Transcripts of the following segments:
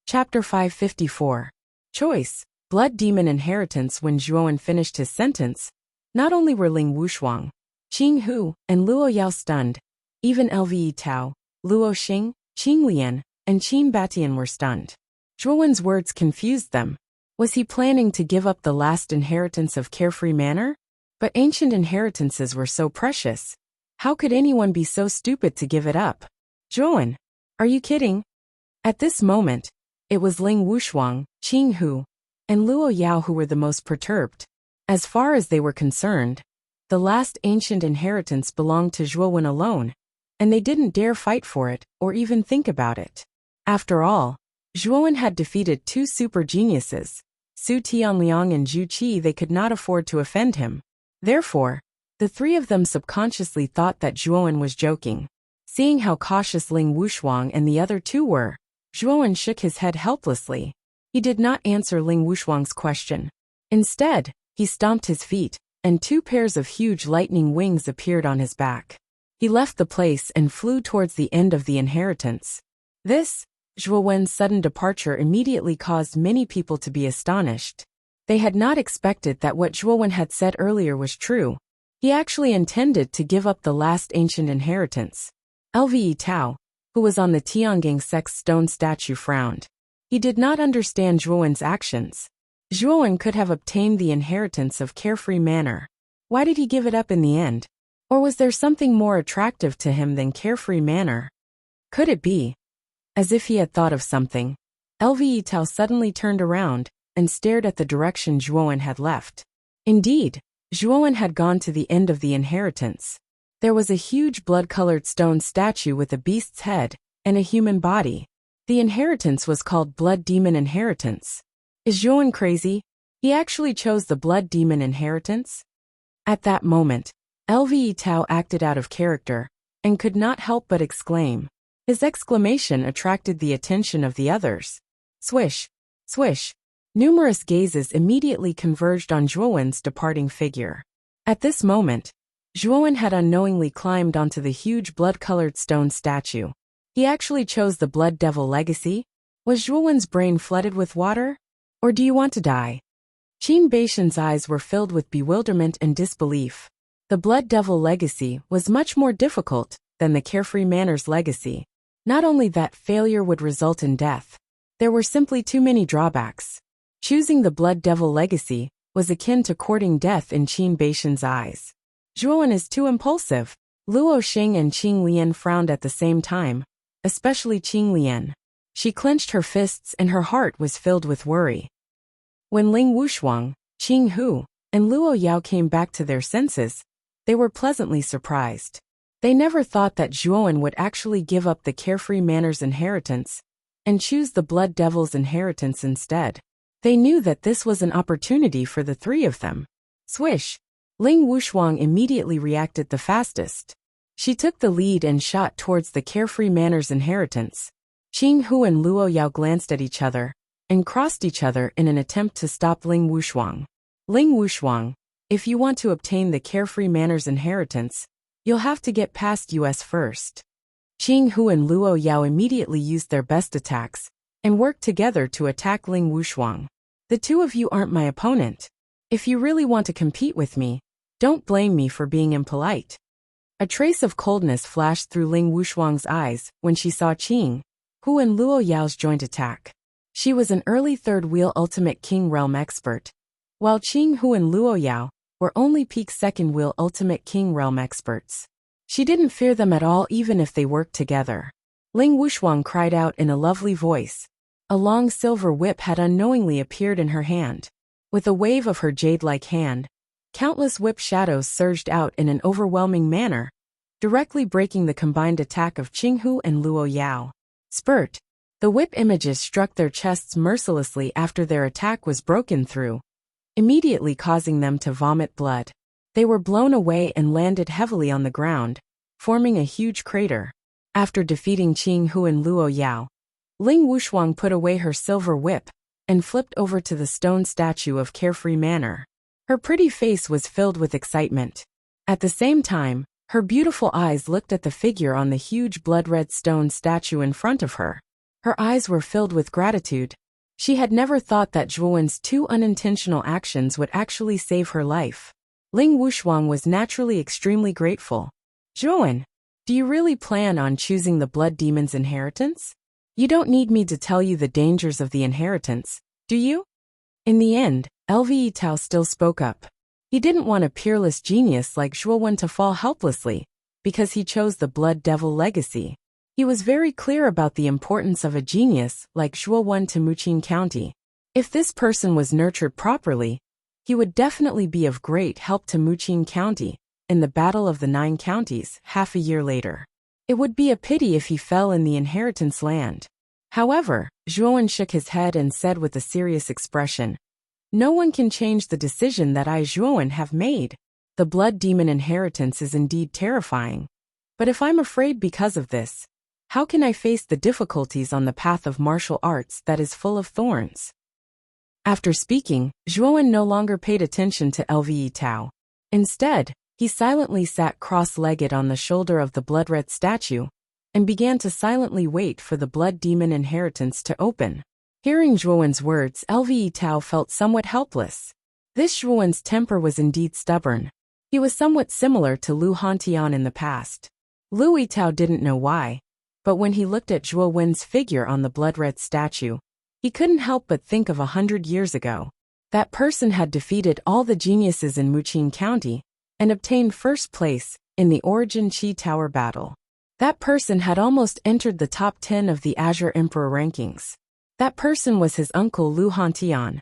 Chapter 554. Choice. Blood Demon Inheritance. When Zhuowen finished his sentence, not only were Ling Wushuang, Qing Hu, and Luo Yao stunned, even Lve Tao, Luo Xing, Qing Lian, and Qin Batian were stunned. Zhuowen's words confused them. Was he planning to give up the last inheritance of Carefree Manor? But ancient inheritances were so precious. How could anyone be so stupid to give it up? Zhuowen, are you kidding? At this moment, it was Ling Wushuang, Qing Hu, and Luo Yao who were the most perturbed. As far as they were concerned, the last ancient inheritance belonged to Zhuowen alone, and they didn't dare fight for it or even think about it. After all, Zhuowen had defeated two super geniuses, Su Tianliang and Zhu Qi. They could not afford to offend him. Therefore, the three of them subconsciously thought that Zhuowen was joking. Seeing how cautious Ling Wushuang and the other two were, Zhuowen shook his head helplessly. He did not answer Ling Wushuang's question. Instead, he stomped his feet, and two pairs of huge lightning wings appeared on his back. He left the place and flew towards the end of the inheritance. This, Zhuowen's sudden departure immediately caused many people to be astonished. They had not expected that what Zhuowen had said earlier was true. He actually intended to give up the last ancient inheritance. Lve Tao, who was on the Tiangang sect's stone statue, frowned. He did not understand Zhuowen's actions. Zhuowen could have obtained the inheritance of Carefree Manor. Why did he give it up in the end? Or was there something more attractive to him than Carefree Manor? Could it be? As if he had thought of something, Lve Tao suddenly turned around and stared at the direction Zhuowen had left. Indeed, Zhuowen had gone to the end of the inheritance. There was a huge blood-colored stone statue with a beast's head and a human body. The inheritance was called Blood Demon Inheritance. Is Zhuowen crazy? He actually chose the Blood Demon Inheritance? At that moment, Lve Tao acted out of character and could not help but exclaim. His exclamation attracted the attention of the others. Swish, swish. Numerous gazes immediately converged on Zhuowen's departing figure. At this moment, Zhuowen had unknowingly climbed onto the huge blood-colored stone statue. He actually chose the Blood Devil Legacy? Was Zhuowen's brain flooded with water? Or do you want to die? Qin Batian's eyes were filled with bewilderment and disbelief. The Blood Devil Legacy was much more difficult than the Carefree Manor's legacy. Not only that, failure would result in death. There were simply too many drawbacks. Choosing the Blood Devil Legacy was akin to courting death in Qin Batian's eyes. Zhuowen is too impulsive. Luo Xing and Qing Lian frowned at the same time, especially Qing Lian. She clenched her fists and her heart was filled with worry. When Ling Wushuang, Qing Hu, and Luo Yao came back to their senses, they were pleasantly surprised. They never thought that Zhuowen would actually give up the Carefree Manor's inheritance and choose the Blood Devil's inheritance instead. They knew that this was an opportunity for the three of them. Swish! Ling Wushuang immediately reacted the fastest. She took the lead and shot towards the Carefree Manor's inheritance. Qing Hu and Luo Yao glanced at each other and crossed each other in an attempt to stop Ling Wushuang. Ling Wushuang, if you want to obtain the Carefree Manor's inheritance, you'll have to get past us first. Qing Hu and Luo Yao immediately used their best attacks and worked together to attack Ling Wushuang. The two of you aren't my opponent. If you really want to compete with me, don't blame me for being impolite. A trace of coldness flashed through Ling Wushuang's eyes when she saw Qing Hu and Luo Yao's joint attack. She was an early third wheel Ultimate King Realm expert, while Qing Hu and Luo Yao were only peak second wheel Ultimate King Realm experts. She didn't fear them at all even if they worked together. Ling Wushuang cried out in a lovely voice. A long silver whip had unknowingly appeared in her hand. With a wave of her jade-like hand, countless whip shadows surged out in an overwhelming manner, directly breaking the combined attack of Qing Hu and Luo Yao. Spurt! The whip images struck their chests mercilessly after their attack was broken through, immediately causing them to vomit blood. They were blown away and landed heavily on the ground, forming a huge crater. After defeating Qing Hu and Luo Yao, Ling Wushuang put away her silver whip and flipped over to the stone statue of Carefree Manor. Her pretty face was filled with excitement. At the same time, her beautiful eyes looked at the figure on the huge blood-red stone statue in front of her. Her eyes were filled with gratitude. She had never thought that Zhuowen's 2 unintentional actions would actually save her life. Ling Wuxia was naturally extremely grateful. Zhuowen, do you really plan on choosing the blood demon's inheritance? You don't need me to tell you the dangers of the inheritance, do you? In the end, Lve Tao still spoke up. He didn't want a peerless genius like Zhuowen to fall helplessly, because he chose the blood devil legacy. He was very clear about the importance of a genius like Zhuowen to Muqing County. If this person was nurtured properly, he would definitely be of great help to Muqing County in the Battle of the 9 Counties half a year later. It would be a pity if he fell in the inheritance land. However, Zhuowen shook his head and said with a serious expression, "No one can change the decision that I, Zhuowen, have made. The blood demon inheritance is indeed terrifying. But if I'm afraid because of this, how can I face the difficulties on the path of martial arts that is full of thorns?" After speaking, Zhuowen no longer paid attention to Lve Tao. Instead, he silently sat cross-legged on the shoulder of the blood-red statue and began to silently wait for the blood demon inheritance to open. Hearing Zhuowen's words, Lve Tao felt somewhat helpless. This Zhuowen's temper was indeed stubborn. He was somewhat similar to Lu Hantian in the past. Lu Tao didn't know why, but when he looked at Zhuowen's figure on the blood-red statue, he couldn't help but think of 100 years ago. That person had defeated all the geniuses in Muqing County and obtained first place in the Origin Qi Tower battle. That person had almost entered the top 10 of the Azure Emperor rankings. That person was his uncle Lu Hantian.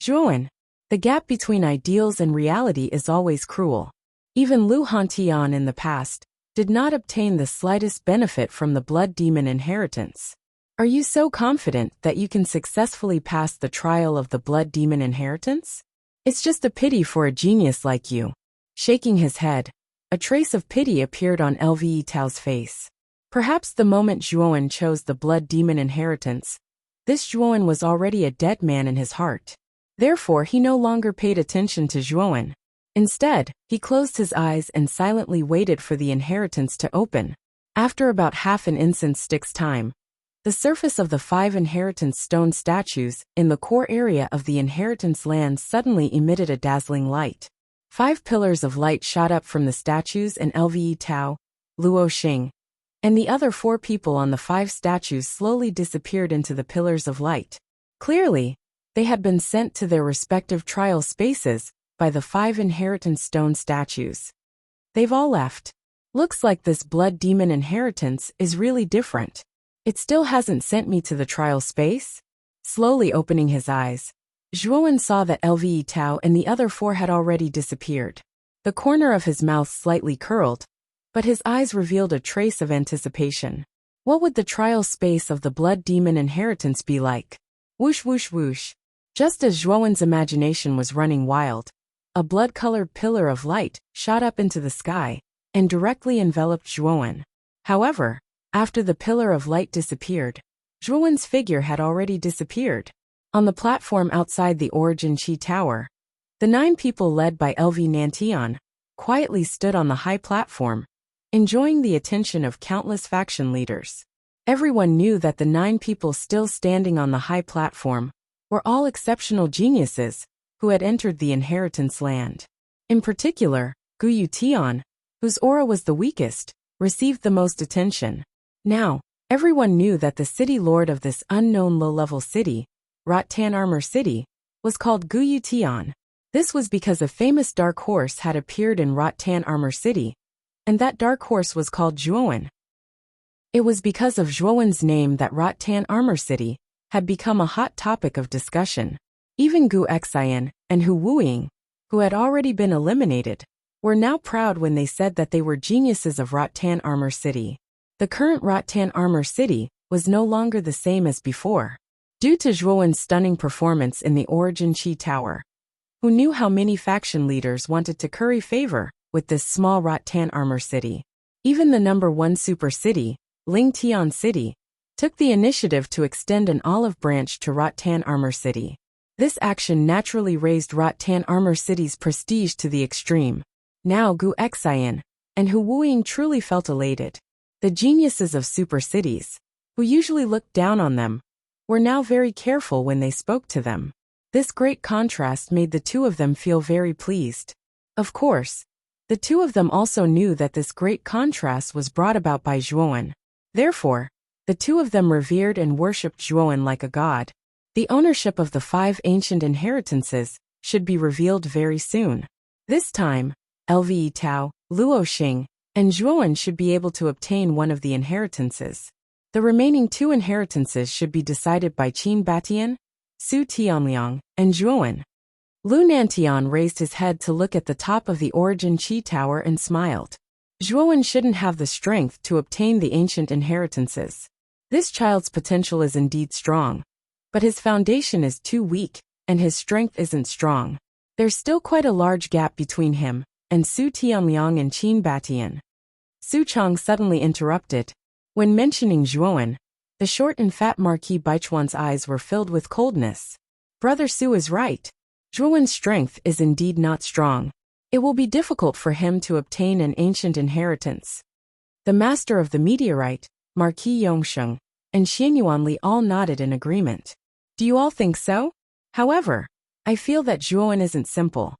Zhuowen, the gap between ideals and reality is always cruel. Even Lu Hantian in the past did not obtain the slightest benefit from the blood demon inheritance. Are you so confident that you can successfully pass the trial of the blood demon inheritance? It's just a pity for a genius like you. Shaking his head, a trace of pity appeared on Lve Tao's face. Perhaps the moment Zhuowen chose the blood demon inheritance, this Zhuowen was already a dead man in his heart. Therefore, he no longer paid attention to Zhuowen. Instead, he closed his eyes and silently waited for the inheritance to open. After about half an incense stick's time, the surface of the 5 inheritance stone statues in the core area of the inheritance land suddenly emitted a dazzling light. 5 pillars of light shot up from the statues, and Lve Tao, Luo Xing, and the other 4 people on the 5 statues slowly disappeared into the pillars of light. Clearly, they had been sent to their respective trial spaces by the 5 inheritance stone statues. They've all left. Looks like this blood demon inheritance is really different. It still hasn't sent me to the trial space? Slowly opening his eyes, Zhuowen saw that Lve Tao and the other 4 had already disappeared. The corner of his mouth slightly curled, but his eyes revealed a trace of anticipation. What would the trial space of the blood demon inheritance be like? Whoosh whoosh whoosh. Just as Zhuowen's imagination was running wild, a blood-colored pillar of light shot up into the sky and directly enveloped Zhuowen. However, after the pillar of light disappeared, Zhuowen's figure had already disappeared. On the platform outside the Origin Qi Tower, the 9 people led by Lve Nantian quietly stood on the high platform, enjoying the attention of countless faction leaders. Everyone knew that the 9 people still standing on the high platform were all exceptional geniuses who had entered the inheritance land. In particular, Guyu Tian, whose aura was the weakest, received the most attention. Now, everyone knew that the city lord of this unknown low-level city, Rattan Armor City, was called Guyu Tian. This was because a famous dark horse had appeared in Rattan Armor City, and that dark horse was called Zhuowen. It was because of Zhuowen's name that Rattan Armor City had become a hot topic of discussion. Even Gu Xian and Hu Wuying, who had already been eliminated, were now proud when they said that they were geniuses of Rattan Armor City. The current Rattan Armor City was no longer the same as before. Due to Zhuowen's stunning performance in the Origin Qi Tower, who knew how many faction leaders wanted to curry favor with this small Rattan Armor City. Even the number 1 super city, Lingtian City, took the initiative to extend an olive branch to Rattan Armor City. This action naturally raised Rattan Armor City's prestige to the extreme. Now Gu Xian and Hu Wuying truly felt elated. The geniuses of super cities, who usually looked down on them, were now very careful when they spoke to them. This great contrast made the two of them feel very pleased. Of course, the two of them also knew that this great contrast was brought about by Zhuowen. Therefore, the two of them revered and worshipped Zhuowen like a god. The ownership of the 5 ancient inheritances should be revealed very soon. This time, Lve Tao, Luo Xing, and Zhuowen should be able to obtain one of the inheritances. The remaining 2 inheritances should be decided by Qin Batian, Su Tianliang, and Zhuowen. Lu Nantian raised his head to look at the top of the Origin Qi Tower and smiled. Zhuowen shouldn't have the strength to obtain the ancient inheritances. This child's potential is indeed strong, but his foundation is too weak, and his strength isn't strong. There's still quite a large gap between him and Su Tianliang and Qin Batian. Su Chang suddenly interrupted. When mentioning Zhuowen, the short and fat Marquis Baichuan's eyes were filled with coldness. Brother Su is right. Zhuowen's strength is indeed not strong. It will be difficult for him to obtain an ancient inheritance. The master of the meteorite, Marquis Yongsheng, and Xianyuan Li all nodded in agreement. Do you all think so? However, I feel that Zhuowen isn't simple.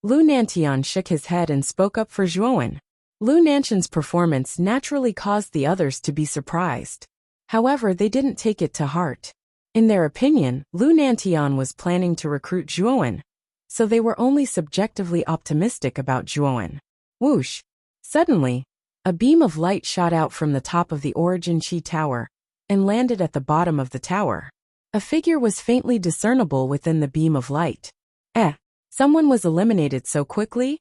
Lu Nantian shook his head and spoke up for Zhuowen. Lu Nantian's performance naturally caused the others to be surprised. However, they didn't take it to heart. In their opinion, Lu Nantian was planning to recruit Zhuowen, so they were only subjectively optimistic about Zhuowen. Whoosh! Suddenly, a beam of light shot out from the top of the Origin Qi Tower and landed at the bottom of the tower. A figure was faintly discernible within the beam of light. Someone was eliminated so quickly?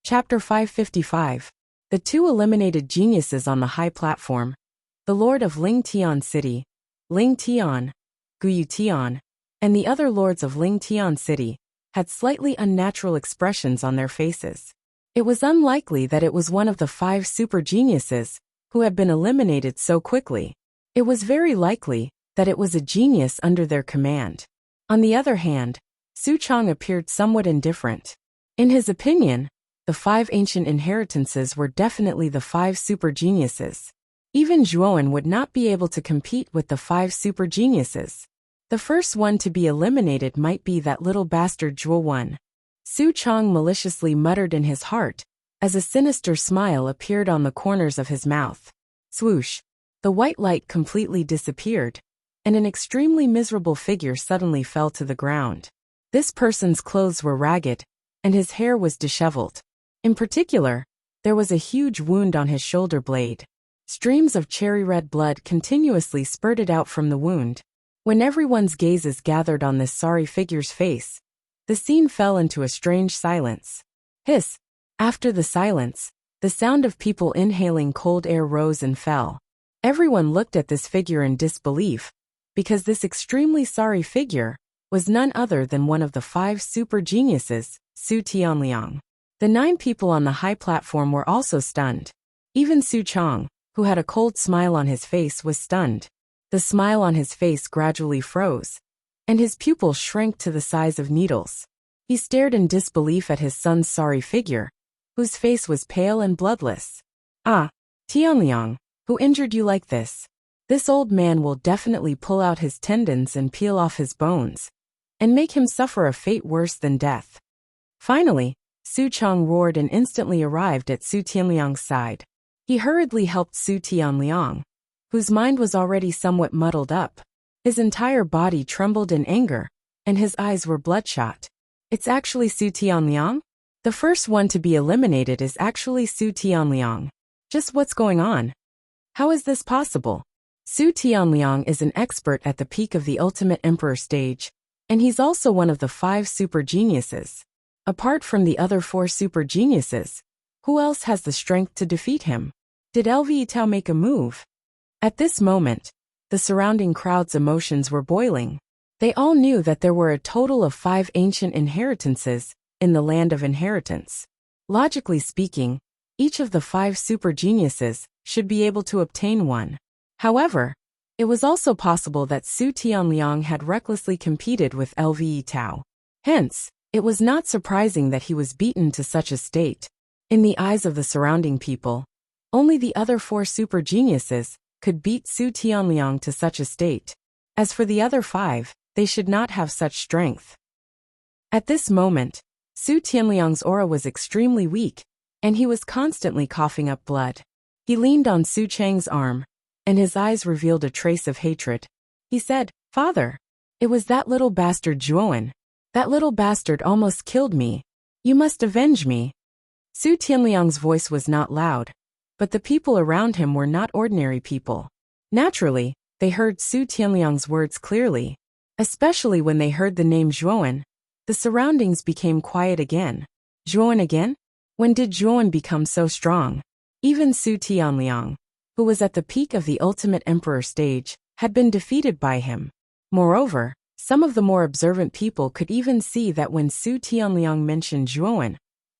Chapter 555. The 2 eliminated geniuses on the high platform. The Lord of Ling Tian City, Ling Tian, Guyu Tian, and the other lords of Ling Tian City had slightly unnatural expressions on their faces. It was unlikely that it was one of the 5 super geniuses who had been eliminated so quickly. It was very likely that it was a genius under their command. On the other hand, Su Chang appeared somewhat indifferent. In his opinion, the 5 ancient inheritances were definitely the 5 super geniuses. Even Zhuowen would not be able to compete with the 5 super geniuses. The first one to be eliminated might be that little bastard Zhuowen. Su Chang maliciously muttered in his heart, as a sinister smile appeared on the corners of his mouth. Swoosh! The white light completely disappeared, and an extremely miserable figure suddenly fell to the ground. This person's clothes were ragged, and his hair was disheveled. In particular, there was a huge wound on his shoulder blade. Streams of cherry-red blood continuously spurted out from the wound. When everyone's gazes gathered on this sorry figure's face, the scene fell into a strange silence. Hiss! After the silence, the sound of people inhaling cold air rose and fell. Everyone looked at this figure in disbelief, because this extremely sorry figure was none other than one of the 5 super geniuses, Su Tianliang. The 9 people on the high platform were also stunned. Even Su Chang, who had a cold smile on his face, was stunned. The smile on his face gradually froze, and his pupils shrank to the size of needles. He stared in disbelief at his son's sorry figure, whose face was pale and bloodless. Ah, Tianliang, who injured you like this? This old man will definitely pull out his tendons and peel off his bones, and make him suffer a fate worse than death. Finally, Su Chang roared and instantly arrived at Su Tianliang's side. He hurriedly helped Su Tianliang, whose mind was already somewhat muddled up. His entire body trembled in anger, and his eyes were bloodshot. It's actually Su Tianliang? The first one to be eliminated is actually Su Tianliang. Just what's going on? How is this possible? Su Tianliang is an expert at the peak of the Ultimate Emperor stage, and he's also one of the 5 super geniuses. Apart from the other 4 super geniuses, who else has the strength to defeat him? Did Lve Tao make a move? At this moment, the surrounding crowd's emotions were boiling. They all knew that there were a total of 5 ancient inheritances in the land of inheritance. Logically speaking, each of the 5 super geniuses should be able to obtain one. However, it was also possible that Su Tianliang had recklessly competed with Lve Tao. Hence, it was not surprising that he was beaten to such a state. In the eyes of the surrounding people, Only the other 4 super geniuses could beat Su Tianliang to such a state. As for the other 5, they should not have such strength. At this moment, Su Tianliang's aura was extremely weak, and he was constantly coughing up blood. He leaned on Su Chang's arm, and his eyes revealed a trace of hatred. He said, "Father, it was that little bastard Zhuowen. That little bastard almost killed me. You must avenge me." Su Tianliang's voice was not loud, but the people around him were not ordinary people. Naturally, they heard Su Tianliang's words clearly. Especially when they heard the name Zhuowen, the surroundings became quiet again. Zhuowen again? When did Zhuowen become so strong? Even Su Tianliang, who was at the peak of the ultimate emperor stage, had been defeated by him. Moreover, some of the more observant people could even see that when Su Tianliang mentioned Zhuowen,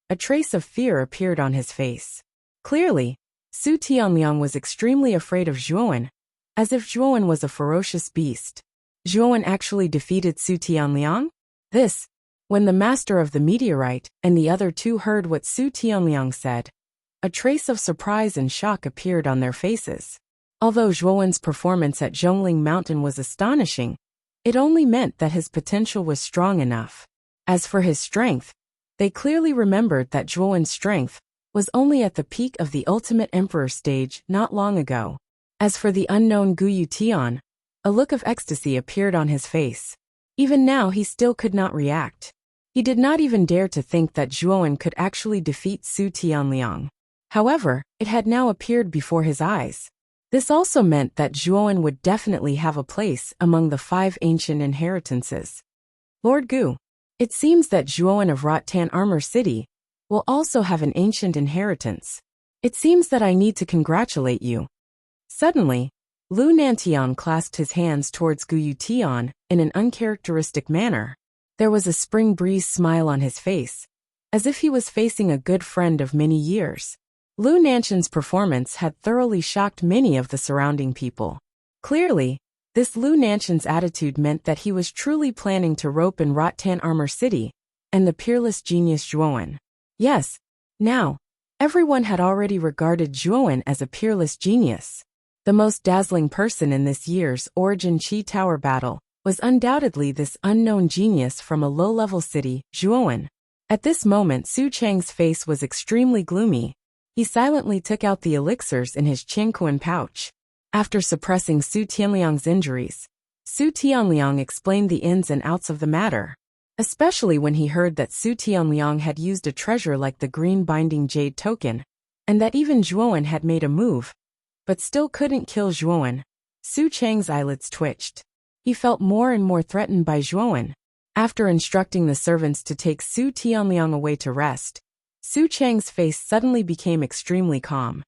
a trace of fear appeared on his face. Clearly, Su Tianliang was extremely afraid of Zhuowen, as if Zhuowen was a ferocious beast. Zhuowen actually defeated Su Tianliang? This, when the master of the meteorite and the other 2 heard what Su Tianliang said, a trace of surprise and shock appeared on their faces. Although Zhuowen's performance at Zhongling Mountain was astonishing, it only meant that his potential was strong enough. As for his strength, they clearly remembered that Zhuowen's strength was only at the peak of the ultimate emperor stage not long ago. As for the unknown Guyu Tian, a look of ecstasy appeared on his face. Even now he still could not react. He did not even dare to think that Zhuowen could actually defeat Su Tianliang. However, it had now appeared before his eyes. This also meant that Zhuowen would definitely have a place among the 5 ancient inheritances. Lord Gu, it seems that Zhuowen of Rotan Armor City will also have an ancient inheritance. It seems that I need to congratulate you. Suddenly, Lu Nantian clasped his hands towards Guyu Tian in an uncharacteristic manner. There was a spring breeze smile on his face, as if he was facing a good friend of many years. Lu Nantian's performance had thoroughly shocked many of the surrounding people. Clearly, this Lu Nantian's attitude meant that he was truly planning to rope in Rotan Armor City and the peerless genius Zhuowen. Yes, now, everyone had already regarded Zhuowen as a peerless genius. The most dazzling person in this year's Origin Chi Tower battle was undoubtedly this unknown genius from a low-level city, Zhuowen. At this moment Su Chang's face was extremely gloomy. He silently took out the elixirs in his Qingquan pouch. After suppressing Su Tianliang's injuries, Su Tianliang explained the ins and outs of the matter. Especially when he heard that Su Tianliang had used a treasure like the green binding jade token, and that even Zhuowen had made a move, but still couldn't kill Zhuowen. Su Chang's eyelids twitched. He felt more and more threatened by Zhuowen. After instructing the servants to take Su Tianliang away to rest, Su Chang's face suddenly became extremely calm.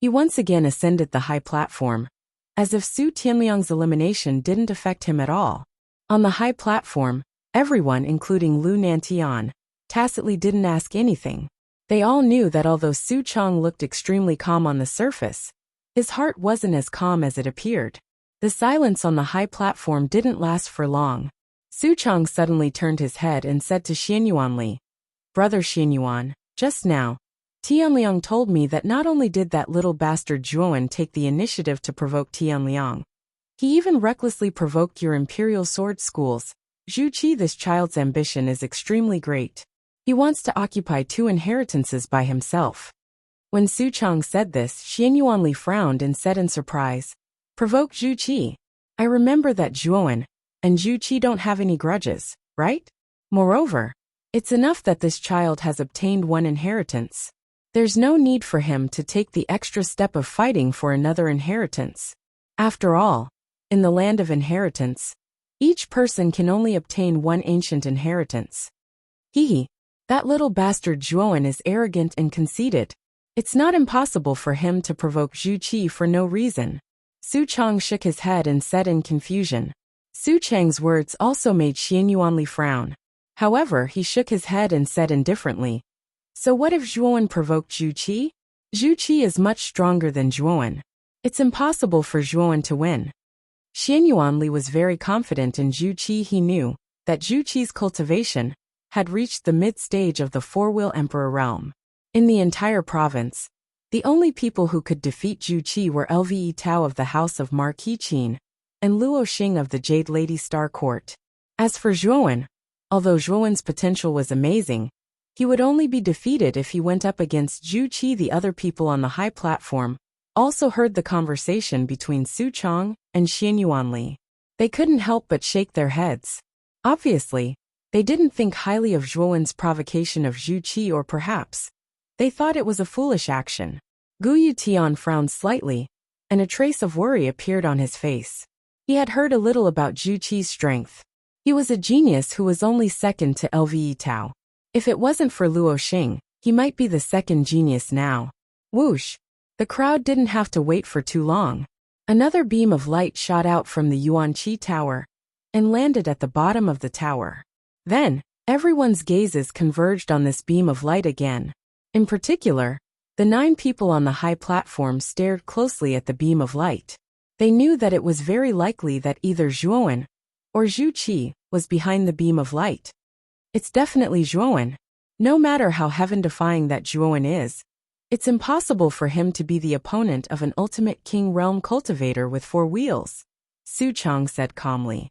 He once again ascended the high platform, as if Su Tianliang's elimination didn't affect him at all. On the high platform, everyone, including Lu Nantian, tacitly didn't ask anything. They all knew that although Su Chang looked extremely calm on the surface, his heart wasn't as calm as it appeared. The silence on the high platform didn't last for long. Su Chang suddenly turned his head and said to Xianyuanli, "Brother Xianyuan, just now, Tianliang told me that not only did that little bastard Zhuowen take the initiative to provoke Tianliang, he even recklessly provoked your imperial sword schools. Zhu Qi, this child's ambition is extremely great. He wants to occupy 2 inheritances by himself." When Su Chang said this, Xianyuanli frowned and said in surprise, "Provoke Zhu Qi? I remember that Zhuowen and Zhu Qi don't have any grudges, right? Moreover, it's enough that this child has obtained 1 inheritance. There's no need for him to take the extra step of fighting for another inheritance. After all, in the land of inheritance, each person can only obtain 1 ancient inheritance. That little bastard Zhuowen is arrogant and conceited. It's not impossible for him to provoke Zhu Qi for no reason." Su Chang shook his head and said in confusion. Su Chang's words also made Xianyuanli frown. However, he shook his head and said indifferently, "So what if Zhuowen provoked Zhu Qi? Zhu Qi is much stronger than Zhuowen. It's impossible for Zhuowen to win." Xianyuanli was very confident in Zhu Qi. He knew that Zhu Qi's cultivation had reached the mid-stage of the 4-wheel emperor realm. In the entire province, The only people who could defeat Zhu Qi were Lve Tao of the House of Marquis Qin and Luo Xing of the Jade Lady Star Court. As for Zhuowen, although Zhuowen's potential was amazing, he would only be defeated if he went up against Zhu Qi. The other people on the high platform also heard the conversation between Su Chong and Xian Yuanli. They couldn't help but shake their heads. Obviously, they didn't think highly of Zhuowen's provocation of Zhu Qi, or perhaps they thought it was a foolish action. Gu Yutian frowned slightly, and a trace of worry appeared on his face. He had heard a little about Zhu Qi's strength. He was a genius who was only second to Lve Tao. If it wasn't for Luo Xing, he might be the second genius now. Whoosh! The crowd didn't have to wait for too long. Another beam of light shot out from the Yuanqi Tower and landed at the bottom of the tower. Then, everyone's gazes converged on this beam of light again. In particular, the 9 people on the high platform stared closely at the beam of light. They knew that it was very likely that either Zhuowen or Zhu Qi was behind the beam of light. It's definitely Zhuowen. No matter how heaven-defying that Zhuowen is, it's impossible for him to be the opponent of an ultimate king realm cultivator with 4 wheels, Su Chong said calmly.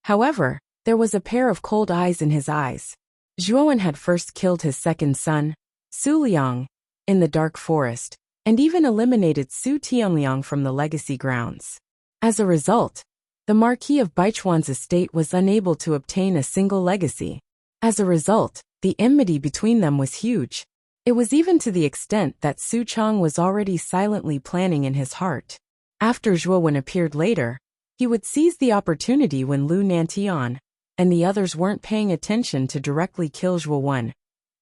However, there was a pair of cold eyes in his eyes. Zhuowen had first killed his second son, Su Liang, in the dark forest, and even eliminated Su Tianliang from the legacy grounds. As a result, the Marquis of Baichuan's estate was unable to obtain a single legacy. As a result, the enmity between them was huge. It was even to the extent that Su Chong was already silently planning in his heart. After Zhuowen appeared later, he would seize the opportunity when Lu Nantian and the others weren't paying attention to directly kill Zhuowen,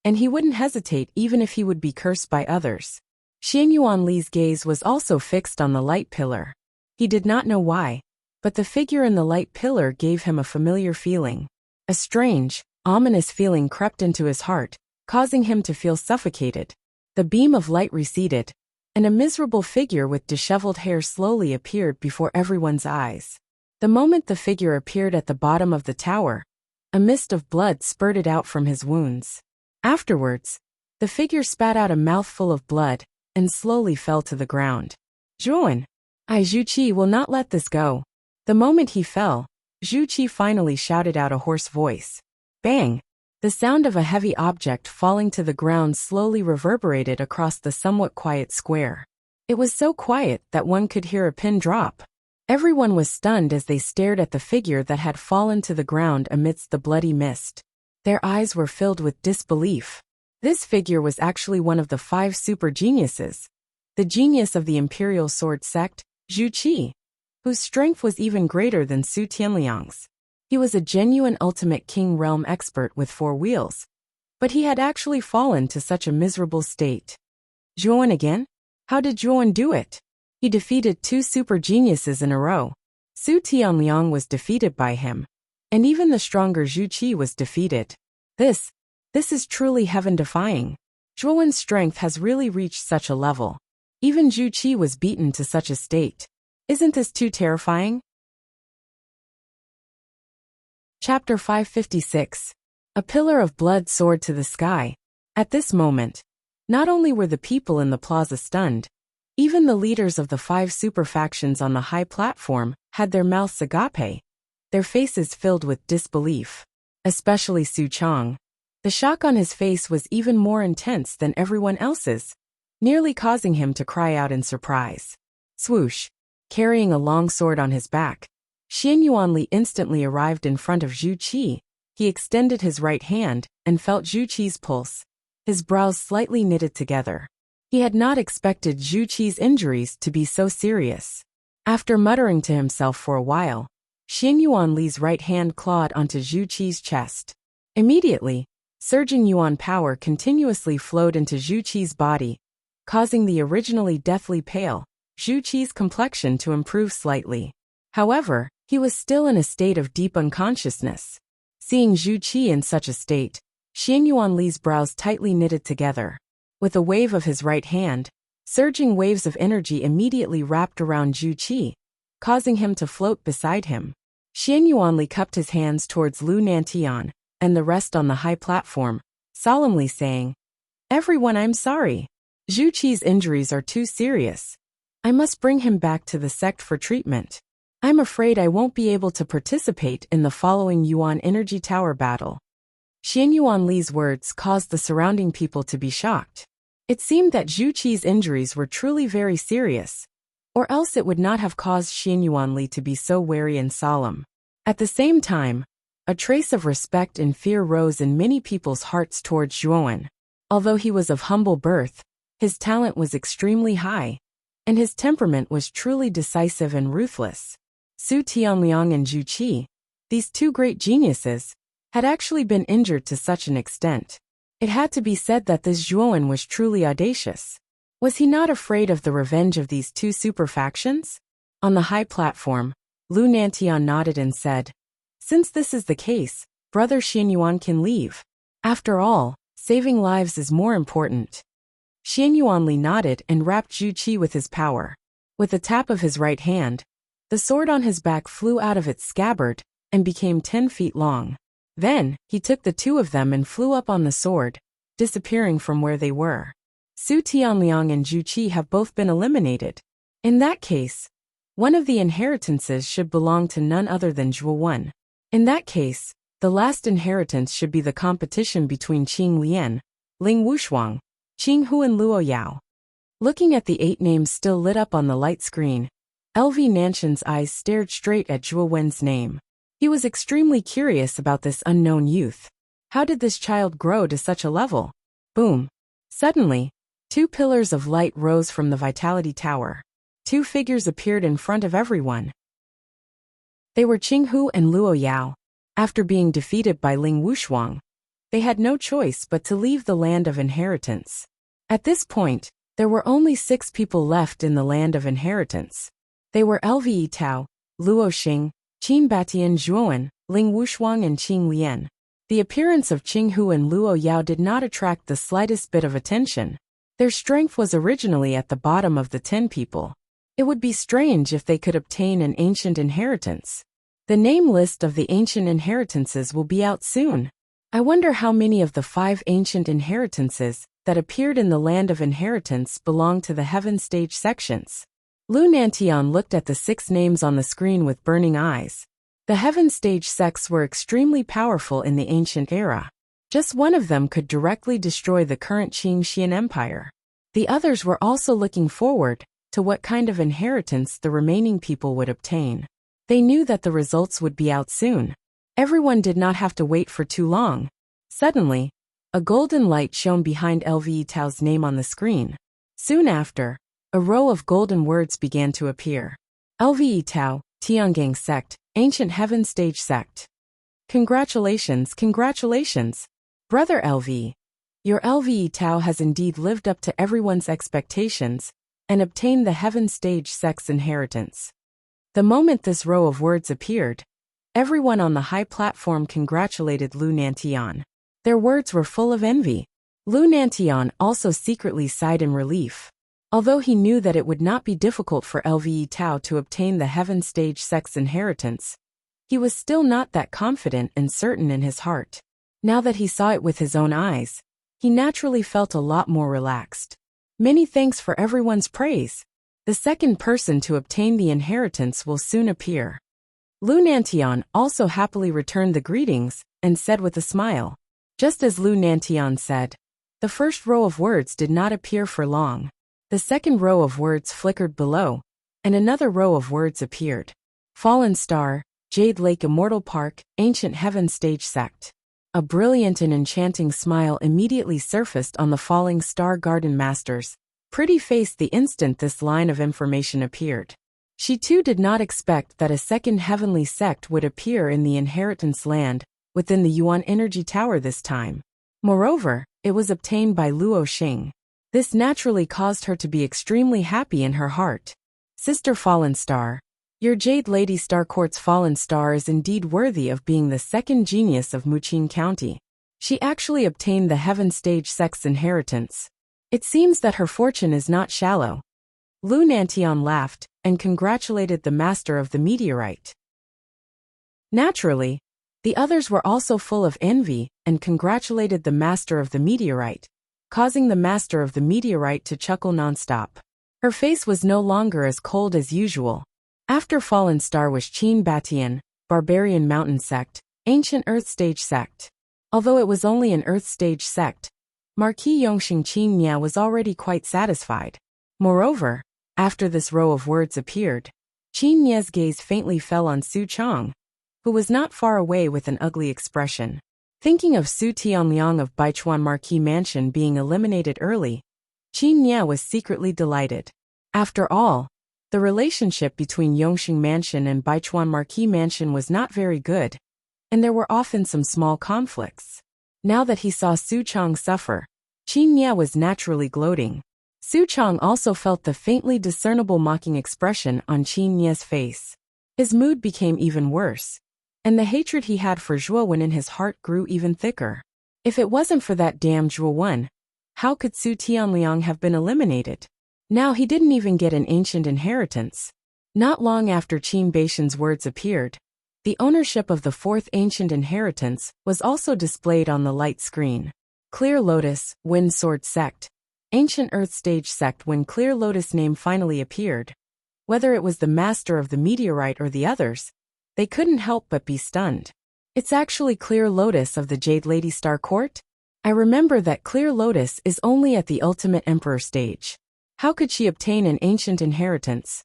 and he wouldn't hesitate even if he would be cursed by others. Xian Yuanli's gaze was also fixed on the light pillar. He did not know why, but the figure in the light pillar gave him a familiar feeling. A strange, ominous feeling crept into his heart, causing him to feel suffocated. The beam of light receded, and a miserable figure with disheveled hair slowly appeared before everyone's eyes. The moment the figure appeared at the bottom of the tower, a mist of blood spurted out from his wounds. Afterwards, the figure spat out a mouthful of blood and slowly fell to the ground. Zhuowen, Zhu Qi will not let this go. The moment he fell, Zhu Qi finally shouted out a hoarse voice. Bang! The sound of a heavy object falling to the ground slowly reverberated across the somewhat quiet square. It was so quiet that one could hear a pin drop. Everyone was stunned as they stared at the figure that had fallen to the ground amidst the bloody mist. Their eyes were filled with disbelief. This figure was actually one of the 5 super geniuses, the genius of the Imperial Sword Sect, Zhu Qi, whose strength was even greater than Su Tianliang's. He was a genuine ultimate king realm expert with 4 wheels, but he had actually fallen to such a miserable state. Zhuowen again? How did Zhuowen do it? He defeated 2 super geniuses in a row. Su Tianliang was defeated by him, and even the stronger Zhu Qi was defeated. This is truly heaven-defying. Zhuowen's strength has really reached such a level. Even Zhu Qi was beaten to such a state. Isn't this too terrifying? Chapter 556. A pillar of blood soared to the sky. At this moment, not only were the people in the plaza stunned, even the leaders of the 5 super factions on the high platform had their mouths agape, their faces filled with disbelief. Especially Su Chong. The shock on his face was even more intense than everyone else's, nearly causing him to cry out in surprise. Swoosh! Carrying a long sword on his back, Xian Yuanli instantly arrived in front of Zhu Qi. He extended his right hand and felt Zhu Qi's pulse, his brows slightly knitted together. He had not expected Zhu Qi's injuries to be so serious. After muttering to himself for a while, Xian Yuanli's right hand clawed onto Zhu Qi's chest. Immediately, surging yuan power continuously flowed into Zhu Qi's body, causing the originally deathly pale Zhu Qi's complexion to improve slightly. However, he was still in a state of deep unconsciousness. Seeing Zhu Qi in such a state, Xian Yuanli's brows tightly knitted together. With a wave of his right hand, surging waves of energy immediately wrapped around Zhu Qi, causing him to float beside him. Xian Yuanli cupped his hands towards Lu Nantian and the rest on the high platform, solemnly saying, "Everyone, I'm sorry." Zhu Qi's injuries are too serious. I must bring him back to the sect for treatment. I'm afraid I won't be able to participate in the following Yuan Energy Tower battle. Xian Yuanli's words caused the surrounding people to be shocked. It seemed that Zhu Qi's injuries were truly very serious, or else it would not have caused Xian Yuanli to be so wary and solemn. At the same time, a trace of respect and fear rose in many people's hearts towards Zhuowen. Although he was of humble birth, his talent was extremely high, and his temperament was truly decisive and ruthless. Su Tianliang and Zhu Qi, these two great geniuses, had actually been injured to such an extent. It had to be said that this Zhuowen was truly audacious. Was he not afraid of the revenge of these two super factions? On the high platform, Lu Nantian nodded and said, "Since this is the case, Brother Xian Yuan can leave. After all, saving lives is more important." Xian Yuanli nodded and wrapped Zhu Qi with his power. With a tap of his right hand, the sword on his back flew out of its scabbard and became 10 feet long. Then, he took the two of them and flew up on the sword, disappearing from where they were. Su Tianliang and Zhu Qi have both been eliminated. In that case, one of the inheritances should belong to none other than Zhuowen. In that case, the last inheritance should be the competition between Qing Lian, Ling Wushuang, Qing Hu and Luo Yao. Looking at the 8 names still lit up on the light screen, LV Nanshan's eyes stared straight at Zhuowen's name. He was extremely curious about this unknown youth. How did this child grow to such a level? Boom. Suddenly, 2 pillars of light rose from the Vitality Tower. 2 figures appeared in front of everyone. They were Qing Hu and Luo Yao. After being defeated by Ling Wushuang, they had no choice but to leave the land of inheritance. At this point, there were only 6 people left in the land of inheritance. They were Lve Tao, Luo Xing, Qin Batian Zhuowen, Ling Wushuang and Qing Lian. The appearance of Qing Hu and Luo Yao did not attract the slightest bit of attention. Their strength was originally at the bottom of the 10 people. It would be strange if they could obtain an ancient inheritance. The name list of the ancient inheritances will be out soon. I wonder how many of the 5 ancient inheritances that appeared in the land of inheritance belong to the heaven stage sections. Lu Nantian looked at the 6 names on the screen with burning eyes. The heaven stage sects were extremely powerful in the ancient era. Just one of them could directly destroy the current Qing Xian Empire. The others were also looking forward to what kind of inheritance the remaining people would obtain. They knew that the results would be out soon. Everyone did not have to wait for too long. Suddenly, a golden light shone behind Lve Tao's name on the screen. Soon after, a row of golden words began to appear. Lve Tao, Tiangang Sect, Ancient Heaven Stage Sect. Congratulations, congratulations. Brother LV. Your Lve Tao has indeed lived up to everyone's expectations and obtained the Heaven Stage Sect's inheritance. The moment this row of words appeared, everyone on the high platform congratulated Lu Nantian. Their words were full of envy. Lu Nantian also secretly sighed in relief. Although he knew that it would not be difficult for Lve Tao to obtain the Heaven Stage Sect's inheritance, he was still not that confident and certain in his heart. Now that he saw it with his own eyes, he naturally felt a lot more relaxed. Many thanks for everyone's praise. The second person to obtain the inheritance will soon appear. Lu Nantian also happily returned the greetings and said with a smile. Just as Lu Nantian said, the first row of words did not appear for long. The second row of words flickered below, and another row of words appeared. Fallen Star, Jade Lake Immortal Park, Ancient Heaven Stage Sect. A brilliant and enchanting smile immediately surfaced on the Falling Star Garden Master's pretty face the instant this line of information appeared. She too did not expect that a second heavenly sect would appear in the inheritance land within the Yuan Energy Tower this time. Moreover, it was obtained by Luo Xing. This naturally caused her to be extremely happy in her heart. Sister Fallen Star, your Jade Lady Star Court's Fallen Star is indeed worthy of being the second genius of Muqing County. She actually obtained the Heaven Stage Sect's inheritance. It seems that her fortune is not shallow. Lu Nantian laughed and congratulated the master of the meteorite. Naturally, the others were also full of envy and congratulated the master of the meteorite, causing the master of the meteorite to chuckle nonstop. Her face was no longer as cold as usual. After Fallen Star was Qin Batian, Barbarian Mountain Sect, Ancient Earth Stage Sect. Although it was only an Earth Stage sect, Marquis Yongxing Qin Nia was already quite satisfied. Moreover, after this row of words appeared, Qin Nia's gaze faintly fell on Su Chang, who was not far away with an ugly expression. Thinking of Su Tianliang of Baichuan Marquis Mansion being eliminated early, Qin Nia was secretly delighted. After all, the relationship between Yongxing Mansion and Baichuan Marquis Mansion was not very good, and there were often some small conflicts. Now that he saw Su Chang suffer, Qin Nia was naturally gloating. Su Chang also felt the faintly discernible mocking expression on Qin Nia's face. His mood became even worse, and the hatred he had for Zhuo Wen in his heart grew even thicker. If it wasn't for that damn Zhuo Wen, how could Su Tianliang have been eliminated? Now he didn't even get an ancient inheritance. Not long after Qin Baishan's words appeared, the ownership of the fourth ancient inheritance was also displayed on the light screen. Clear Lotus, Wind Sword Sect. Ancient Earth Stage Sect. When Clear Lotus name finally appeared, whether it was the master of the meteorite or the others, they couldn't help but be stunned. It's actually Clear Lotus of the Jade Lady Star Court? I remember that Clear Lotus is only at the Ultimate Emperor stage. How could she obtain an ancient inheritance?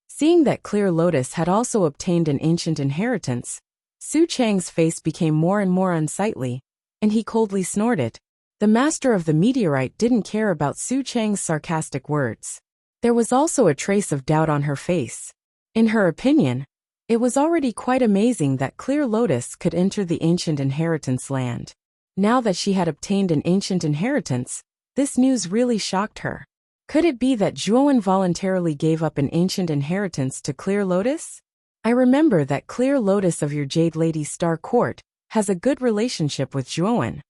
Seeing that Clear Lotus had also obtained an ancient inheritance, Su Chang's face became more and more unsightly, and he coldly snorted. The master of the meteorite didn't care about Su Chang's sarcastic words. There was also a trace of doubt on her face. In her opinion, it was already quite amazing that Clear Lotus could enter the ancient inheritance land. Now that she had obtained an ancient inheritance, this news really shocked her. Could it be that Zhuo Wen voluntarily gave up an ancient inheritance to Clear Lotus? I remember that Clear Lotus of your Jade Lady Star Court has a good relationship with Zhuo Wen.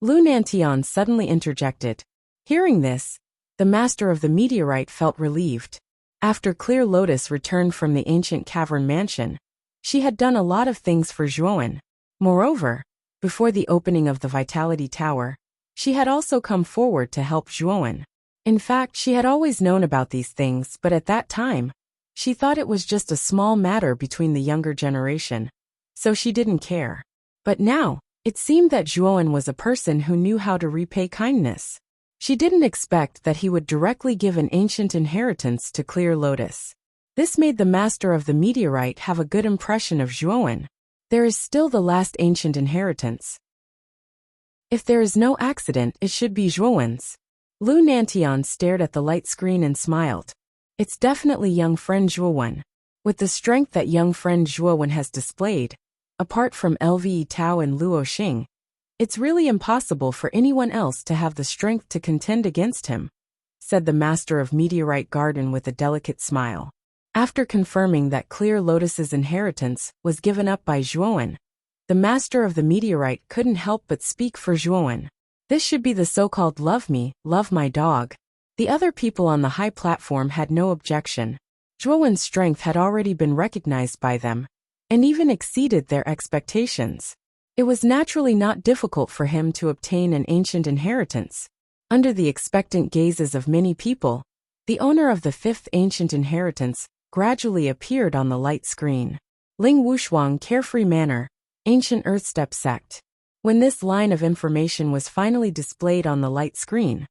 Lu Nantian suddenly interjected. Hearing this, the master of the meteorite felt relieved. After Clear Lotus returned from the ancient cavern mansion, she had done a lot of things for Zhuo Wen. Moreover, before the opening of the Vitality Tower, she had also come forward to help Zhuo Wen. In fact, she had always known about these things, but at that time, she thought it was just a small matter between the younger generation, so she didn't care. But now, it seemed that Zhuo Wen was a person who knew how to repay kindness. She didn't expect that he would directly give an ancient inheritance to Clear Lotus. This made the master of the meteorite have a good impression of Zhuo Wen. There is still the last ancient inheritance. If there is no accident, it should be Zhuo Wen's. Lu Nantian stared at the light screen and smiled. It's definitely young friend Zhuo Wen. With the strength that young friend Zhuo Wen has displayed, apart from Lve Tao and Luo Xing, it's really impossible for anyone else to have the strength to contend against him, said the master of Meteorite Garden with a delicate smile. After confirming that Clear Lotus's inheritance was given up by Zhuo Wen, the master of the meteorite couldn't help but speak for Zhuo Wen. This should be the so-called love me, love my dog. The other people on the high platform had no objection. Zhuo Wen's strength had already been recognized by them, and even exceeded their expectations. It was naturally not difficult for him to obtain an ancient inheritance. Under the expectant gazes of many people, the owner of the fifth ancient inheritance gradually appeared on the light screen. Ling Wushuang Carefree Manor, Ancient Earthstep Sect. When this line of information was finally displayed on the light screen,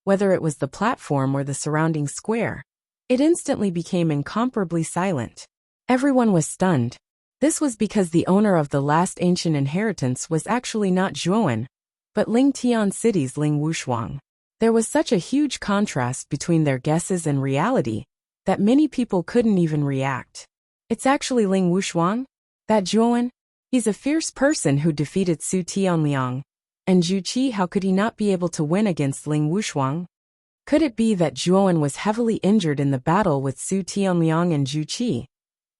whether it was the platform or the surrounding square, it instantly became incomparably silent. Everyone was stunned. This was because the owner of the last ancient inheritance was actually not Zhuo Wen, but Ling Tian City's Ling Wushuang. There was such a huge contrast between their guesses and reality that many people couldn't even react. It's actually Ling Wushuang? That Zhuo Wen? He's a fierce person who defeated Su Tianliang. And Zhu Qi, how could he not be able to win against Ling Wushuang? Could it be that Zhuo Wen was heavily injured in the battle with Su Tianliang and Zhu Qi,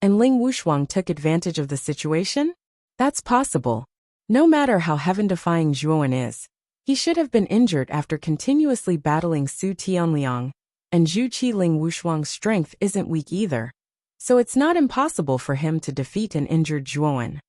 and Ling Wushuang took advantage of the situation? That's possible. No matter how heaven-defying Zhuo Wen is, he should have been injured after continuously battling Su Tianliang, and Zhu Qi. Ling Wushuang's strength isn't weak either, so it's not impossible for him to defeat an injured Zhuo Wen.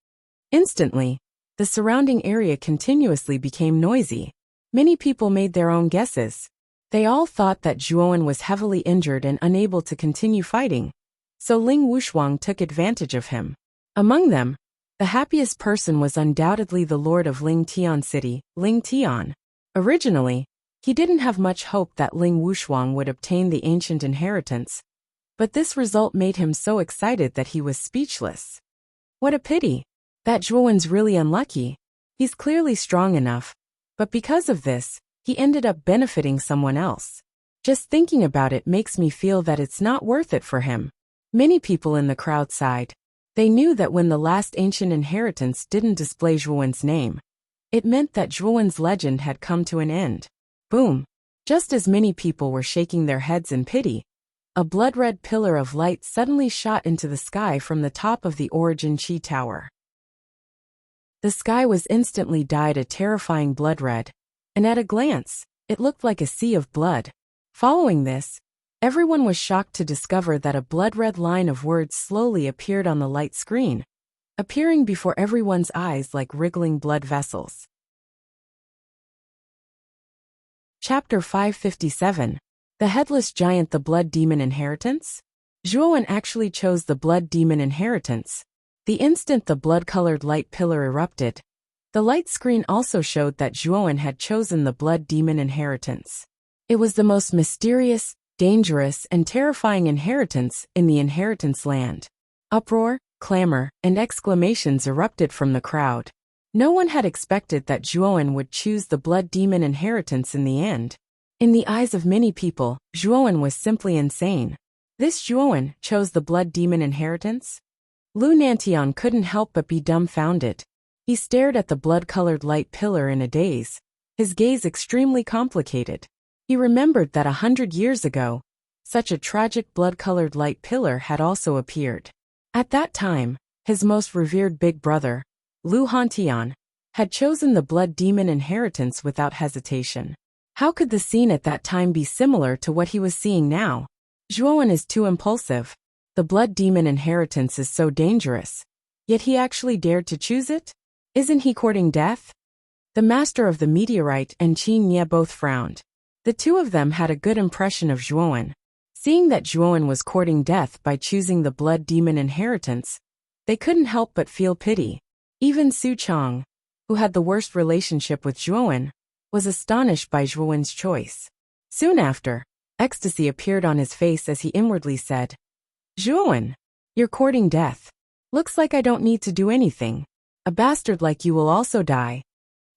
Instantly, the surrounding area continuously became noisy. Many people made their own guesses. They all thought that Zhuowen was heavily injured and unable to continue fighting, so Ling Wushuang took advantage of him. Among them, the happiest person was undoubtedly the lord of Ling Tian City, Ling Tian. Originally, he didn't have much hope that Ling Wushuang would obtain the ancient inheritance, but this result made him so excited that he was speechless. What a pity! That Zhuowen's really unlucky. He's clearly strong enough, but because of this, he ended up benefiting someone else. Just thinking about it makes me feel that it's not worth it for him. Many people in the crowd sighed. They knew that when the last ancient inheritance didn't display Zhuowen's name, it meant that Zhuowen's legend had come to an end. Boom! Just as many people were shaking their heads in pity, a blood-red pillar of light suddenly shot into the sky from the top of the Origin Qi Tower. The sky was instantly dyed a terrifying blood-red, and at a glance, it looked like a sea of blood. Following this, everyone was shocked to discover that a blood-red line of words slowly appeared on the light screen, appearing before everyone's eyes like wriggling blood vessels. Chapter 557. The Headless Giant, the Blood Demon Inheritance? Zhuowen actually chose the Blood Demon Inheritance. The instant the blood-colored light pillar erupted, the light screen also showed that Zhuowen had chosen the Blood Demon Inheritance. It was the most mysterious, dangerous, and terrifying inheritance in the inheritance land. Uproar, clamor, and exclamations erupted from the crowd. No one had expected that Zhuowen would choose the Blood Demon Inheritance in the end. In the eyes of many people, Zhuowen was simply insane. This Zhuowen chose the Blood Demon Inheritance? Lu Nantian couldn't help but be dumbfounded. He stared at the blood-colored light pillar in a daze, his gaze extremely complicated. He remembered that 100 years ago, such a tragic blood-colored light pillar had also appeared. At that time, his most revered big brother, Lu Hantian, had chosen the Blood Demon Inheritance without hesitation. How could the scene at that time be similar to what he was seeing now? Zhuowen is too impulsive. The Blood Demon Inheritance is so dangerous, yet he actually dared to choose it? Isn't he courting death? The master of the meteorite and Qin Nye both frowned. The two of them had a good impression of Zhuowen. Seeing that Zhuowen was courting death by choosing the Blood Demon Inheritance, they couldn't help but feel pity. Even Su Chang, who had the worst relationship with Zhuowen, was astonished by Zhuowen's choice. Soon after, ecstasy appeared on his face as he inwardly said, "Zhuowen, you're courting death. Looks like I don't need to do anything. A bastard like you will also die."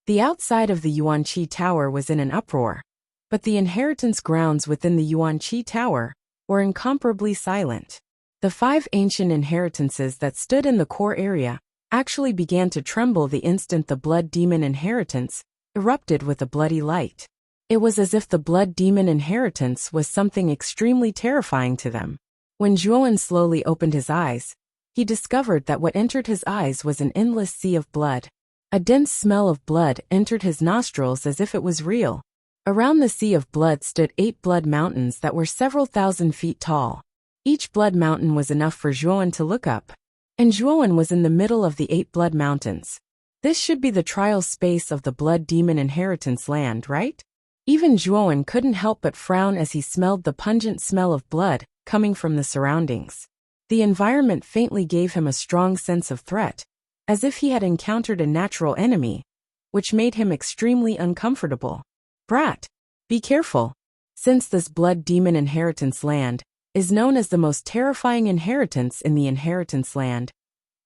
The outside of the Yuanqi Tower was in an uproar, but the inheritance grounds within the Yuanqi Tower were incomparably silent. The 5 ancient inheritances that stood in the core area actually began to tremble the instant the Blood Demon Inheritance erupted with a bloody light. It was as if the Blood Demon Inheritance was something extremely terrifying to them. When Zhuowen slowly opened his eyes, he discovered that what entered his eyes was an endless sea of blood. A dense smell of blood entered his nostrils as if it was real. Around the sea of blood stood 8 blood mountains that were several thousand feet tall. Each blood mountain was enough for Zhuowen to look up, and Zhuowen was in the middle of the 8 blood mountains. This should be the trial space of the Blood Demon Inheritance land, right? Even Zhuowen couldn't help but frown as he smelled the pungent smell of blood coming from the surroundings. The environment faintly gave him a strong sense of threat, as if he had encountered a natural enemy, which made him extremely uncomfortable. "Brat, be careful. Since this Blood Demon Inheritance land is known as the most terrifying inheritance in the inheritance land,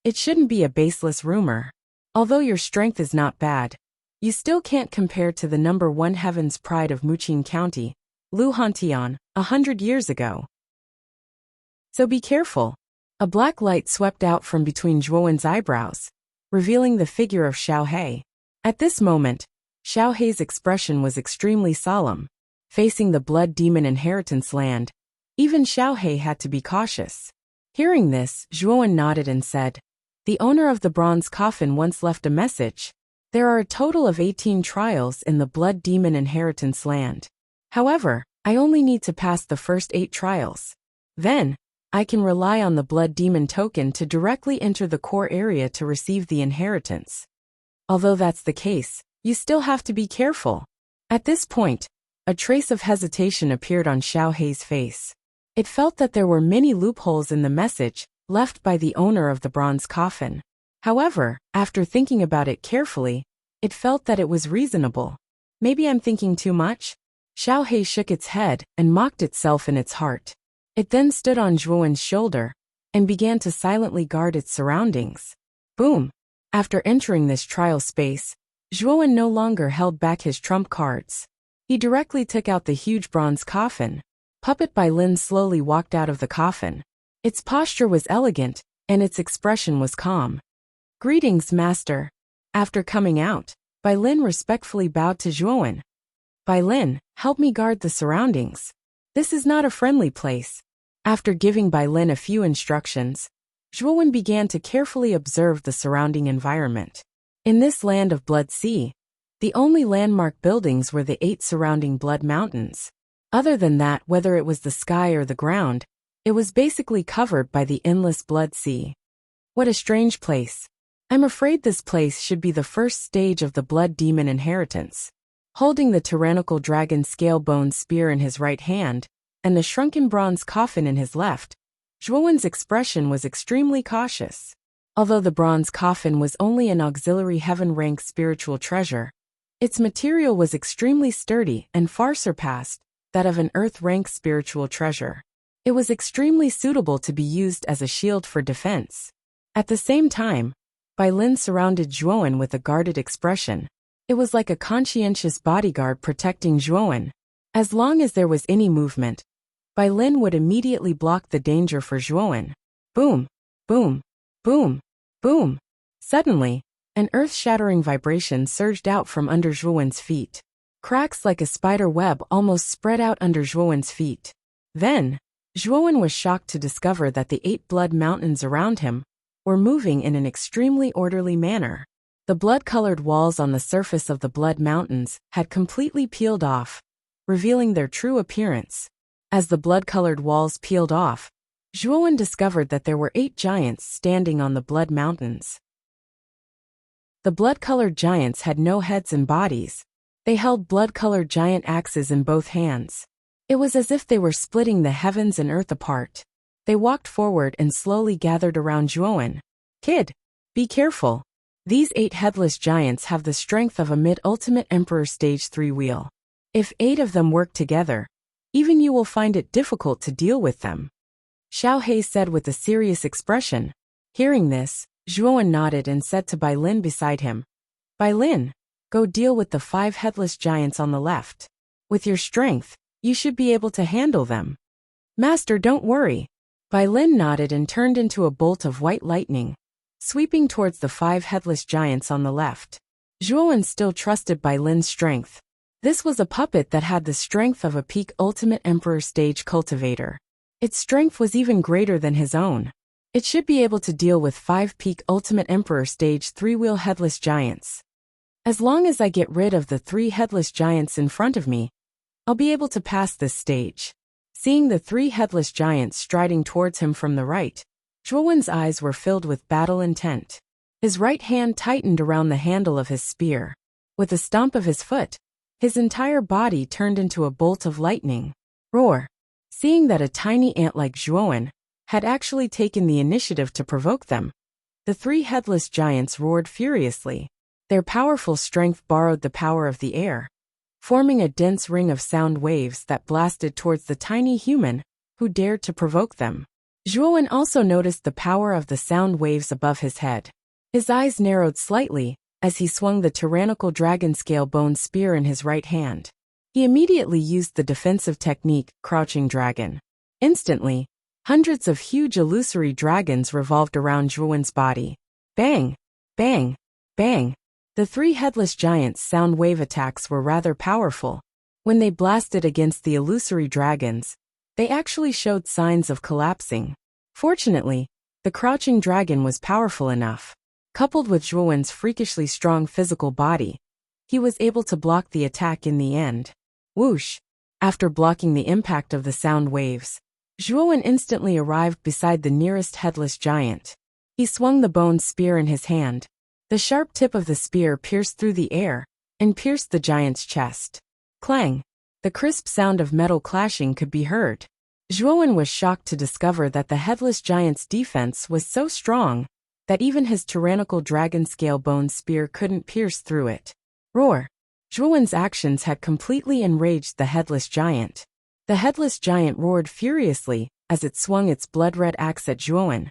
it shouldn't be a baseless rumor. Although your strength is not bad, you still can't compare to the number 1 Heaven's Pride of Muqing County, Lu Hantian, 100 years ago. So be careful." A black light swept out from between Zhuowen's eyebrows, revealing the figure of Xiao He. At this moment, Xiao He's expression was extremely solemn. Facing the Blood Demon Inheritance land, even Xiao He had to be cautious. Hearing this, Zhuowen nodded and said, "The owner of the bronze coffin once left a message. There are a total of 18 trials in the Blood Demon Inheritance land. However, I only need to pass the first 8 trials. Then, I can rely on the Blood Demon token to directly enter the core area to receive the inheritance. Although that's the case, you still have to be careful. At this point, a trace of hesitation appeared on Xiao Hei's face. It felt that there were many loopholes in the message left by the owner of the bronze coffin. However, after thinking about it carefully, it felt that it was reasonable. Maybe I'm thinking too much? Xiao Hei shook its head and mocked itself in its heart. It then stood on Zhuowen's shoulder and began to silently guard its surroundings. Boom! After entering this trial space, Zhuowen no longer held back his trump cards. He directly took out the huge bronze coffin. Puppet Bai Lin slowly walked out of the coffin. Its posture was elegant, and its expression was calm. Greetings, master. After coming out, Bai Lin respectfully bowed to Zhuowen. Bai Lin, help me guard the surroundings. This is not a friendly place. After giving Bai Lin a few instructions, Zhuowen began to carefully observe the surrounding environment. In this land of Blood Sea, the only landmark buildings were the 8 surrounding Blood Mountains. Other than that, whether it was the sky or the ground, it was basically covered by the endless Blood Sea. What a strange place. I'm afraid this place should be the first stage of the Blood Demon inheritance. Holding the tyrannical dragon scale bone spear in his right hand, and the shrunken bronze coffin in his left, Zhuowen's expression was extremely cautious. Although the bronze coffin was only an auxiliary heaven-rank spiritual treasure, its material was extremely sturdy and far surpassed that of an earth-rank spiritual treasure. It was extremely suitable to be used as a shield for defense. At the same time, Bai Lin surrounded Zhuowen with a guarded expression. It was like a conscientious bodyguard protecting Zhuowen. As long as there was any movement, Bai Lin would immediately block the danger for Zhuowen. Boom! Boom! Boom! Boom! Suddenly, an earth-shattering vibration surged out from under Zhuowen's feet. Cracks like a spider web almost spread out under Zhuowen's feet. Then, Zhuowen was shocked to discover that the 8 blood mountains around him were moving in an extremely orderly manner. The blood-colored walls on the surface of the blood mountains had completely peeled off, revealing their true appearance. As the blood-colored walls peeled off, Zhuowen discovered that there were 8 giants standing on the blood mountains. The blood-colored giants had no heads and bodies. They held blood-colored giant axes in both hands. It was as if they were splitting the heavens and earth apart. They walked forward and slowly gathered around Zhuowen. Kid, be careful. These 8 headless giants have the strength of a mid-ultimate Emperor Stage 3 wheel. If 8 of them work together, even you will find it difficult to deal with them. Xiao Hei said with a serious expression. Hearing this, Zhuowen nodded and said to Bai Lin beside him, Bai Lin, go deal with the 5 headless giants on the left. With your strength, you should be able to handle them. Master, don't worry. Bai Lin nodded and turned into a bolt of white lightning, sweeping towards the 5 headless giants on the left. Zhuowen still trusted Bai Lin's strength. This was a puppet that had the strength of a peak ultimate Emperor Stage cultivator. Its strength was even greater than his own. It should be able to deal with 5 peak ultimate Emperor Stage 3-wheel headless giants. As long as I get rid of the 3 headless giants in front of me, I'll be able to pass this stage. Seeing the 3 headless giants striding towards him from the right, Zhuowen's eyes were filled with battle intent. His right hand tightened around the handle of his spear. With a stomp of his foot, his entire body turned into a bolt of lightning. Roar! Seeing that a tiny ant like Zhuowen had actually taken the initiative to provoke them, the 3 headless giants roared furiously. Their powerful strength borrowed the power of the air, forming a dense ring of sound waves that blasted towards the tiny human who dared to provoke them. Zhuowen also noticed the power of the sound waves above his head. His eyes narrowed slightly as he swung the tyrannical dragon scale bone spear in his right hand. He immediately used the defensive technique, Crouching Dragon. Instantly, hundreds of huge illusory dragons revolved around Zhuowen's body. Bang! Bang! Bang! The 3 headless giants' sound wave attacks were rather powerful. When they blasted against the illusory dragons, they actually showed signs of collapsing. Fortunately, the crouching dragon was powerful enough. Coupled with Zhuowen's freakishly strong physical body, he was able to block the attack in the end. Whoosh! After blocking the impact of the sound waves, Zhuowen instantly arrived beside the nearest headless giant. He swung the bone spear in his hand. The sharp tip of the spear pierced through the air and pierced the giant's chest. Clang! The crisp sound of metal clashing could be heard. Zhuowen was shocked to discover that the headless giant's defense was so strong that even his tyrannical dragon-scale bone spear couldn't pierce through it. Roar! Zhuowen's actions had completely enraged the headless giant. The headless giant roared furiously as it swung its blood-red axe at Zhuowen,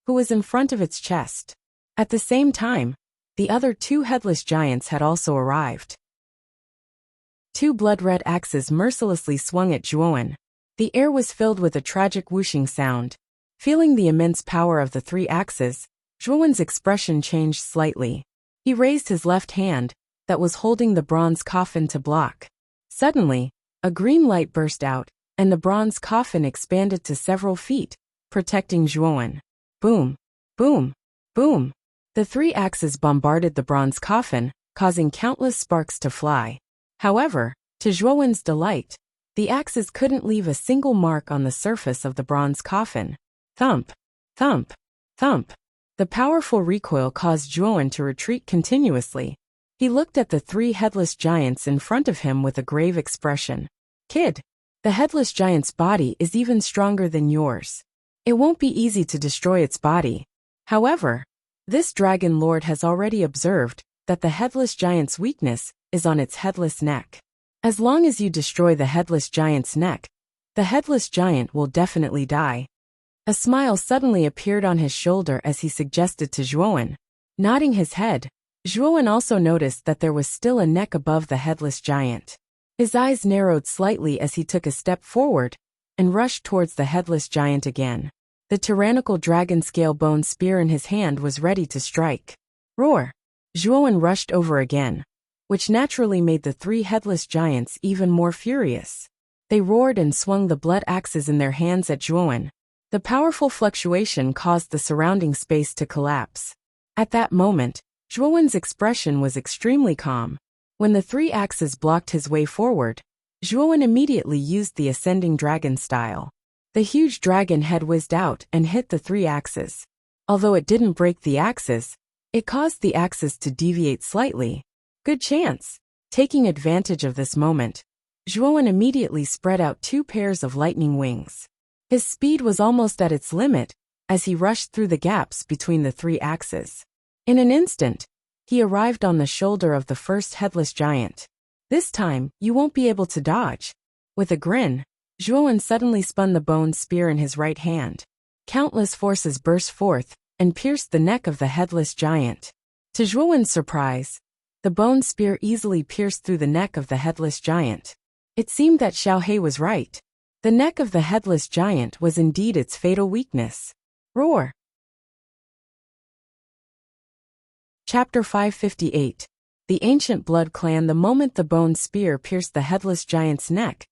who was in front of its chest. At the same time, the other two headless giants had also arrived. Two blood-red axes mercilessly swung at Zhuowen. The air was filled with a tragic whooshing sound. Feeling the immense power of the three axes, Zhuowen's expression changed slightly. He raised his left hand, that was holding the bronze coffin, to block. Suddenly, a green light burst out, and the bronze coffin expanded to several feet, protecting Zhuowen. Boom! Boom! Boom! The three axes bombarded the bronze coffin, causing countless sparks to fly. However, to Zhuowen's delight, the axes couldn't leave a single mark on the surface of the bronze coffin. Thump! Thump! Thump! The powerful recoil caused Zhuowen to retreat continuously. He looked at the three headless giants in front of him with a grave expression. Kid, the headless giant's body is even stronger than yours. It won't be easy to destroy its body. However, this dragon lord has already observed that the headless giant's weakness is on its headless neck. As long as you destroy the headless giant's neck, the headless giant will definitely die. A smile suddenly appeared on his shoulder as he suggested to Zhuowen. Nodding his head, Zhuowen also noticed that there was still a neck above the headless giant. His eyes narrowed slightly as he took a step forward and rushed towards the headless giant again. The tyrannical dragon-scale bone spear in his hand was ready to strike. Roar! Zhuowen rushed over again, which naturally made the three headless giants even more furious. They roared and swung the blood axes in their hands at Zhuowen. The powerful fluctuation caused the surrounding space to collapse. At that moment, Zhuowen's expression was extremely calm. When the three axes blocked his way forward, Zhuowen immediately used the ascending dragon style. The huge dragon head whizzed out and hit the three axes. Although it didn't break the axes, it caused the axes to deviate slightly. Good chance! Taking advantage of this moment, Zhuowen immediately spread out two pairs of lightning wings. His speed was almost at its limit as he rushed through the gaps between the three axes. In an instant, he arrived on the shoulder of the first headless giant. This time, you won't be able to dodge. With a grin, Zhuowen suddenly spun the bone spear in his right hand. Countless forces burst forth and pierced the neck of the headless giant. To Zhuowen's surprise, the bone spear easily pierced through the neck of the headless giant. It seemed that Xiaohe was right. The neck of the headless giant was indeed its fatal weakness. Roar! Chapter 558. The Ancient Blood Clan. The moment the bone spear pierced the headless giant's neck,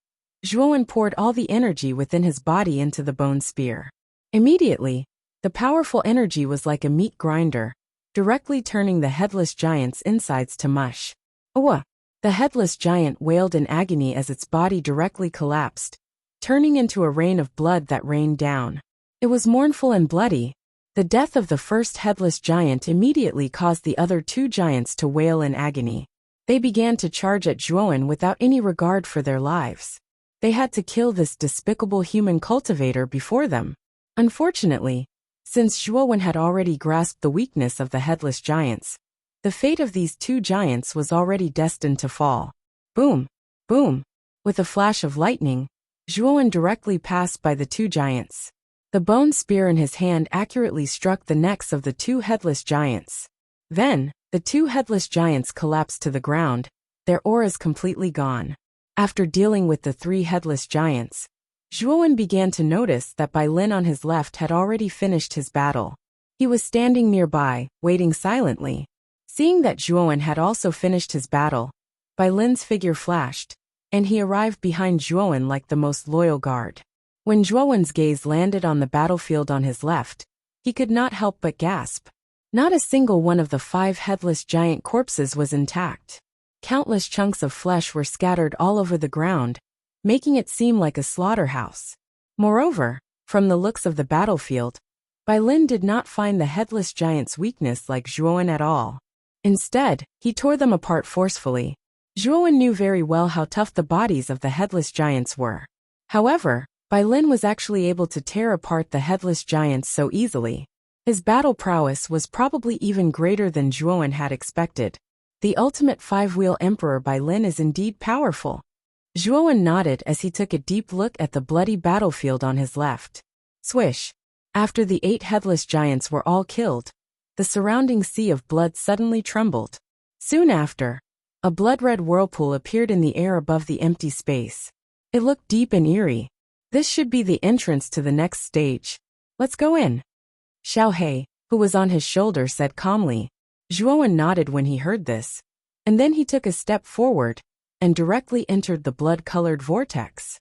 Zhuowen poured all the energy within his body into the bone spear. Immediately, the powerful energy was like a meat grinder, directly turning the headless giant's insides to mush. Owa! The headless giant wailed in agony as its body directly collapsed, turning into a rain of blood that rained down. It was mournful and bloody. The death of the first headless giant immediately caused the other two giants to wail in agony. They began to charge at Zhuowen without any regard for their lives. They had to kill this despicable human cultivator before them. Unfortunately, since Zhuowen had already grasped the weakness of the headless giants, the fate of these two giants was already destined to fall. Boom! Boom! With a flash of lightning, Zhuowen directly passed by the two giants. The bone spear in his hand accurately struck the necks of the two headless giants. Then, the two headless giants collapsed to the ground, their auras completely gone. After dealing with the three headless giants, Zhuowen began to notice that Bai Lin on his left had already finished his battle. He was standing nearby, waiting silently. Seeing that Zhuowen had also finished his battle, Bai Lin's figure flashed, and he arrived behind Zhuowen like the most loyal guard. When Zhuowen's gaze landed on the battlefield on his left, he could not help but gasp. Not a single one of the 5 headless giant corpses was intact. Countless chunks of flesh were scattered all over the ground, making it seem like a slaughterhouse. Moreover, from the looks of the battlefield, Bai Lin did not find the headless giant's weakness like Zhuowen at all. Instead, he tore them apart forcefully. Zhuowen knew very well how tough the bodies of the headless giants were. However, Bai Lin was actually able to tear apart the headless giants so easily. His battle prowess was probably even greater than Zhuowen had expected. The ultimate five-wheel emperor Bai Lin is indeed powerful. Zhuowen nodded as he took a deep look at the bloody battlefield on his left. Swish! After the 8 headless giants were all killed, the surrounding sea of blood suddenly trembled. Soon after, a blood-red whirlpool appeared in the air above the empty space. It looked deep and eerie. This should be the entrance to the next stage. Let's go in. Xiao He, who was on his shoulder, said calmly. Zhuowen nodded when he heard this, and then he took a step forward and directly entered the blood-colored vortex.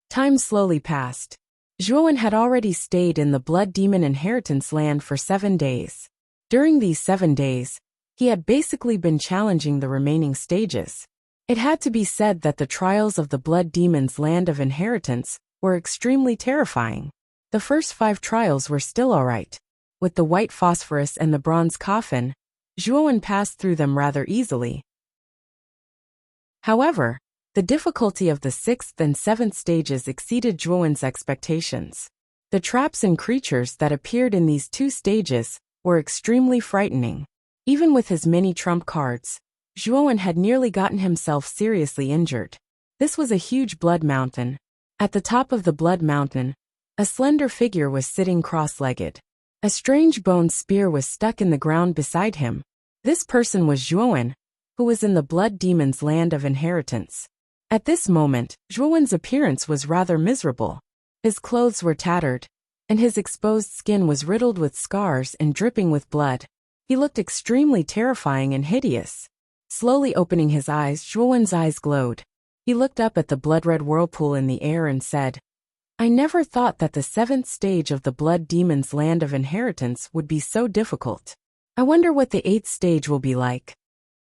Time slowly passed. Zhuowen had already stayed in the Blood Demon Inheritance land for 7 days. During these 7 days, he had basically been challenging the remaining stages. It had to be said that the trials of the Blood Demon's Land of Inheritance were extremely terrifying. The first 5 trials were still alright. With the white phosphorus and the bronze coffin, Zhuowen passed through them rather easily. However, the difficulty of the 6th and 7th stages exceeded Zhuowen's expectations. The traps and creatures that appeared in these 2 stages were extremely frightening. Even with his many trump cards, Zhuowen had nearly gotten himself seriously injured. This was a huge blood mountain. At the top of the blood mountain, a slender figure was sitting cross-legged. A strange bone spear was stuck in the ground beside him. This person was Zhuowen, who was in the Blood Demon's Land of Inheritance. At this moment, Zhuowen's appearance was rather miserable. His clothes were tattered, and his exposed skin was riddled with scars and dripping with blood. He looked extremely terrifying and hideous. Slowly opening his eyes, Zhuowen's eyes glowed. He looked up at the blood-red whirlpool in the air and said, I never thought that the 7th stage of the Blood Demon's Land of Inheritance would be so difficult. I wonder what the 8th stage will be like.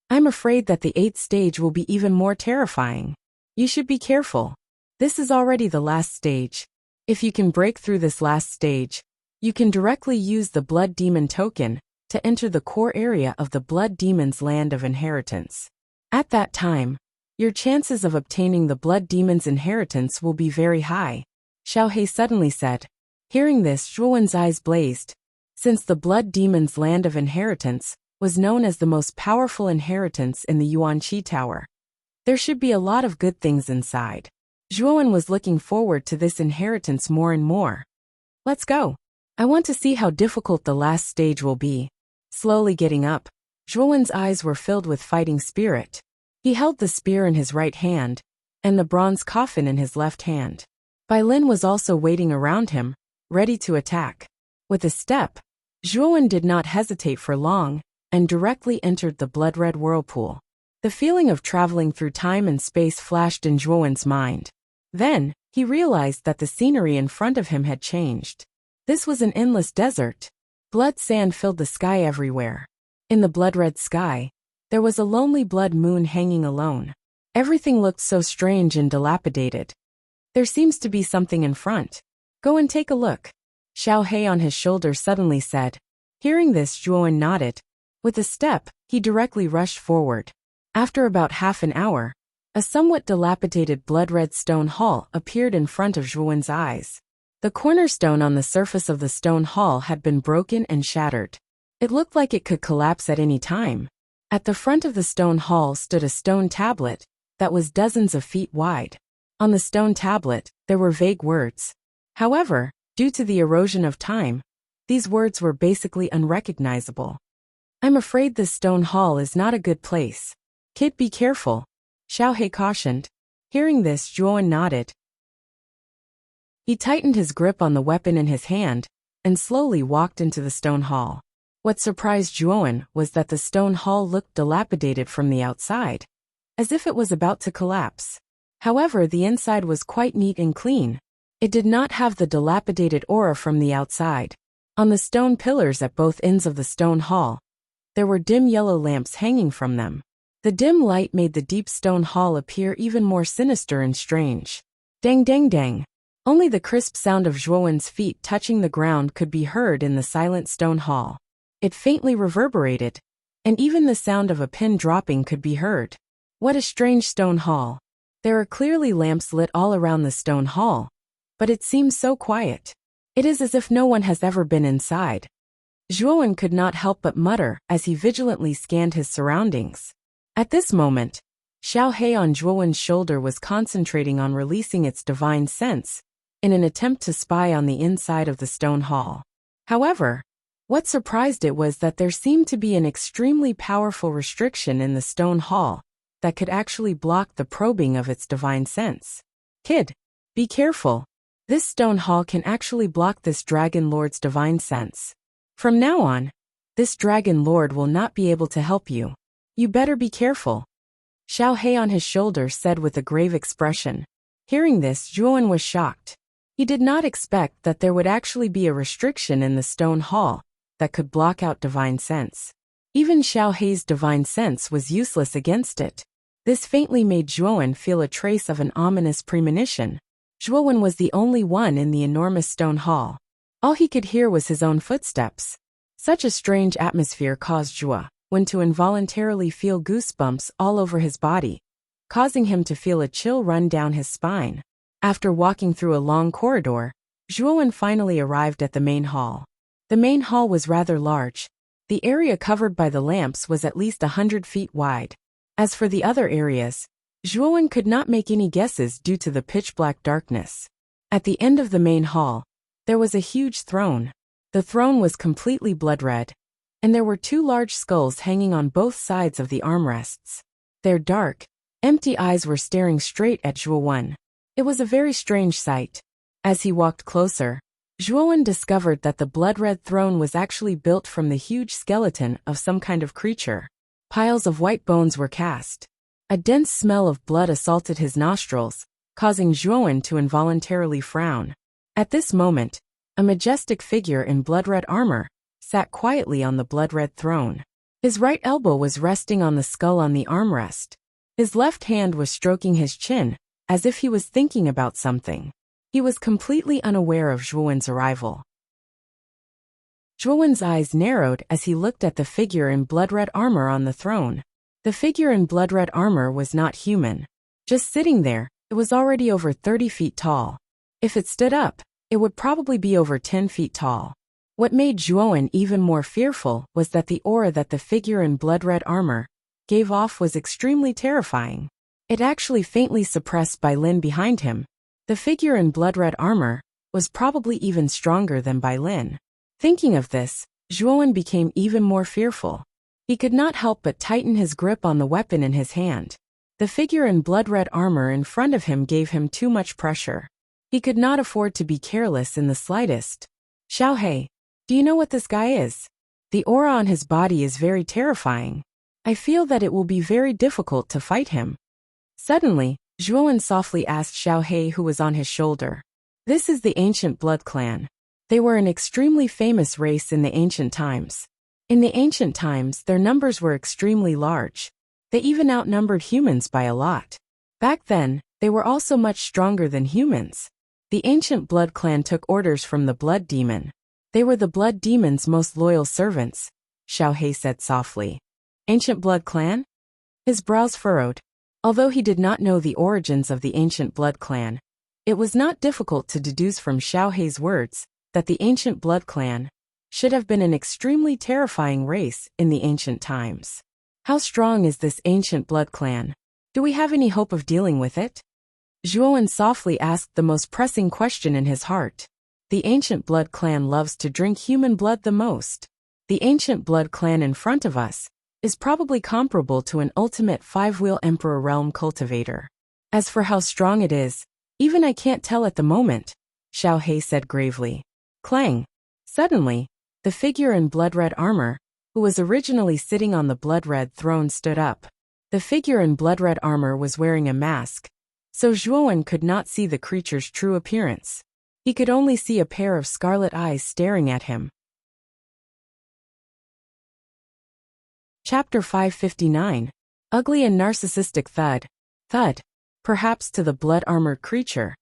I'm afraid that the 8th stage will be even more terrifying. You should be careful. This is already the last stage. If you can break through this last stage, you can directly use the Blood Demon token to enter the core area of the Blood Demon's Land of Inheritance. At that time, your chances of obtaining the Blood Demon's inheritance will be very high, Xiao He suddenly said. Hearing this, Zhuowen's eyes blazed. Since the Blood Demon's Land of Inheritance was known as the most powerful inheritance in the Yuanqi Tower, there should be a lot of good things inside. Zhuowen was looking forward to this inheritance more and more. Let's go. I want to see how difficult the last stage will be. Slowly getting up, Zhuowen's eyes were filled with fighting spirit. He held the spear in his right hand, and the bronze coffin in his left hand. Bai Lin was also waiting around him, ready to attack. With a step, Zhuowen did not hesitate for long, and directly entered the blood-red whirlpool. The feeling of traveling through time and space flashed in Zhuowen's mind. Then, he realized that the scenery in front of him had changed. This was an endless desert. Blood sand filled the sky everywhere. In the blood-red sky, there was a lonely blood moon hanging alone. Everything looked so strange and dilapidated. There seems to be something in front. Go and take a look. Xiao He on his shoulder suddenly said. Hearing this, Zhuowen nodded. With a step, he directly rushed forward. After about half an hour, a somewhat dilapidated blood-red stone hall appeared in front of Zhuowen's eyes. The cornerstone on the surface of the stone hall had been broken and shattered. It looked like it could collapse at any time. At the front of the stone hall stood a stone tablet that was dozens of feet wide. On the stone tablet, there were vague words. However, due to the erosion of time, these words were basically unrecognizable. I'm afraid this stone hall is not a good place. Kid, be careful, Xiao He cautioned. Hearing this, Zhuowen nodded. He tightened his grip on the weapon in his hand and slowly walked into the stone hall. What surprised Zhuowen was that the stone hall looked dilapidated from the outside, as if it was about to collapse. However, the inside was quite neat and clean. It did not have the dilapidated aura from the outside. On the stone pillars at both ends of the stone hall, there were dim yellow lamps hanging from them. The dim light made the deep stone hall appear even more sinister and strange. Dang dang dang. Only the crisp sound of Zhuowen's feet touching the ground could be heard in the silent stone hall. It faintly reverberated, and even the sound of a pin dropping could be heard. What a strange stone hall. There are clearly lamps lit all around the stone hall, but it seems so quiet. It is as if no one has ever been inside. Zhuowen could not help but mutter as he vigilantly scanned his surroundings. At this moment, Xiao Hei on Zhuowen's shoulder was concentrating on releasing its divine sense in an attempt to spy on the inside of the stone hall. However, what surprised it was that there seemed to be an extremely powerful restriction in the stone hall that could actually block the probing of its divine sense. Kid, be careful. This stone hall can actually block this dragon lord's divine sense. From now on, this dragon lord will not be able to help you. You better be careful. Xiao Hei on his shoulder said with a grave expression. Hearing this, Zhuowen was shocked. He did not expect that there would actually be a restriction in the stone hall that could block out divine sense. Even Xiao Hei's divine sense was useless against it. This faintly made Zhuowen feel a trace of an ominous premonition. Zhuowen was the only one in the enormous stone hall. All he could hear was his own footsteps. Such a strange atmosphere caused Zhuowen to involuntarily feel goosebumps all over his body, causing him to feel a chill run down his spine. After walking through a long corridor, Zhuowen finally arrived at the main hall. The main hall was rather large. The area covered by the lamps was at least 100 feet wide. As for the other areas, Zhuowen could not make any guesses due to the pitch-black darkness. At the end of the main hall, there was a huge throne. The throne was completely blood-red, and there were two large skulls hanging on both sides of the armrests. Their dark, empty eyes were staring straight at Zhuowen. It was a very strange sight. As he walked closer, Zhuowen discovered that the blood-red throne was actually built from the huge skeleton of some kind of creature. Piles of white bones were cast. A dense smell of blood assaulted his nostrils, causing Zhuowen to involuntarily frown. At this moment, a majestic figure in blood-red armor sat quietly on the blood-red throne. His right elbow was resting on the skull on the armrest. His left hand was stroking his chin, as if he was thinking about something. He was completely unaware of Zhuowen's arrival. Zhuowen's eyes narrowed as he looked at the figure in blood-red armor on the throne. The figure in blood-red armor was not human. Just sitting there, it was already over 30 feet tall. If it stood up, it would probably be over 10 feet tall. What made Zhuowen even more fearful was that the aura that the figure in blood-red armor gave off was extremely terrifying. It actually faintly suppressed Bai Lin behind him. The figure in blood-red armor was probably even stronger than Bai Lin. Thinking of this, Zhuowen became even more fearful. He could not help but tighten his grip on the weapon in his hand. The figure in blood-red armor in front of him gave him too much pressure. He could not afford to be careless in the slightest. Xiao Hei, do you know what this guy is? The aura on his body is very terrifying. I feel that it will be very difficult to fight him. Suddenly, Zhuowen softly asked Xiao Hei, who was on his shoulder. This is the ancient blood clan. They were an extremely famous race in the ancient times. In the ancient times, their numbers were extremely large. They even outnumbered humans by a lot. Back then, they were also much stronger than humans. The ancient blood clan took orders from the blood demon. They were the blood demon's most loyal servants, Xiao Hei said softly. Ancient blood clan? His brows furrowed. Although he did not know the origins of the ancient blood clan, it was not difficult to deduce from Xiao Hei's words that the ancient blood clan should have been an extremely terrifying race in the ancient times. How strong is this ancient blood clan? Do we have any hope of dealing with it? Zhuowen softly asked the most pressing question in his heart. The ancient blood clan loves to drink human blood the most. The ancient blood clan in front of us is probably comparable to an ultimate five-wheel emperor realm cultivator. As for how strong it is, even I can't tell at the moment, Xiao Hei said gravely. Clang! Suddenly, the figure in blood-red armor, who was originally sitting on the blood-red throne, stood up. The figure in blood-red armor was wearing a mask, so Zhuowen could not see the creature's true appearance. He could only see a pair of scarlet eyes staring at him. Chapter 559. Ugly and Narcissistic Thud. Thud. Perhaps to the blood-armored creature,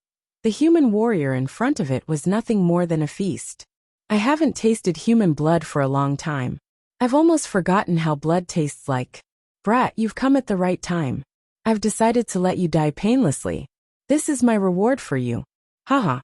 the human warrior in front of it was nothing more than a feast. I haven't tasted human blood for a long time. I've almost forgotten how blood tastes like. Brat, you've come at the right time. I've decided to let you die painlessly. This is my reward for you. Haha.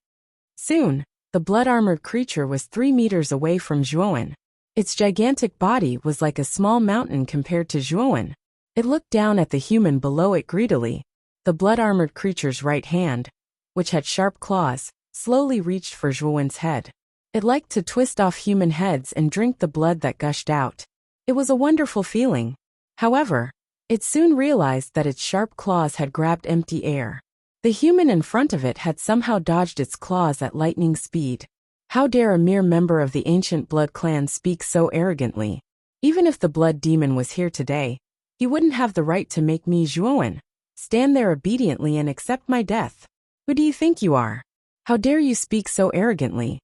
Soon, the blood-armored creature was 3 meters away from Zhuowen. Its gigantic body was like a small mountain compared to Zhuowen. It looked down at the human below it greedily. The blood-armored creature's right hand, which had sharp claws, slowly reached for Zhuowen's head. It liked to twist off human heads and drink the blood that gushed out. It was a wonderful feeling. However, it soon realized that its sharp claws had grabbed empty air. The human in front of it had somehow dodged its claws at lightning speed. How dare a mere member of the ancient blood clan speak so arrogantly? Even if the blood demon was here today, he wouldn't have the right to make me Zhuowen stand there obediently and accept my death. Who do you think you are? How dare you speak so arrogantly?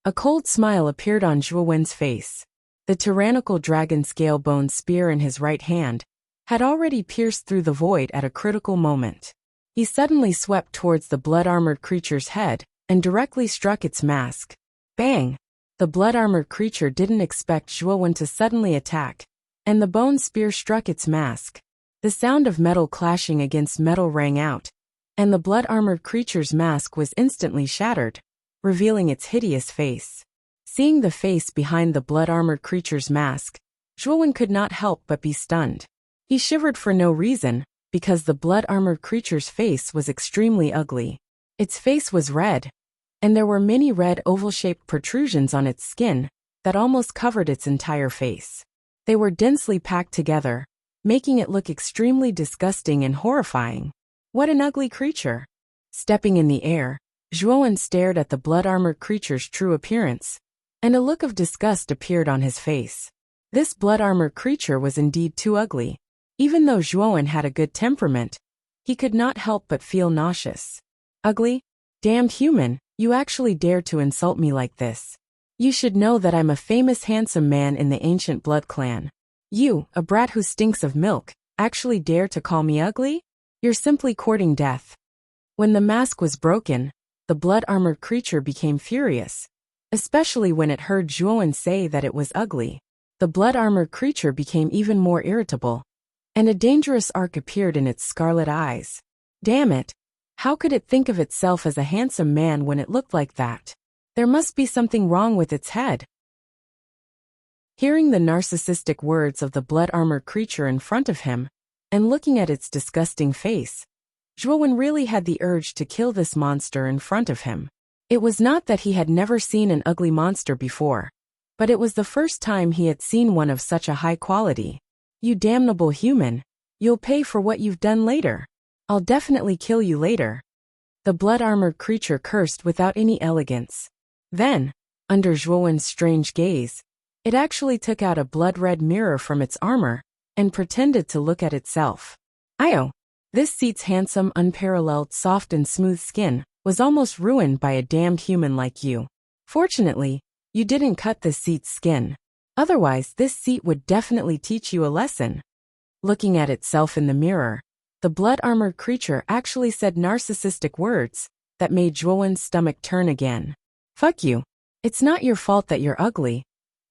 A cold smile appeared on Zhuowen's face. The tyrannical dragon scale bone spear in his right hand had already pierced through the void at a critical moment. He suddenly swept towards the blood-armored creature's head and directly struck its mask. Bang! The blood-armored creature didn't expect Zhuowen to suddenly attack, and the bone spear struck its mask. The sound of metal clashing against metal rang out, and the blood-armored creature's mask was instantly shattered, revealing its hideous face. Seeing the face behind the blood-armored creature's mask, Zhuowen could not help but be stunned. He shivered for no reason, because the blood-armored creature's face was extremely ugly. Its face was red, and there were many red oval-shaped protrusions on its skin that almost covered its entire face. They were densely packed together, making it look extremely disgusting and horrifying. What an ugly creature! Stepping in the air, Zhuowen stared at the blood-armored creature's true appearance, and a look of disgust appeared on his face. This blood-armored creature was indeed too ugly. Even though Zhuowen had a good temperament, he could not help but feel nauseous. Ugly? Damned human, you actually dared to insult me like this. You should know that I'm a famous handsome man in the ancient blood clan. You, a brat who stinks of milk, actually dare to call me ugly? You're simply courting death. When the mask was broken, the blood-armored creature became furious, especially when it heard Zhuowen say that it was ugly. The blood-armored creature became even more irritable, and a dangerous arc appeared in its scarlet eyes. Damn it! How could it think of itself as a handsome man when it looked like that? There must be something wrong with its head. Hearing the narcissistic words of the blood-armored creature in front of him, and looking at its disgusting face, Zhuowen really had the urge to kill this monster in front of him. It was not that he had never seen an ugly monster before, but it was the first time he had seen one of such a high quality. You damnable human, you'll pay for what you've done later. I'll definitely kill you later. The blood-armored creature cursed without any elegance. Then, under Zhuowen's strange gaze, it actually took out a blood-red mirror from its armor and pretended to look at itself. Io! This seat's handsome, unparalleled, soft and smooth skin was almost ruined by a damned human like you. Fortunately, you didn't cut this seat's skin. Otherwise, this seat would definitely teach you a lesson. Looking at itself in the mirror, the blood-armored creature actually said narcissistic words that made Zhuowen's stomach turn again. Fuck you. It's not your fault that you're ugly,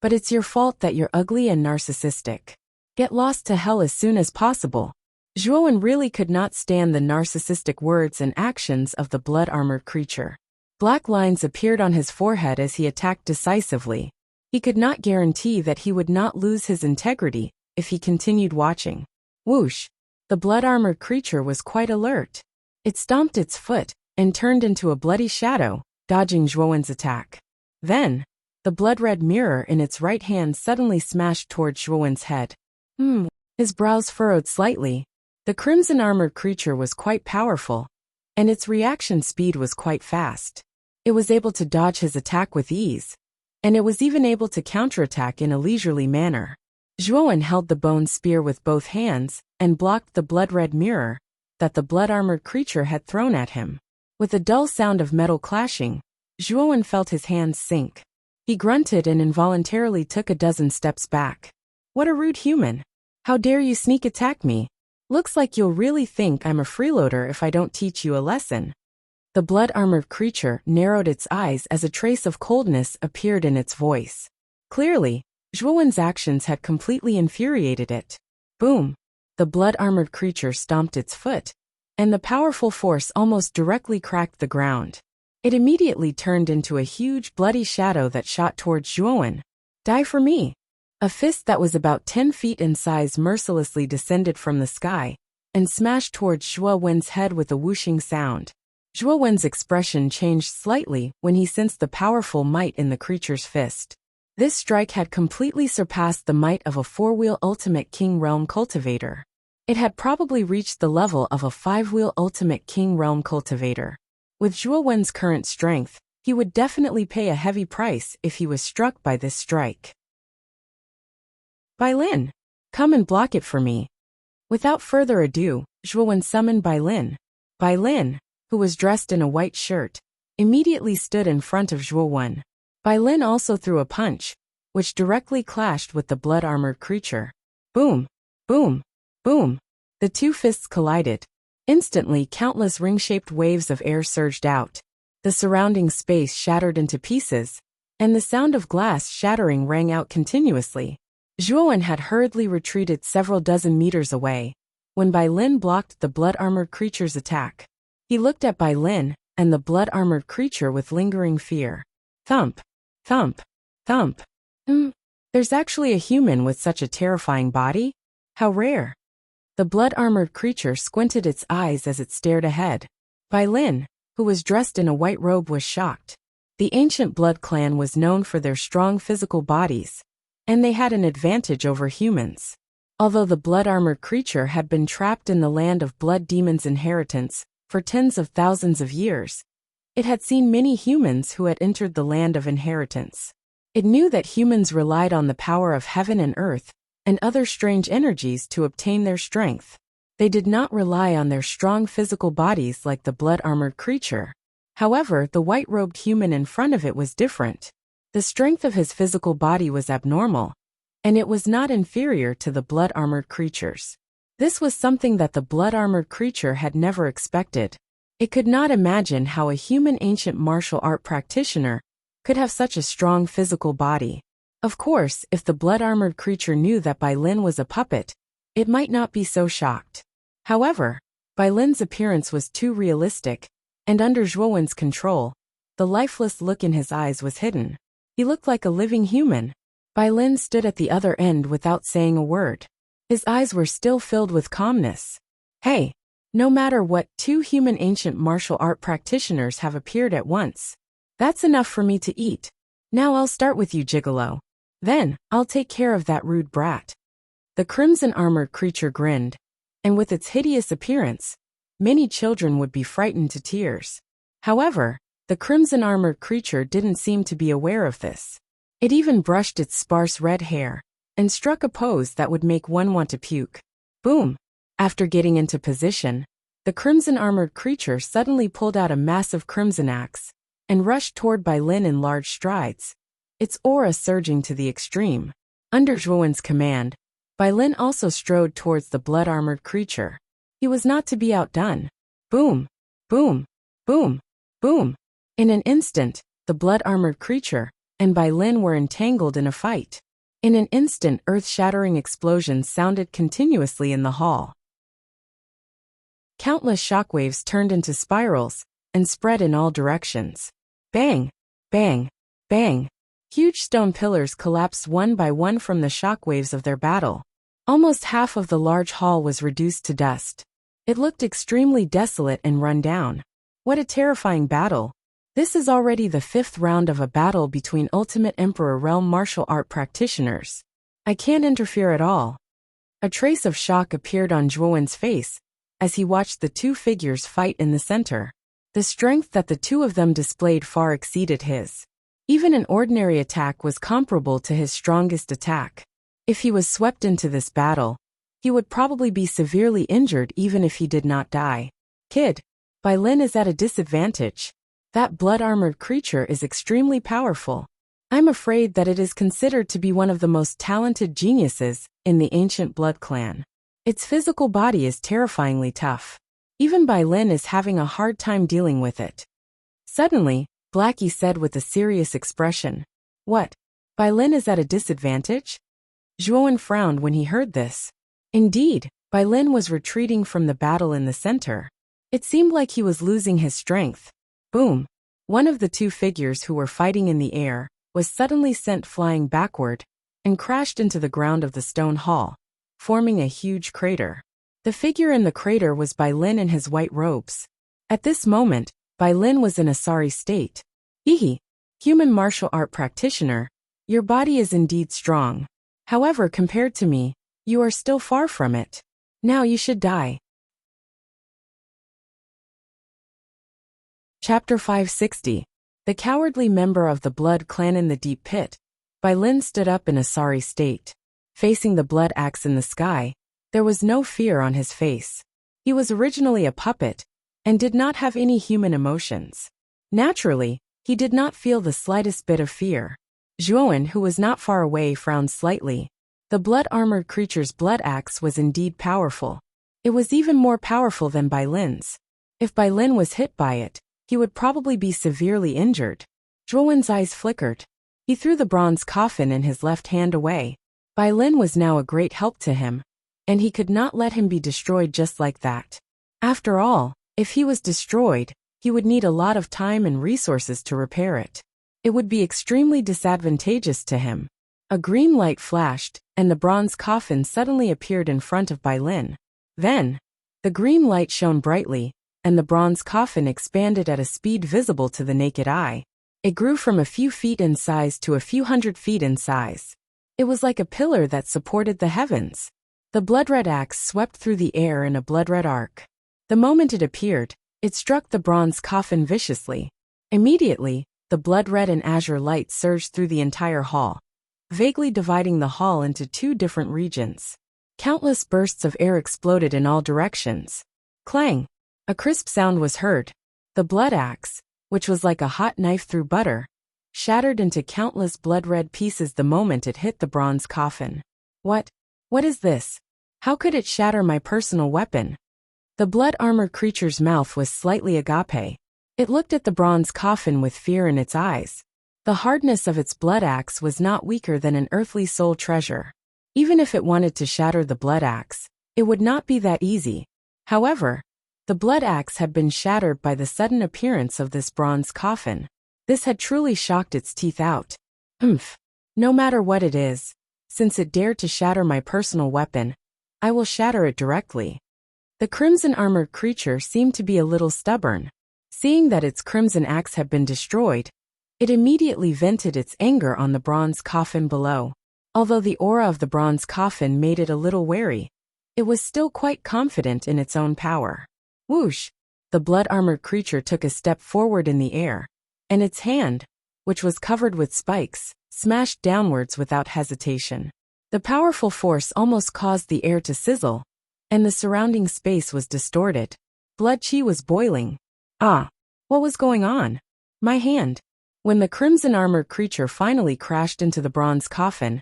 but it's your fault that you're ugly and narcissistic. Get lost to hell as soon as possible. Zhuowen really could not stand the narcissistic words and actions of the blood-armored creature. Black lines appeared on his forehead as he attacked decisively. He could not guarantee that he would not lose his integrity if he continued watching. Whoosh! The blood-armored creature was quite alert. It stomped its foot and turned into a bloody shadow, dodging Zhuowen's attack. Then, the blood-red mirror in its right hand suddenly smashed toward Zhuowen's head. His brows furrowed slightly. The crimson-armored creature was quite powerful, and its reaction speed was quite fast. It was able to dodge his attack with ease, and it was even able to counterattack in a leisurely manner. Zhuowen held the bone spear with both hands and blocked the blood-red mirror that the blood-armored creature had thrown at him. With a dull sound of metal clashing, Zhuowen felt his hands sink. He grunted and involuntarily took a dozen steps back. What a rude human! How dare you sneak attack me? Looks like you'll really think I'm a freeloader if I don't teach you a lesson. The blood-armored creature narrowed its eyes as a trace of coldness appeared in its voice. Clearly, Zhuowen's actions had completely infuriated it. Boom! the blood-armored creature stomped its foot, and the powerful force almost directly cracked the ground. It immediately turned into a huge bloody shadow that shot towards Zhuowen. Die for me! A fist that was about 10 feet in size mercilessly descended from the sky and smashed towards Zhuowen's head with a whooshing sound. Zhuowen's expression changed slightly when he sensed the powerful might in the creature's fist. This strike had completely surpassed the might of a 4-wheel Ultimate King Realm Cultivator. It had probably reached the level of a 5-wheel Ultimate King Realm Cultivator. With Zhuowen's current strength, he would definitely pay a heavy price if he was struck by this strike. Bai Lin, come and block it for me. Without further ado, Zhuowen summoned Bai Lin. Bai Lin, who was dressed in a white shirt, immediately stood in front of Zhuowen. Bai Lin also threw a punch, which directly clashed with the blood-armored creature. Boom! Boom! Boom! The two fists collided. Instantly, countless ring-shaped waves of air surged out. The surrounding space shattered into pieces, and the sound of glass shattering rang out continuously. Zhuowen had hurriedly retreated several dozen meters away when Bai Lin blocked the blood-armored creature's attack. He looked at Bai Lin and the blood-armored creature with lingering fear. Thump! Thump! Thump! There's actually a human with such a terrifying body? How rare! The blood-armored creature squinted its eyes as it stared ahead. Bai Lin, who was dressed in a white robe, was shocked. The ancient blood clan was known for their strong physical bodies, and they had an advantage over humans. Although the blood-armored creature had been trapped in the land of blood demons' inheritance for tens of thousands of years, it had seen many humans who had entered the land of inheritance. It knew that humans relied on the power of heaven and earth and other strange energies to obtain their strength. They did not rely on their strong physical bodies like the blood-armored creature. However, the white-robed human in front of it was different. The strength of his physical body was abnormal, and it was not inferior to the blood-armored creature's. This was something that the blood-armored creature had never expected. It could not imagine how a human ancient martial art practitioner could have such a strong physical body. Of course, if the blood-armored creature knew that Bai Lin was a puppet, it might not be so shocked. However, Bai Lin's appearance was too realistic, and under Zhuowen's control, the lifeless look in his eyes was hidden. He looked like a living human. Bai Lin stood at the other end without saying a word. His eyes were still filled with calmness. Hey, no matter what, 2 human ancient martial art practitioners have appeared at once. That's enough for me to eat. Now I'll start with you, Gigolo. Then, I'll take care of that rude brat. The crimson-armored creature grinned, and with its hideous appearance, many children would be frightened to tears. However, the crimson-armored creature didn't seem to be aware of this. It even brushed its sparse red hair and struck a pose that would make one want to puke. Boom! After getting into position, the crimson-armored creature suddenly pulled out a massive crimson axe and rushed toward Bai Lin in large strides, its aura surging to the extreme. Under Zhuowen's command, Bai Lin also strode towards the blood-armored creature. He was not to be outdone. Boom! Boom! Boom! Boom! In an instant, the blood-armored creature and Bai Lin were entangled in a fight. In an instant, earth-shattering explosions sounded continuously in the hall. Countless shockwaves turned into spirals and spread in all directions. Bang! Bang! Bang! Huge stone pillars collapsed one by one from the shockwaves of their battle. Almost half of the large hall was reduced to dust. It looked extremely desolate and run down. What a terrifying battle! This is already the 5th round of a battle between Ultimate Emperor Realm martial art practitioners. I can't interfere at all. A trace of shock appeared on Zhuowen's face as he watched the 2 figures fight in the center. The strength that the 2 of them displayed far exceeded his. Even an ordinary attack was comparable to his strongest attack. If he was swept into this battle, he would probably be severely injured even if he did not die. Kid, Bai Lin is at a disadvantage. That blood-armored creature is extremely powerful. I'm afraid that it is considered to be one of the most talented geniuses in the ancient blood clan. Its physical body is terrifyingly tough. Even Bai Lin is having a hard time dealing with it. Suddenly, Blackie said with a serious expression. What? Bai Lin is at a disadvantage? Zhuowen frowned when he heard this. Indeed, Bai Lin was retreating from the battle in the center. It seemed like he was losing his strength. Boom! One of the two figures who were fighting in the air was suddenly sent flying backward and crashed into the ground of the stone hall, forming a huge crater. The figure in the crater was Bai Lin in his white robes. At this moment, Bai Lin was in a sorry state. Hehe, human martial art practitioner, your body is indeed strong. However, compared to me, you are still far from it. Now you should die. Chapter 560. The cowardly member of the Blood Clan in the deep pit. Bai Lin stood up in a sorry state. Facing the blood axe in the sky, there was no fear on his face. He was originally a puppet and did not have any human emotions. Naturally, he did not feel the slightest bit of fear. Zhuowen, who was not far away, frowned slightly. The blood-armored creature's blood axe was indeed powerful. It was even more powerful than Bai Lin's. If Bai Lin was hit by it, he would probably be severely injured. Zhuowen's eyes flickered. He threw the bronze coffin in his left hand away. Bai Lin was now a great help to him, and he could not let him be destroyed just like that. After all, if he was destroyed, he would need a lot of time and resources to repair it. It would be extremely disadvantageous to him. A green light flashed, and the bronze coffin suddenly appeared in front of Bai Lin. Then, the green light shone brightly, and the bronze coffin expanded at a speed visible to the naked eye. It grew from a few feet in size to a few hundred feet in size. It was like a pillar that supported the heavens. The blood-red axe swept through the air in a blood-red arc. The moment it appeared, it struck the bronze coffin viciously. Immediately, the blood-red and azure light surged through the entire hall, vaguely dividing the hall into two different regions. Countless bursts of air exploded in all directions. Clang! A crisp sound was heard. The blood axe, which was like a hot knife through butter, shattered into countless blood-red pieces the moment it hit the bronze coffin. What is this? How could it shatter my personal weapon? The blood-armored creature's mouth was slightly agape. It looked at the bronze coffin with fear in its eyes. The hardness of its blood axe was not weaker than an earthly soul treasure. Even if it wanted to shatter the blood axe, it would not be that easy. However, the blood axe had been shattered by the sudden appearance of this bronze coffin. This had truly shocked its teeth out. No matter what it is, since it dared to shatter my personal weapon, I will shatter it directly. The crimson-armored creature seemed to be a little stubborn. Seeing that its crimson axe had been destroyed, it immediately vented its anger on the bronze coffin below. Although the aura of the bronze coffin made it a little wary, it was still quite confident in its own power. Whoosh! The blood-armored creature took a step forward in the air, and its hand, which was covered with spikes, smashed downwards without hesitation. The powerful force almost caused the air to sizzle, and the surrounding space was distorted. Blood chi was boiling. Ah! What was going on? My hand. When the crimson-armored creature finally crashed into the bronze coffin,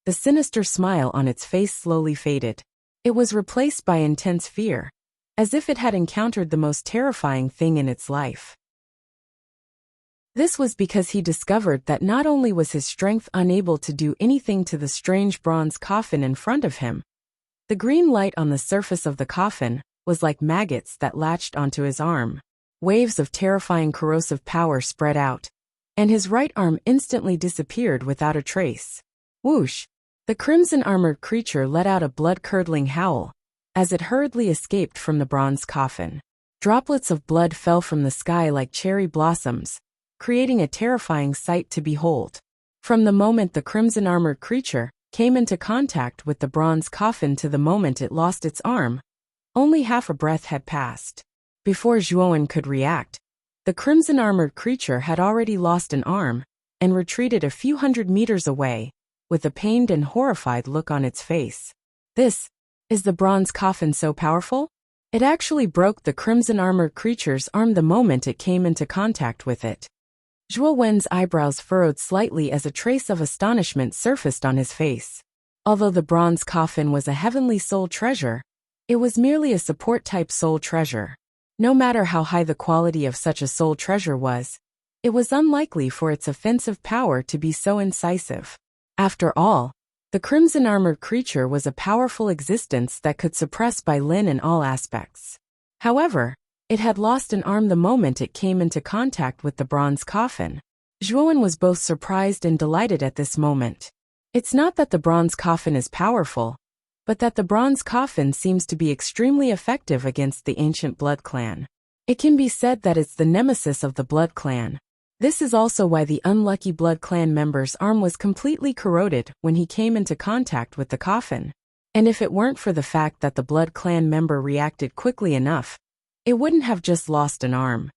the sinister smile on its face slowly faded. It was replaced by intense fear, as if it had encountered the most terrifying thing in its life. This was because he discovered that not only was his strength unable to do anything to the strange bronze coffin in front of him, the green light on the surface of the coffin was like maggots that latched onto his arm. Waves of terrifying corrosive power spread out, and his right arm instantly disappeared without a trace. Whoosh! The crimson-armored creature let out a blood-curdling howl, as it hurriedly escaped from the bronze coffin. Droplets of blood fell from the sky like cherry blossoms, creating a terrifying sight to behold. From the moment the crimson-armored creature came into contact with the bronze coffin to the moment it lost its arm, only half a breath had passed. Before Zhuowen could react, the crimson-armored creature had already lost an arm and retreated a few hundred meters away, with a pained and horrified look on its face. Is the bronze coffin so powerful? It actually broke the crimson-armored creature's arm the moment it came into contact with it. Zhuo Wen's eyebrows furrowed slightly as a trace of astonishment surfaced on his face. Although the bronze coffin was a heavenly soul treasure, it was merely a support-type soul treasure. No matter how high the quality of such a soul treasure was, it was unlikely for its offensive power to be so incisive. After all, The crimson-armored creature was a powerful existence that could suppress Bai Lin in all aspects. However, it had lost an arm the moment it came into contact with the bronze coffin. Zhuowen was both surprised and delighted at this moment. It's not that the bronze coffin is powerful, but that the bronze coffin seems to be extremely effective against the ancient blood clan. It can be said that it's the nemesis of the blood clan. This is also why the unlucky blood clan member's arm was completely corroded when he came into contact with the coffin. And if it weren't for the fact that the blood clan member reacted quickly enough, it wouldn't have just lost an arm.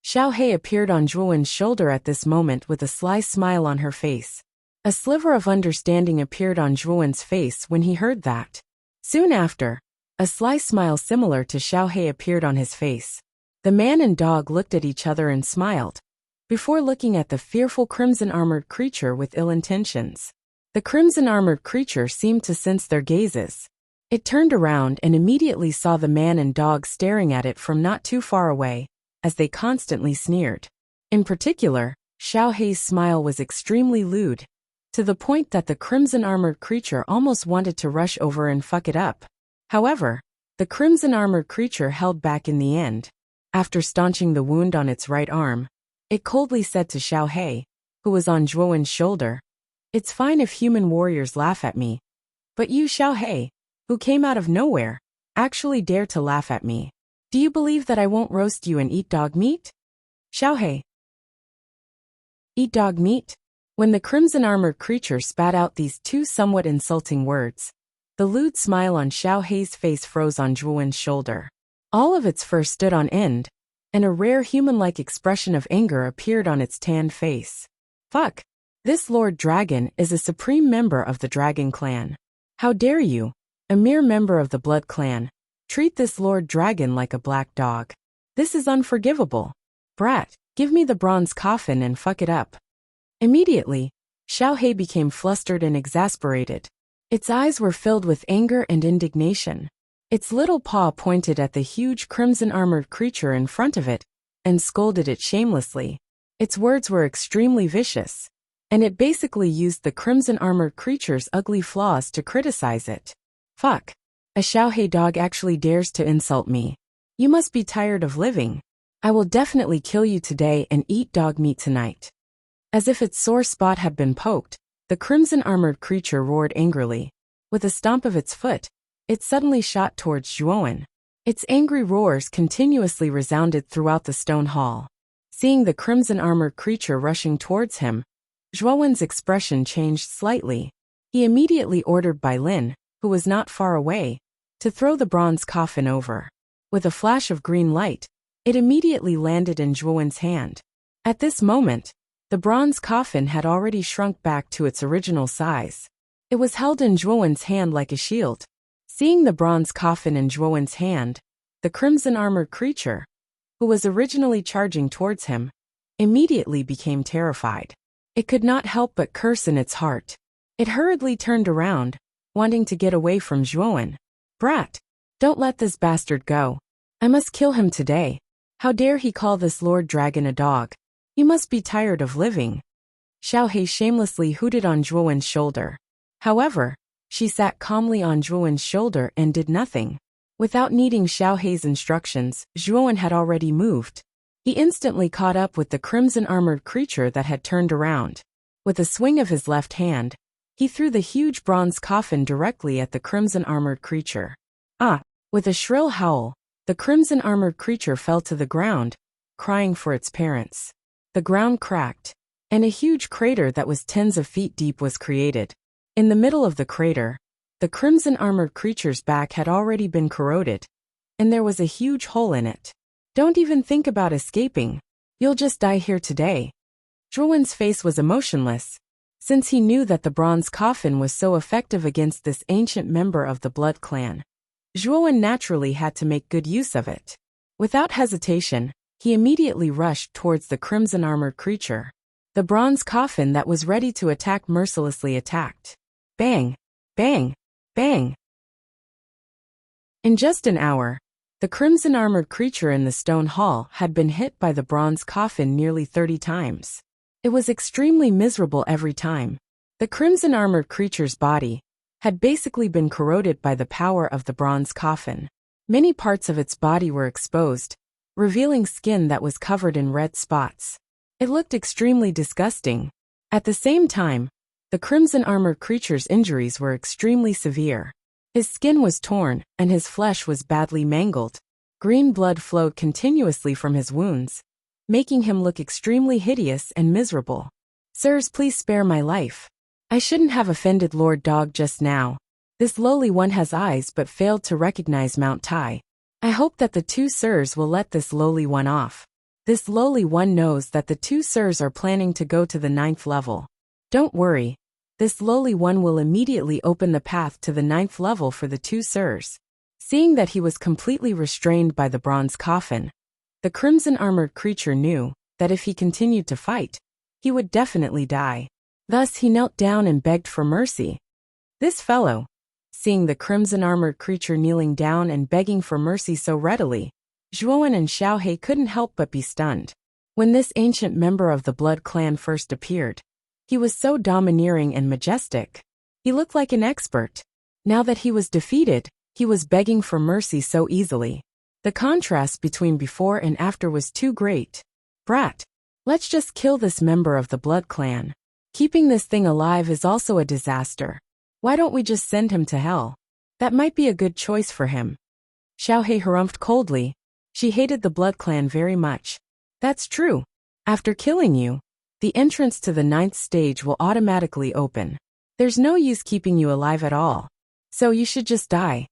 Xiao He appeared on Zhuowen's shoulder at this moment with a sly smile on her face. A sliver of understanding appeared on Zhuowen's face when he heard that. Soon after, a sly smile similar to Xiao He appeared on his face. The man and dog looked at each other and smiled, before looking at the fearful crimson-armored creature with ill intentions. The crimson-armored creature seemed to sense their gazes. It turned around and immediately saw the man and dog staring at it from not too far away, as they constantly sneered. In particular, Xiao He's smile was extremely lewd, to the point that the crimson-armored creature almost wanted to rush over and fuck it up. However, the crimson-armored creature held back in the end. After staunching the wound on its right arm, it coldly said to Xiao He, who was on Zhuowen's shoulder, "It's fine if human warriors laugh at me, but you, Xiao He, who came out of nowhere, actually dare to laugh at me. Do you believe that I won't roast you and eat dog meat?" Xiao He. Eat dog meat? When the crimson-armored creature spat out these two somewhat insulting words, the lewd smile on Xiao He's face froze on Zhuowen's shoulder. All of its fur stood on end, and a rare human-like expression of anger appeared on its tanned face. Fuck! This Lord Dragon is a supreme member of the Dragon Clan. How dare you, a mere member of the Blood Clan, treat this Lord Dragon like a black dog? This is unforgivable. Brat, give me the bronze coffin and fuck it up. Immediately, Xiao He became flustered and exasperated. Its eyes were filled with anger and indignation. Its little paw pointed at the huge crimson-armored creature in front of it, and scolded it shamelessly. Its words were extremely vicious, and it basically used the crimson-armored creature's ugly flaws to criticize it. Fuck. A Xiao He dog actually dares to insult me. You must be tired of living. I will definitely kill you today and eat dog meat tonight. As if its sore spot had been poked, the crimson-armored creature roared angrily. With a stomp of its foot, it suddenly shot towards Zhuowen. Its angry roars continuously resounded throughout the stone hall. Seeing the crimson-armored creature rushing towards him, Zhuowen's expression changed slightly. He immediately ordered Bai Lin, who was not far away, to throw the bronze coffin over. With a flash of green light, it immediately landed in Zhuowen's hand. At this moment, the bronze coffin had already shrunk back to its original size. It was held in Zhuowen's hand like a shield. Seeing the bronze coffin in Zhuowen's hand, the crimson-armored creature, who was originally charging towards him, immediately became terrified. It could not help but curse in its heart. It hurriedly turned around, wanting to get away from Zhuowen. Brat! Don't let this bastard go. I must kill him today. How dare he call this Lord Dragon a dog? You must be tired of living. Xiao He shamelessly hooted on Zhuowen's shoulder. However, she sat calmly on Zhuowen's shoulder and did nothing. Without needing Xiao He's instructions, Zhuowen had already moved. He instantly caught up with the crimson-armored creature that had turned around. With a swing of his left hand, he threw the huge bronze coffin directly at the crimson-armored creature. Ah! With a shrill howl, the crimson-armored creature fell to the ground, crying for its parents. The ground cracked, and a huge crater that was tens of feet deep was created. In the middle of the crater, the crimson-armored creature's back had already been corroded, and there was a huge hole in it. Don't even think about escaping. You'll just die here today. Zhuowen's face was emotionless, since he knew that the bronze coffin was so effective against this ancient member of the Blood Clan. Zhuowen naturally had to make good use of it. Without hesitation, he immediately rushed towards the crimson-armored creature. The bronze coffin that was ready to attack mercilessly attacked. Bang! Bang! Bang! In just an hour, the crimson-armored creature in the stone hall had been hit by the bronze coffin nearly 30 times. It was extremely miserable every time. The crimson-armored creature's body had basically been corroded by the power of the bronze coffin. Many parts of its body were exposed, revealing skin that was covered in red spots. It looked extremely disgusting. At the same time, the crimson-armored creature's injuries were extremely severe. His skin was torn, and his flesh was badly mangled. Green blood flowed continuously from his wounds, making him look extremely hideous and miserable. Sirs, please spare my life. I shouldn't have offended Lord Dog just now. This lowly one has eyes but failed to recognize Mount Tai. I hope that the two sirs will let this lowly one off. This lowly one knows that the two sirs are planning to go to the 9th level. Don't worry. This lowly one will immediately open the path to the 9th level for the two sirs. Seeing that he was completely restrained by the bronze coffin, the crimson-armored creature knew that if he continued to fight, he would definitely die. Thus he knelt down and begged for mercy. This fellow, seeing the crimson-armored creature kneeling down and begging for mercy so readily, Zhuowen and Xiaohei couldn't help but be stunned. When this ancient member of the Blood Clan first appeared, he was so domineering and majestic. He looked like an expert. Now that he was defeated, he was begging for mercy so easily. The contrast between before and after was too great. Brat, let's just kill this member of the Blood Clan. Keeping this thing alive is also a disaster. Why don't we just send him to hell? That might be a good choice for him. Xiaohei harumphed coldly. She hated the Blood Clan very much. That's true. After killing you, the entrance to the 9th stage will automatically open. There's no use keeping you alive at all. So you should just die.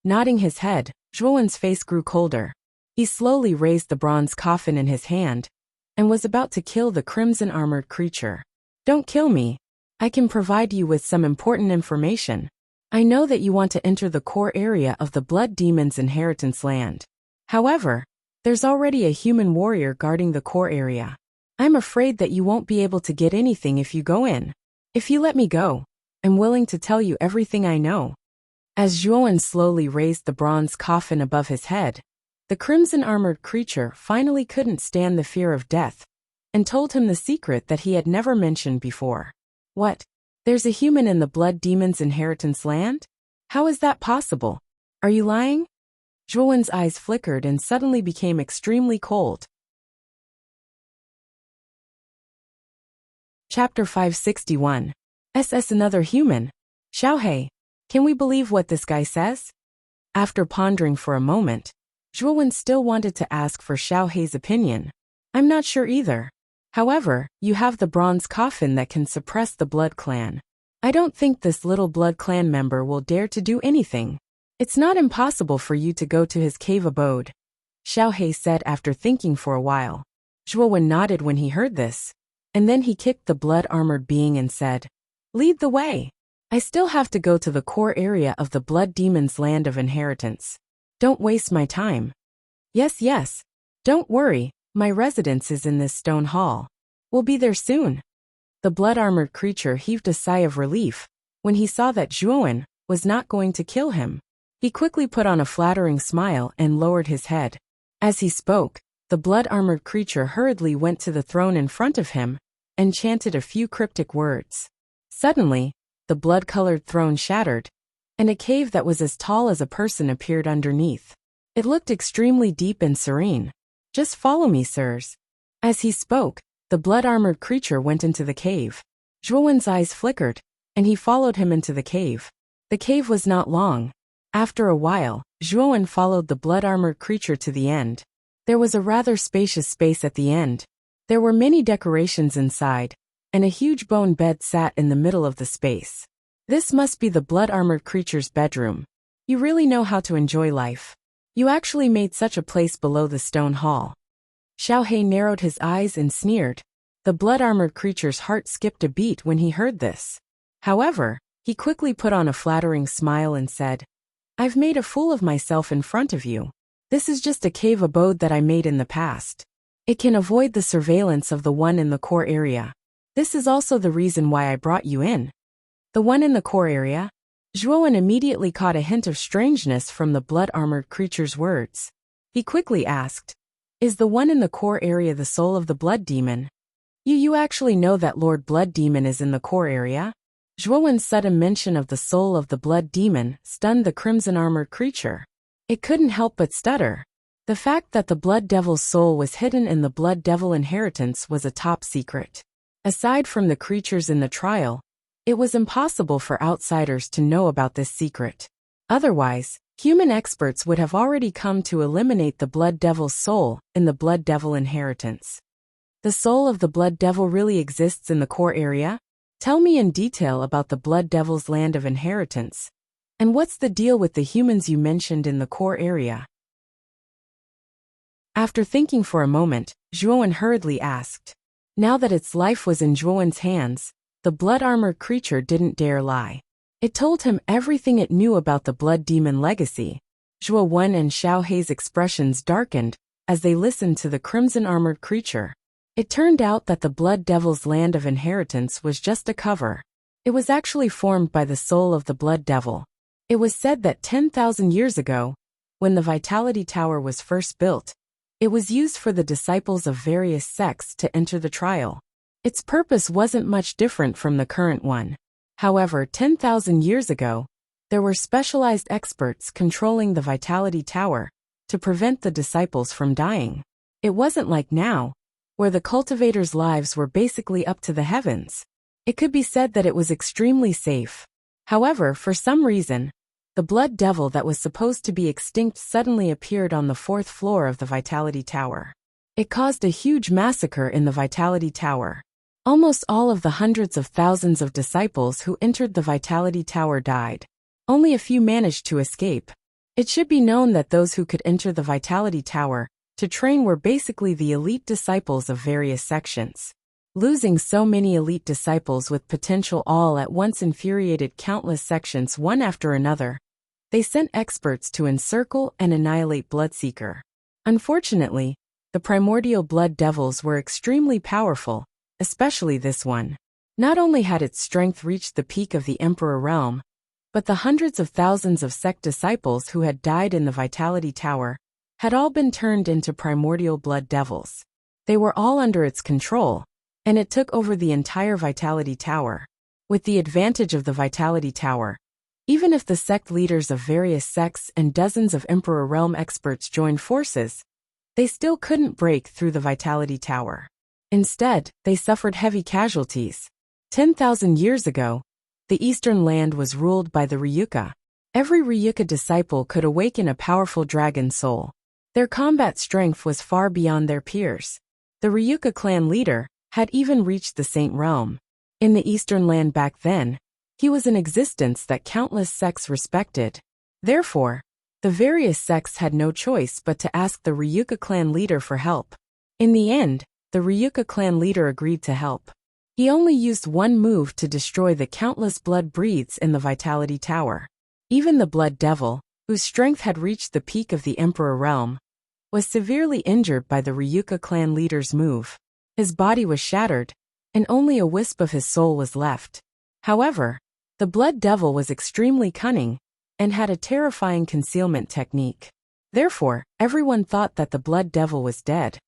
Nodding his head, Zhuowen's face grew colder. He slowly raised the bronze coffin in his hand and was about to kill the crimson-armored creature. Don't kill me. I can provide you with some important information. I know that you want to enter the core area of the Blood Demon's inheritance land. However, there's already a human warrior guarding the core area. I'm afraid that you won't be able to get anything if you go in. If you let me go, I'm willing to tell you everything I know. As Zhuowen slowly raised the bronze coffin above his head, the crimson-armored creature finally couldn't stand the fear of death and told him the secret that he had never mentioned before. What? There's a human in the Blood Demon's inheritance land? How is that possible? Are you lying? Zhuowen's eyes flickered and suddenly became extremely cold. Chapter 561. SS Another Human. Xiaohei, can we believe what this guy says? After pondering for a moment, Zhuowen still wanted to ask for Xiaohei's opinion. I'm not sure either. However, you have the bronze coffin that can suppress the Blood Clan. I don't think this little Blood Clan member will dare to do anything. It's not impossible for you to go to his cave abode, Xiaohei said after thinking for a while. Zhuowen nodded when he heard this, and then he kicked the blood-armored being and said, Lead the way. I still have to go to the core area of the Blood Demon's land of inheritance. Don't waste my time. Yes. Don't worry, my residence is in this stone hall. We'll be there soon. The blood-armored creature heaved a sigh of relief when he saw that Zhuowen was not going to kill him. He quickly put on a flattering smile and lowered his head. As he spoke, the blood-armored creature hurriedly went to the throne in front of him and chanted a few cryptic words. Suddenly, the blood-colored throne shattered, and a cave that was as tall as a person appeared underneath. It looked extremely deep and serene. Just follow me, sirs. As he spoke, the blood-armored creature went into the cave. Zhuowen's eyes flickered, and he followed him into the cave. The cave was not long. After a while, Zhuowen followed the blood-armored creature to the end. There was a rather spacious space at the end. There were many decorations inside, and a huge bone bed sat in the middle of the space. This must be the blood-armored creature's bedroom. You really know how to enjoy life. You actually made such a place below the stone hall. Xiaohei narrowed his eyes and sneered. The blood-armored creature's heart skipped a beat when he heard this. However, he quickly put on a flattering smile and said, I've made a fool of myself in front of you. This is just a cave abode that I made in the past. It can avoid the surveillance of the one in the core area. This is also the reason why I brought you in. The one in the core area? Zhuowen immediately caught a hint of strangeness from the blood-armored creature's words. He quickly asked, Is the one in the core area the soul of the Blood Demon? You actually know that Lord Blood Demon is in the core area? Zhuowen's sudden mention of the soul of the blood demon stunned the crimson-armored creature. It couldn't help but stutter. The fact that the blood devil's soul was hidden in the blood devil inheritance was a top secret. Aside from the creatures in the trial, it was impossible for outsiders to know about this secret. Otherwise, human experts would have already come to eliminate the blood devil's soul in the blood devil inheritance. The soul of the blood devil really exists in the core area? Tell me in detail about the blood devil's land of inheritance. And what's the deal with the humans you mentioned in the core area? After thinking for a moment, Zhuowen hurriedly asked. Now that its life was in Zhuowen's hands, the blood-armored creature didn't dare lie. It told him everything it knew about the blood demon legacy. Zhuowen and Xiao Hei's expressions darkened as they listened to the crimson-armored creature. It turned out that the blood devil's land of inheritance was just a cover. It was actually formed by the soul of the blood devil. It was said that 10,000 years ago, when the Vitality Tower was first built, it was used for the disciples of various sects to enter the trial. Its purpose wasn't much different from the current one. However, 10,000 years ago, there were specialized experts controlling the Vitality Tower to prevent the disciples from dying. It wasn't like now, where the cultivators' lives were basically up to the heavens. It could be said that it was extremely safe. However, for some reason, the blood devil that was supposed to be extinct suddenly appeared on the 4th floor of the Vitality Tower. It caused a huge massacre in the Vitality Tower. Almost all of the hundreds of thousands of disciples who entered the Vitality Tower died. Only a few managed to escape. It should be known that those who could enter the Vitality Tower to train were basically the elite disciples of various sections. Losing so many elite disciples with potential all at once infuriated countless sections one after another. They sent experts to encircle and annihilate Bloodseeker. Unfortunately, the primordial blood devils were extremely powerful, especially this one. Not only had its strength reached the peak of the Emperor realm, but the hundreds of thousands of sect disciples who had died in the Vitality Tower had all been turned into primordial blood devils. They were all under its control, and it took over the entire Vitality Tower. With the advantage of the Vitality Tower, even if the sect leaders of various sects and dozens of Emperor Realm experts joined forces, they still couldn't break through the Vitality Tower. Instead, they suffered heavy casualties. 10,000 years ago, the Eastern Land was ruled by the Ryuka. Every Ryuka disciple could awaken a powerful dragon soul. Their combat strength was far beyond their peers. The Ryuka clan leader had even reached the Saint Realm. In the Eastern Land back then, he was an existence that countless sects respected. Therefore, the various sects had no choice but to ask the Ryuka clan leader for help. In the end, the Ryuka clan leader agreed to help. He only used one move to destroy the countless blood breeds in the Vitality Tower. Even the Blood Devil, whose strength had reached the peak of the Emperor Realm, was severely injured by the Ryuka clan leader's move. His body was shattered, and only a wisp of his soul was left. However, the Blood Devil was extremely cunning and had a terrifying concealment technique. Therefore, everyone thought that the Blood Devil was dead.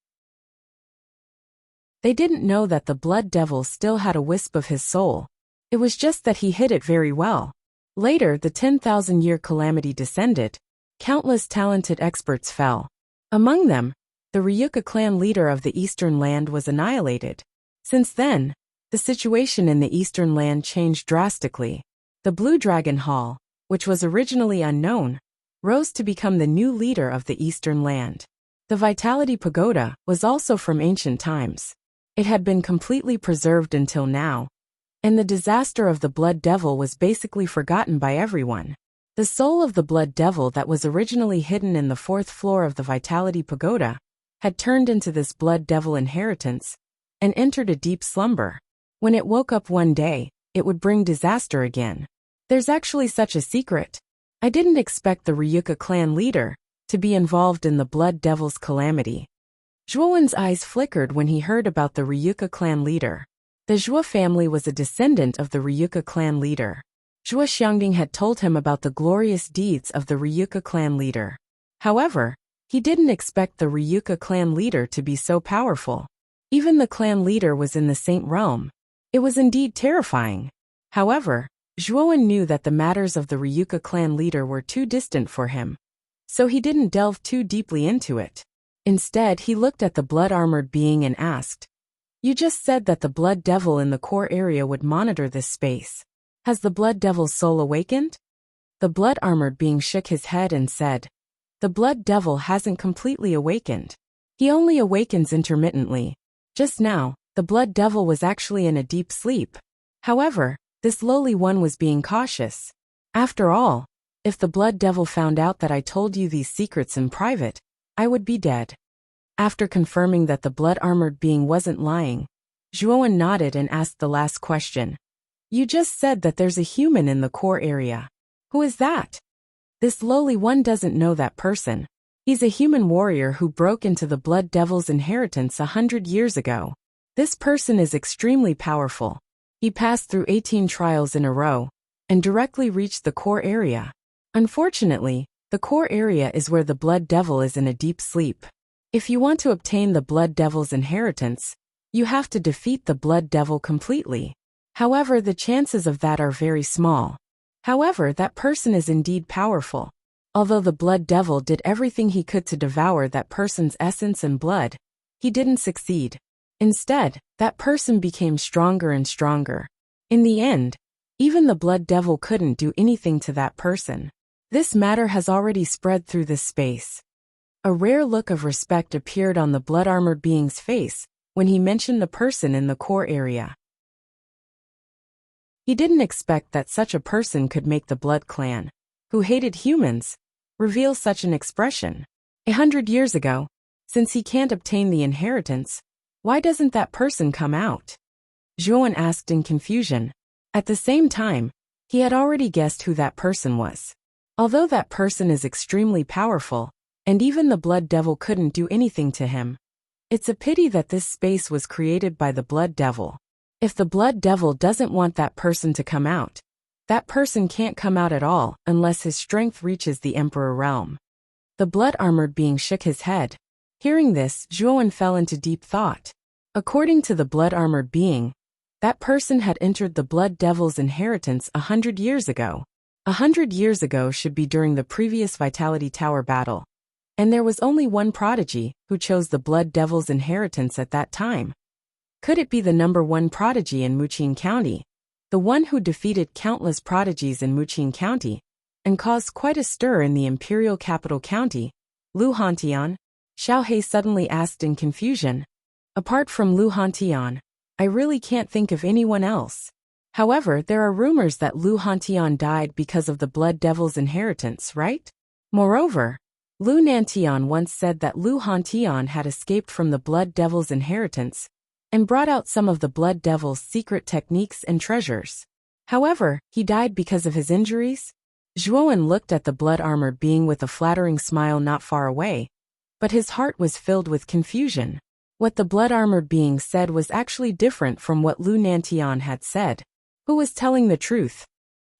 They didn't know that the Blood Devil still had a wisp of his soul. It was just that he hid it very well. Later, the 10,000-year calamity descended. Countless talented experts fell. Among them, the Ryuka clan leader of the Eastern Land was annihilated. Since then, the situation in the Eastern Land changed drastically. The Blue Dragon Hall, which was originally unknown, rose to become the new leader of the Eastern Land. The Vitality Pagoda was also from ancient times. It had been completely preserved until now, and the disaster of the Blood Devil was basically forgotten by everyone. The soul of the Blood Devil that was originally hidden in the 4th floor of the Vitality Pagoda had turned into this Blood Devil inheritance and entered a deep slumber. When it woke up one day, it would bring disaster again. There's actually such a secret. I didn't expect the Ryuka clan leader to be involved in the Blood Devil's calamity. Zhuowen's eyes flickered when he heard about the Ryuka clan leader. The Zhuo family was a descendant of the Ryuka clan leader. Zhuo Xiangding had told him about the glorious deeds of the Ryuka clan leader. However, he didn't expect the Ryuka clan leader to be so powerful. Even the clan leader was in the Saint Realm. It was indeed terrifying. However, Zhuowen knew that the matters of the Ryuka clan leader were too distant for him, so he didn't delve too deeply into it. Instead, he looked at the blood-armored being and asked, "You just said that the Blood Devil in the core area would monitor this space. Has the Blood Devil's soul awakened?" The blood-armored being shook his head and said, "The Blood Devil hasn't completely awakened. He only awakens intermittently. Just now, the Blood Devil was actually in a deep sleep. However, this lowly one was being cautious. After all, if the Blood Devil found out that I told you these secrets in private, I would be dead." After confirming that the blood-armored being wasn't lying, Zhuowen nodded and asked the last question. "You just said that there's a human in the core area. Who is that?" "This lowly one doesn't know that person. He's a human warrior who broke into the Blood Devil's inheritance 100 years ago. This person is extremely powerful. He passed through 18 trials in a row and directly reached the core area. Unfortunately, the core area is where the Blood Devil is in a deep sleep. If you want to obtain the Blood Devil's inheritance, you have to defeat the Blood Devil completely. However, the chances of that are very small. However, that person is indeed powerful. Although the Blood Devil did everything he could to devour that person's essence and blood, he didn't succeed. Instead, that person became stronger and stronger. In the end, even the Blood Devil couldn't do anything to that person. This matter has already spread through this space." A rare look of respect appeared on the blood-armored being's face when he mentioned the person in the core area. He didn't expect that such a person could make the Blood Clan, who hated humans, reveal such an expression. 100 years ago, since he can't obtain the inheritance, why doesn't that person come out? Zhuowen asked in confusion. At the same time, he had already guessed who that person was. Although that person is extremely powerful, and even the Blood Devil couldn't do anything to him. It's a pity that this space was created by the Blood Devil. If the Blood Devil doesn't want that person to come out, that person can't come out at all unless his strength reaches the Emperor realm. The blood-armored being shook his head. Hearing this, Zhuowen fell into deep thought. According to the blood-armored being, that person had entered the Blood Devil's inheritance 100 years ago. 100 years ago should be during the previous Vitality Tower battle. And there was only one prodigy who chose the Blood Devil's inheritance at that time. Could it be the #1 prodigy in Wuxia County, the one who defeated countless prodigies in Wuxia County, and caused quite a stir in the imperial capital county, Lu Hantian? Xiao He suddenly asked in confusion. Apart from Lu Hantian, I really can't think of anyone else. However, there are rumors that Lu Hantian died because of the Blood Devil's inheritance, right? Moreover, Lu Nantian once said that Lu Hantian had escaped from the Blood Devil's inheritance and brought out some of the Blood Devil's secret techniques and treasures. However, he died because of his injuries? Zhuowen looked at the blood-armored being with a flattering smile not far away, but his heart was filled with confusion. What the blood-armored being said was actually different from what Lu Nantian had said. Who was telling the truth?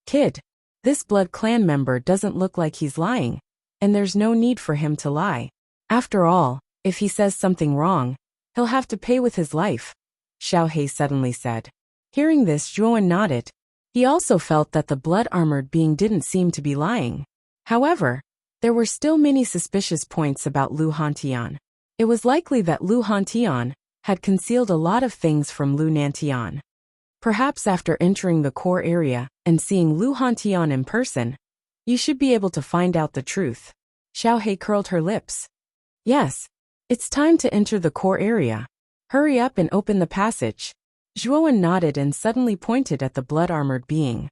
Kid, this Blood Clan member doesn't look like he's lying, and there's no need for him to lie. After all, if he says something wrong, he'll have to pay with his life, Xiao He suddenly said. Hearing this, Zhuowen nodded. He also felt that the blood-armored being didn't seem to be lying. However, there were still many suspicious points about Lu Hantian. It was likely that Lu Hantian had concealed a lot of things from Lu Nantian. Perhaps after entering the core area and seeing Lu Hantian in person, you should be able to find out the truth. Xiao He curled her lips. Yes, it's time to enter the core area. Hurry up and open the passage. Zhuowen nodded and suddenly pointed at the blood-armored being.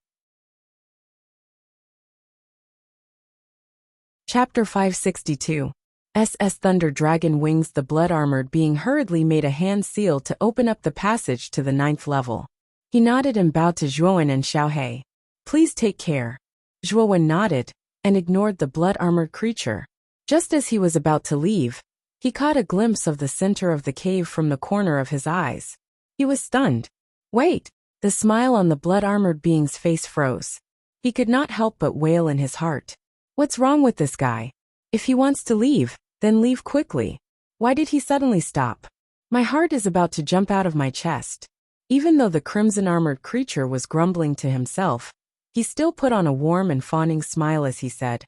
Chapter 562. SS Thunder Dragon Wings. The blood-armored being hurriedly made a hand seal to open up the passage to the 9th level. He nodded and bowed to Zhuowen and Xiao He. Please take care. Zhuowen nodded and ignored the blood-armored creature. Just as he was about to leave, he caught a glimpse of the center of the cave from the corner of his eyes. He was stunned. Wait! The smile on the blood-armored being's face froze. He could not help but wail in his heart. What's wrong with this guy? If he wants to leave, then leave quickly. Why did he suddenly stop? My heart is about to jump out of my chest. Even though the crimson-armored creature was grumbling to himself, he still put on a warm and fawning smile as he said,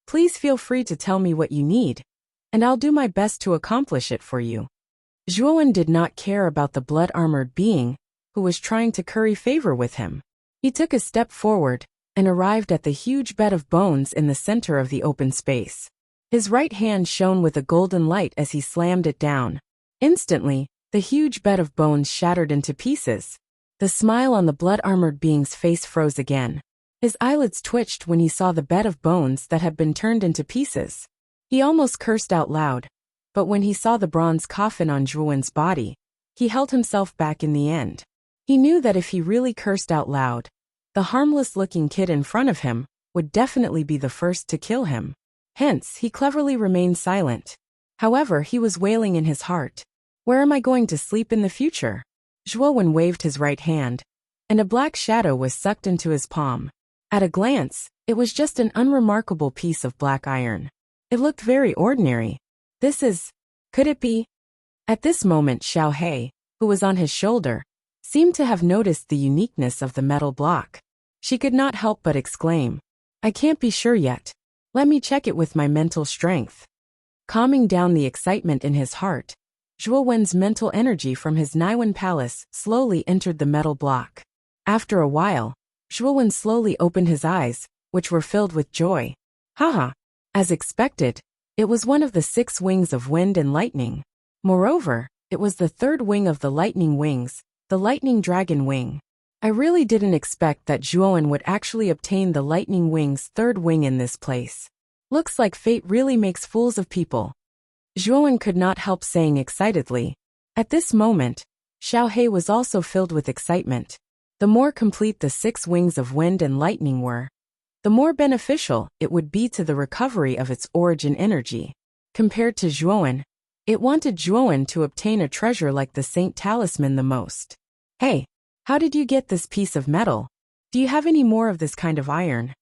"Please feel free to tell me what you need, and I'll do my best to accomplish it for you." Zhuowen did not care about the blood-armored being who was trying to curry favor with him. He took a step forward and arrived at the huge bed of bones in the center of the open space. His right hand shone with a golden light as he slammed it down. Instantly, the huge bed of bones shattered into pieces. The smile on the blood-armored being's face froze again. His eyelids twitched when he saw the bed of bones that had been turned into pieces. He almost cursed out loud, but when he saw the bronze coffin on Zhuowen's body, he held himself back in the end. He knew that if he really cursed out loud, the harmless-looking kid in front of him would definitely be the first to kill him. Hence, he cleverly remained silent. However, he was wailing in his heart. "Where am I going to sleep in the future?" Zhuowen waved his right hand, and a black shadow was sucked into his palm. At a glance, it was just an unremarkable piece of black iron. It looked very ordinary. Could it be? At this moment, Xiao He, who was on his shoulder, seemed to have noticed the uniqueness of the metal block. She could not help but exclaim, "I can't be sure yet. Let me check it with my mental strength." Calming down the excitement in his heart, Zhuowen's mental energy from his Naiwen palace slowly entered the metal block. After a while, Zhuowen slowly opened his eyes, which were filled with joy. Haha! As expected, it was one of the 6 wings of wind and lightning. Moreover, it was the 3rd wing of the lightning wings, the lightning dragon wing. I really didn't expect that Zhuowen would actually obtain the lightning wing's 3rd wing in this place. Looks like fate really makes fools of people. Zhuowen could not help saying excitedly. At this moment, Xiao He was also filled with excitement. The more complete the 6 wings of wind and lightning were, the more beneficial it would be to the recovery of its origin energy. Compared to Zhuowen, it wanted Zhuowen to obtain a treasure like the Saint Talisman the most. "Hey, how did you get this piece of metal? Do you have any more of this kind of iron?"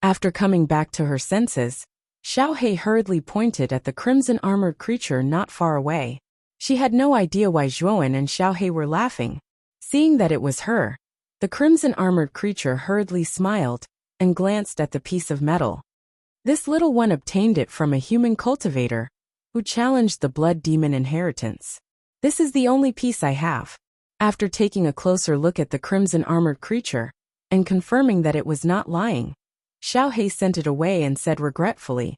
After coming back to her senses, Xiao He hurriedly pointed at the crimson-armored creature not far away. She had no idea why Zhuowen and Xiao He were laughing. Seeing that it was her, the crimson-armored creature hurriedly smiled and glanced at the piece of metal. This little one obtained it from a human cultivator who challenged the blood demon inheritance. "This is the only piece I have." After taking a closer look at the crimson-armored creature and confirming that it was not lying, Xiao He sent it away and said regretfully,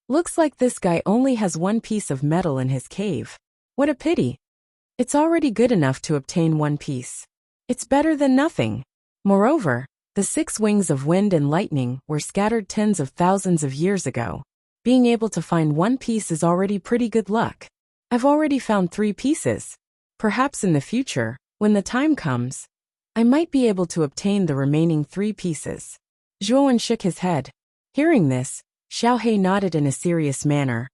"Looks like this guy only has 1 piece of metal in his cave. What a pity. It's already good enough to obtain 1 piece. It's better than nothing." Moreover, the 6 wings of wind and lightning were scattered tens of thousands of years ago. Being able to find 1 piece is already pretty good luck. I've already found 3 pieces. Perhaps in the future, when the time comes, I might be able to obtain the remaining 3 pieces. Zhuowen shook his head. Hearing this, Xiao He nodded in a serious manner.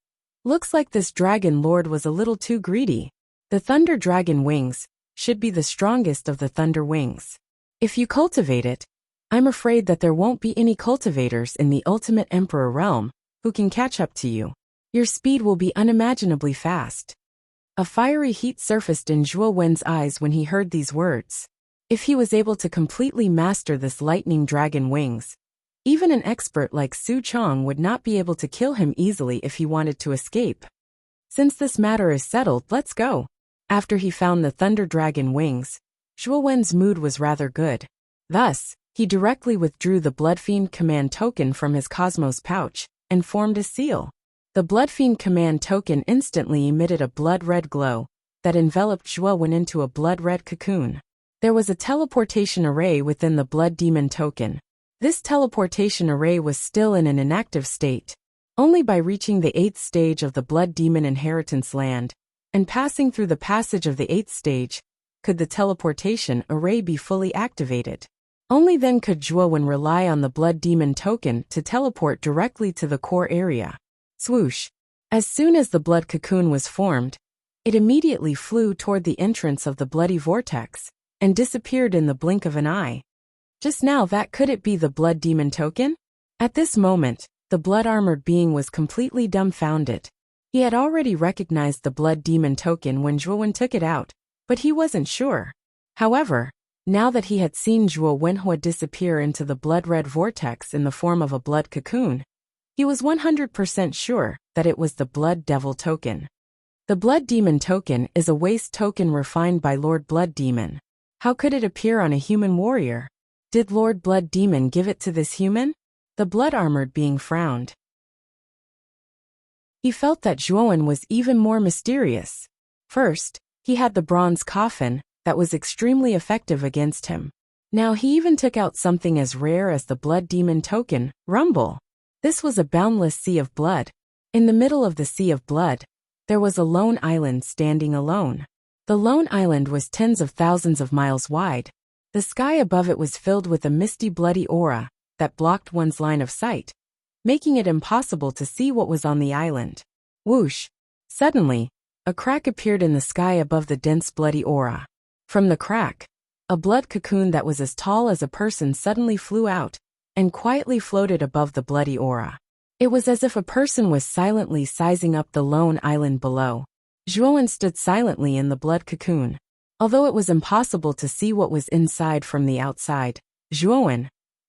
Looks like this dragon lord was a little too greedy. The thunder dragon wings should be the strongest of the thunder wings. If you cultivate it, I'm afraid that there won't be any cultivators in the ultimate emperor realm who can catch up to you. Your speed will be unimaginably fast. A fiery heat surfaced in Zhuo Wen's eyes when he heard these words. If he was able to completely master this lightning dragon wings, even an expert like Su Chong would not be able to kill him easily if he wanted to escape. Since this matter is settled, let's go. After he found the thunder dragon wings, Zhuo Wen's mood was rather good. Thus, he directly withdrew the Bloodfiend command token from his Cosmos pouch and formed a seal. The Bloodfiend command token instantly emitted a blood-red glow that enveloped Zhuo Wen into a blood-red cocoon. There was a teleportation array within the Blood Demon token. This teleportation array was still in an inactive state. Only by reaching the 8th stage of the Blood Demon inheritance land and passing through the passage of the 8th stage could the teleportation array be fully activated. Only then could Zhuo Wen rely on the Blood Demon token to teleport directly to the core area. Swoosh! As soon as the blood cocoon was formed, it immediately flew toward the entrance of the bloody vortex and disappeared in the blink of an eye. Just now, could it be the Blood Demon token? At this moment, the blood-armored being was completely dumbfounded. He had already recognized the Blood Demon token when Zhuo Wen took it out, but he wasn't sure. However, now that he had seen Zhuo Wenhua disappear into the blood-red vortex in the form of a blood cocoon, he was 100% sure that it was the Blood Devil token. The Blood Demon token is a waste token refined by Lord Blood Demon. How could it appear on a human warrior? Did Lord Blood Demon give it to this human? The blood-armored being frowned. He felt that Zhuowen was even more mysterious. First, he had the bronze coffin that was extremely effective against him. Now he even took out something as rare as the Blood Demon token, Rumble. This was a boundless sea of blood. In the middle of the sea of blood, there was a lone island standing alone. The lone island was tens of thousands of miles wide. The sky above it was filled with a misty bloody aura that blocked one's line of sight, making it impossible to see what was on the island. Whoosh! Suddenly, a crack appeared in the sky above the dense bloody aura. From the crack, a blood cocoon that was as tall as a person suddenly flew out and quietly floated above the bloody aura. It was as if a person was silently sizing up the lone island below. Zhuowen stood silently in the blood cocoon. Although it was impossible to see what was inside from the outside, Zhuowen,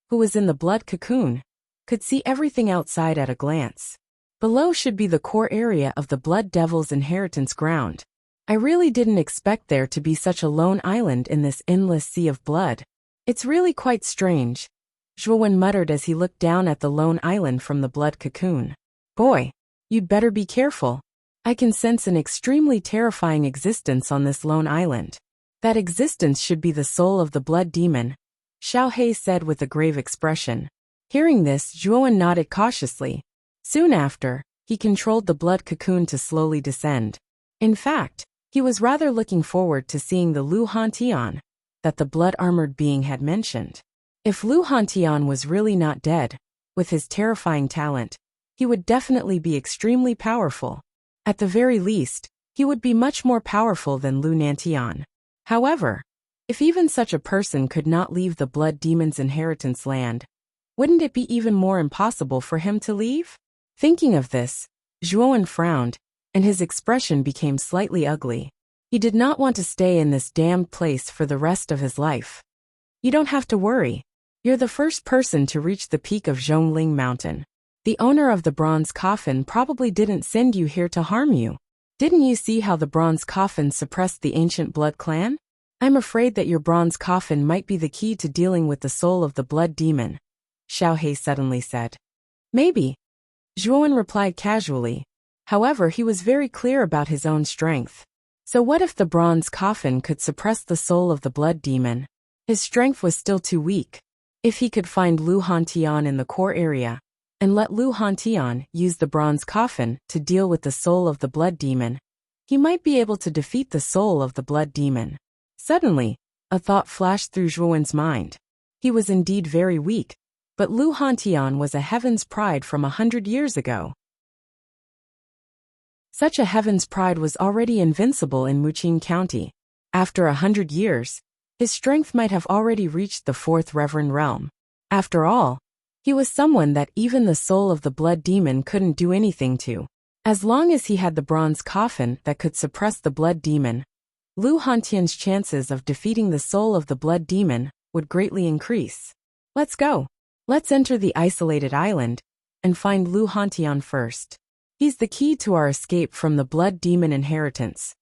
who was in the blood cocoon, could see everything outside at a glance. Below should be the core area of the Blood Devil's inheritance ground. I really didn't expect there to be such a lone island in this endless sea of blood. It's really quite strange, Zhuowen muttered as he looked down at the lone island from the blood cocoon. Boy, you'd better be careful. I can sense an extremely terrifying existence on this lone island. That existence should be the soul of the Blood Demon, Xiao He said with a grave expression. Hearing this, Zhuowen nodded cautiously. Soon after, he controlled the blood cocoon to slowly descend. In fact, he was rather looking forward to seeing the Lu Hantian that the blood-armored being had mentioned. If Lu Hantian was really not dead, with his terrifying talent, he would definitely be extremely powerful. At the very least, he would be much more powerful than Lu Nantian. However, if even such a person could not leave the Blood Demon's inheritance land, wouldn't it be even more impossible for him to leave? Thinking of this, Zhuowen frowned, and his expression became slightly ugly. He did not want to stay in this damned place for the rest of his life. You don't have to worry. You're the first person to reach the peak of Zhongling Mountain. The owner of the bronze coffin probably didn't send you here to harm you. Didn't you see how the bronze coffin suppressed the ancient blood clan? I'm afraid that your bronze coffin might be the key to dealing with the soul of the Blood Demon, Xiao He suddenly said. Maybe, Zhuowen replied casually. However, he was very clear about his own strength. So what if the bronze coffin could suppress the soul of the Blood Demon? His strength was still too weak. If he could find Lu Hantian in the core area, and let Lu Hantian use the bronze coffin to deal with the soul of the Blood Demon, he might be able to defeat the soul of the Blood Demon. Suddenly, a thought flashed through Zhuowen's mind. He was indeed very weak, but Lu Hantian was a heaven's pride from 100 years ago. Such a heaven's pride was already invincible in Muqing County. After 100 years, his strength might have already reached the fourth reverend realm. After all, he was someone that even the soul of the Blood Demon couldn't do anything to. As long as he had the bronze coffin that could suppress the Blood Demon, Lu Hantian's chances of defeating the soul of the Blood Demon would greatly increase. Let's go. Let's enter the isolated island and find Lu Hantian first. He's the key to our escape from the Blood Demon inheritance.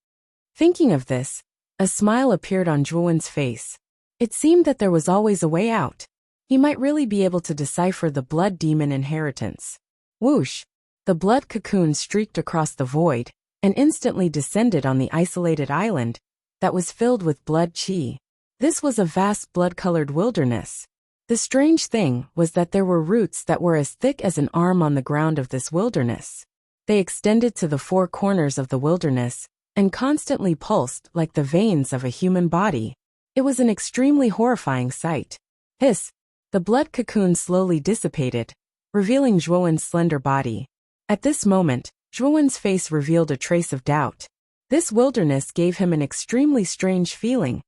Thinking of this, a smile appeared on Zhuowen's face. It seemed that there was always a way out. He might really be able to decipher the Blood Demon inheritance. Whoosh! The blood cocoon streaked across the void and instantly descended on the isolated island that was filled with blood qi. This was a vast blood-colored wilderness. The strange thing was that there were roots that were as thick as an arm on the ground of this wilderness. They extended to the four corners of the wilderness and constantly pulsed like the veins of a human body. It was an extremely horrifying sight. Hiss! The blood cocoon slowly dissipated, revealing Zhuowen's slender body. At this moment, Zhuowen's face revealed a trace of doubt. This wilderness gave him an extremely strange feeling,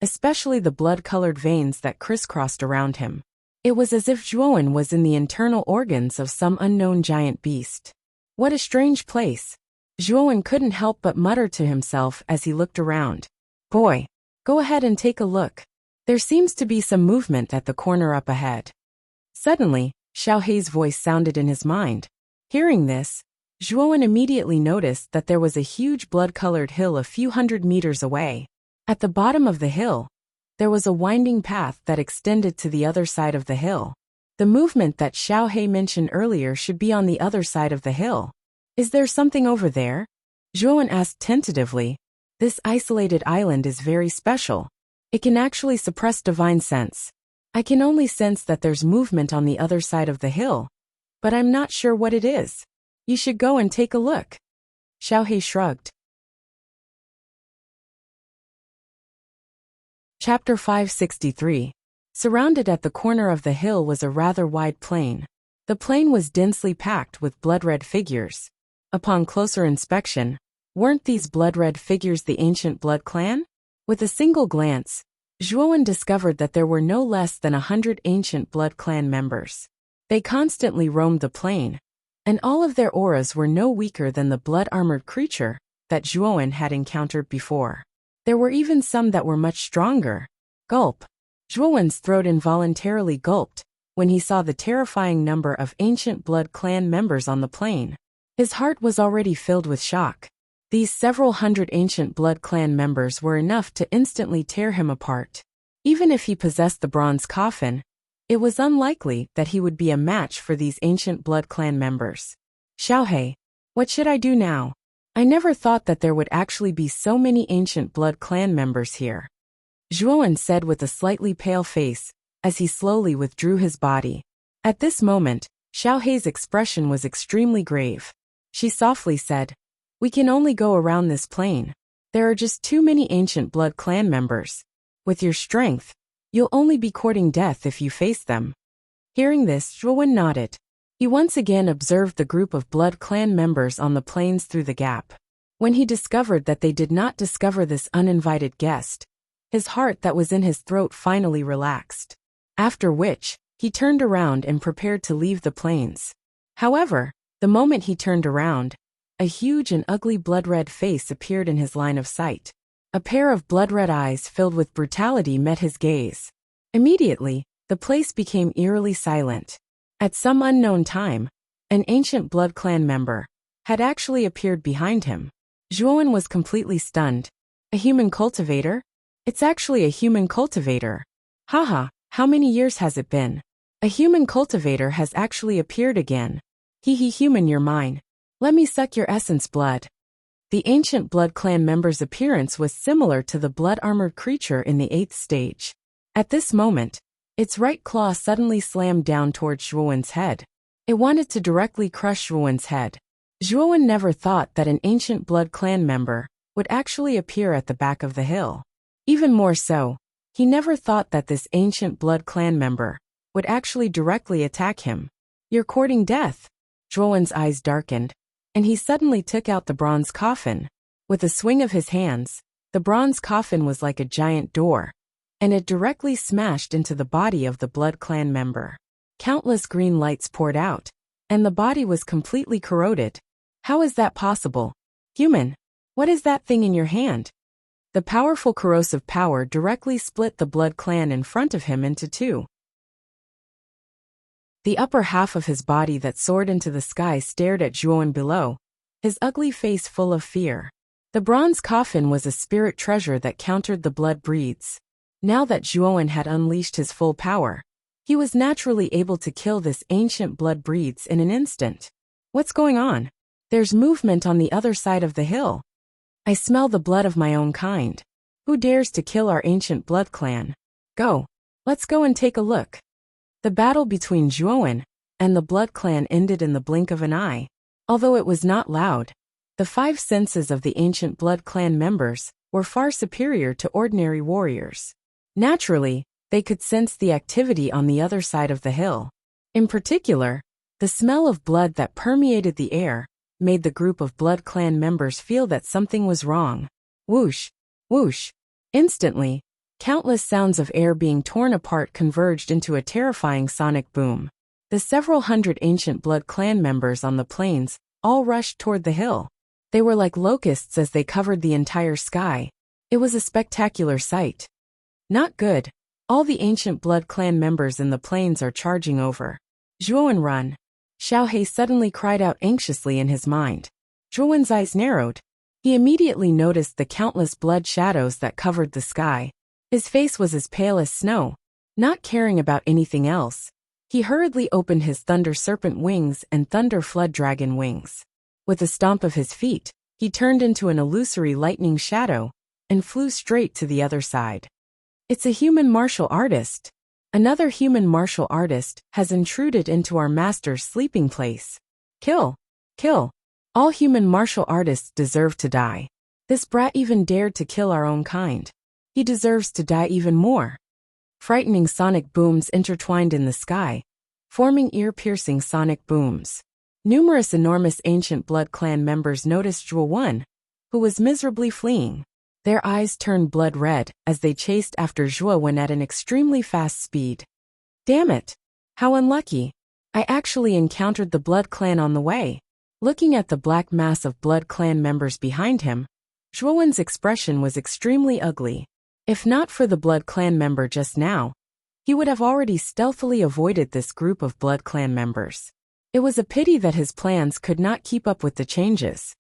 especially the blood-colored veins that crisscrossed around him. It was as if Zhuowen was in the internal organs of some unknown giant beast. What a strange place! Zhuowen couldn't help but mutter to himself as he looked around. Boy, go ahead and take a look. There seems to be some movement at the corner up ahead. Suddenly, Xiao Hei's voice sounded in his mind. Hearing this, Zhuowen immediately noticed that there was a huge blood-colored hill a few hundred meters away. At the bottom of the hill, there was a winding path that extended to the other side of the hill. The movement that Xiao Hei mentioned earlier should be on the other side of the hill. Is there something over there? Zhuowen asked tentatively. This isolated island is very special. It can actually suppress divine sense. I can only sense that there's movement on the other side of the hill, but I'm not sure what it is. You should go and take a look. Xiao Hei shrugged. Chapter 563. Surrounded at the corner of the hill was a rather wide plain. The plain was densely packed with blood-red figures. Upon closer inspection, weren't these blood-red figures the ancient blood clan? With a single glance, Zhuowen discovered that there were no less than 100 ancient blood clan members. They constantly roamed the plain, and all of their auras were no weaker than the blood-armored creature that Zhuowen had encountered before. There were even some that were much stronger. Gulp. Zhuowen's throat involuntarily gulped when he saw the terrifying number of ancient blood clan members on the plain. His heart was already filled with shock. These several hundred ancient blood clan members were enough to instantly tear him apart. Even if he possessed the bronze coffin, it was unlikely that he would be a match for these ancient blood clan members. Xiao Hei, what should I do now? I never thought that there would actually be so many ancient blood clan members here. Zhuowen said with a slightly pale face, as he slowly withdrew his body. At this moment, Xiao Hei's expression was extremely grave. She softly said, "We can only go around this plain. There are just too many ancient blood clan members. With your strength, you'll only be courting death if you face them." Hearing this, Zhuowen nodded. He once again observed the group of blood clan members on the plains through the gap. When he discovered that they did not discover this uninvited guest, his heart that was in his throat finally relaxed. After which, he turned around and prepared to leave the plains. However, the moment he turned around, a huge and ugly blood-red face appeared in his line of sight. A pair of blood-red eyes filled with brutality met his gaze. Immediately, the place became eerily silent. At some unknown time, an ancient blood clan member had actually appeared behind him. Zhuowen was completely stunned. A human cultivator? It's actually a human cultivator. Haha, how many years has it been? A human cultivator has actually appeared again. Human, you're mine. Let me suck your essence blood. The ancient blood clan member's appearance was similar to the blood-armored creature in the 8th stage. At this moment, its right claw suddenly slammed down towards Zhuowen's head. It wanted to directly crush Zhuowen's head. Zhuowen never thought that an ancient blood clan member would actually appear at the back of the hill. Even more so, he never thought that this ancient blood clan member would actually directly attack him. You're courting death. Zhuowen's eyes darkened, and he suddenly took out the bronze coffin. With a swing of his hands, the bronze coffin was like a giant door, and it directly smashed into the body of the blood clan member. Countless green lights poured out, and the body was completely corroded. How is that possible? Human, what is that thing in your hand? The powerful corrosive power directly split the blood clan in front of him into two. The upper half of his body that soared into the sky stared at Zhuowen below, his ugly face full of fear. The bronze coffin was a spirit treasure that countered the blood breeds. Now that Zhuowen had unleashed his full power, he was naturally able to kill this ancient blood breeds in an instant. What's going on? There's movement on the other side of the hill. I smell the blood of my own kind. Who dares to kill our ancient blood clan? Go. Let's go and take a look. The battle between Zhuowen and the blood clan ended in the blink of an eye. Although it was not loud, the 5 senses of the ancient blood clan members were far superior to ordinary warriors. Naturally, they could sense the activity on the other side of the hill. In particular, the smell of blood that permeated the air made the group of blood clan members feel that something was wrong. Whoosh, whoosh. Instantly, countless sounds of air being torn apart converged into a terrifying sonic boom. The several hundred ancient blood clan members on the plains all rushed toward the hill. They were like locusts as they covered the entire sky. It was a spectacular sight. Not good. All the ancient Blood Clan members in the plains are charging over. Zhuowen, run! Xiao He suddenly cried out anxiously in his mind. Zhuowen's eyes narrowed. He immediately noticed the countless blood shadows that covered the sky. His face was as pale as snow. Not caring about anything else, he hurriedly opened his Thunder Serpent wings and Thunder Flood Dragon wings. With a stomp of his feet, he turned into an illusory lightning shadow and flew straight to the other side. It's a human martial artist. Another human martial artist has intruded into our master's sleeping place. Kill! Kill! All human martial artists deserve to die. This brat even dared to kill our own kind. He deserves to die even more. Frightening sonic booms intertwined in the sky, forming ear-piercing sonic booms. Numerous enormous ancient Blood Clan members noticed Zhuowen, who was miserably fleeing. Their eyes turned blood red as they chased after Zhuowen at an extremely fast speed. Damn it! How unlucky! I actually encountered the Blood Clan on the way. Looking at the black mass of Blood Clan members behind him, Zhuowen's expression was extremely ugly. If not for the Blood Clan member just now, he would have already stealthily avoided this group of Blood Clan members. It was a pity that his plans could not keep up with the changes.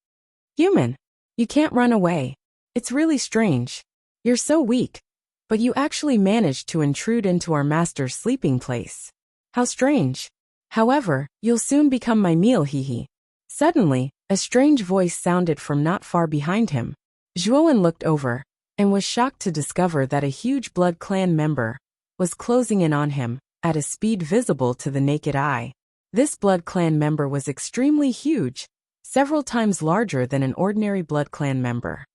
Human, you can't run away. It's really strange. You're so weak, but you actually managed to intrude into our master's sleeping place. How strange. However, you'll soon become my meal, hee. Suddenly, a strange voice sounded from not far behind him. Zhuowen looked over and was shocked to discover that a huge Blood Clan member was closing in on him at a speed visible to the naked eye. This Blood Clan member was extremely huge, several times larger than an ordinary Blood Clan member.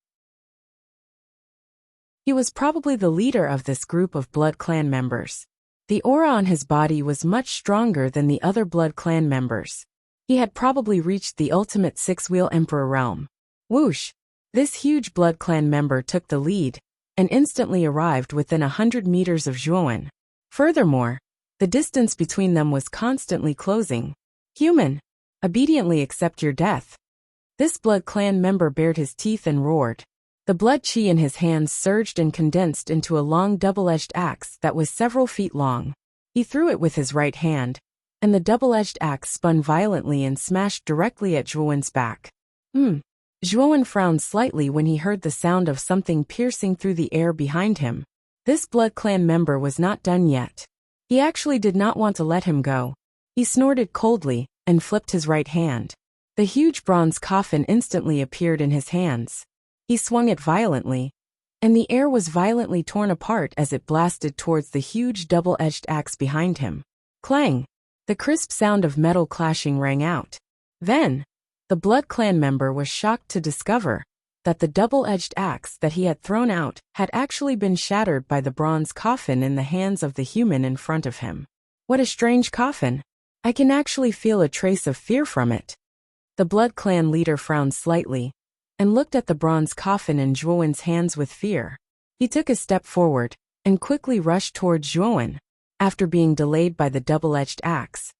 He was probably the leader of this group of Blood Clan members. The aura on his body was much stronger than the other Blood Clan members. He had probably reached the ultimate six-wheel emperor realm. Whoosh! This huge Blood Clan member took the lead and instantly arrived within 100 meters of Zhuowen. Furthermore, the distance between them was constantly closing. Human, obediently accept your death. This Blood Clan member bared his teeth and roared. The blood chi in his hands surged and condensed into a long double-edged axe that was several feet long. He threw it with his right hand, and the double-edged axe spun violently and smashed directly at Zhuowen's back. Zhuowen frowned slightly when he heard the sound of something piercing through the air behind him. This Blood Clan member was not done yet. He actually did not want to let him go. He snorted coldly and flipped his right hand. The huge bronze coffin instantly appeared in his hands. He swung it violently, and the air was violently torn apart as it blasted towards the huge double-edged axe behind him. Clang! The crisp sound of metal clashing rang out. Then, the Blood Clan member was shocked to discover that the double-edged axe that he had thrown out had actually been shattered by the bronze coffin in the hands of the human in front of him. What a strange coffin! I can actually feel a trace of fear from it. The Blood Clan leader frowned slightly and looked at the bronze coffin in Zhuowen's hands with fear. He took a step forward and quickly rushed towards Zhuowen. After being delayed by the double-edged axe,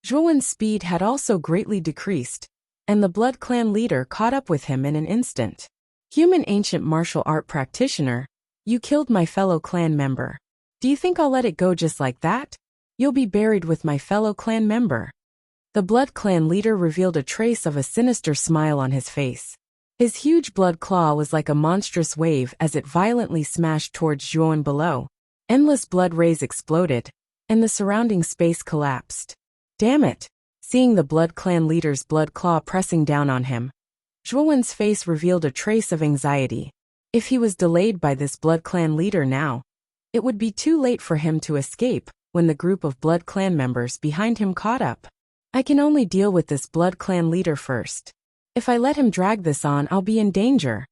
Zhuowen's speed had also greatly decreased, and the Blood Clan leader caught up with him in an instant. Human ancient martial art practitioner, you killed my fellow clan member. Do you think I'll let it go just like that? You'll be buried with my fellow clan member. The Blood Clan leader revealed a trace of a sinister smile on his face. His huge blood claw was like a monstrous wave as it violently smashed towards Zhuowen below. Endless blood rays exploded, and the surrounding space collapsed. Damn it! Seeing the Blood Clan leader's blood claw pressing down on him, Zhuowen's face revealed a trace of anxiety. If he was delayed by this Blood Clan leader now, it would be too late for him to escape when the group of Blood Clan members behind him caught up. I can only deal with this Blood Clan leader first. If I let him drag this on, I'll be in danger.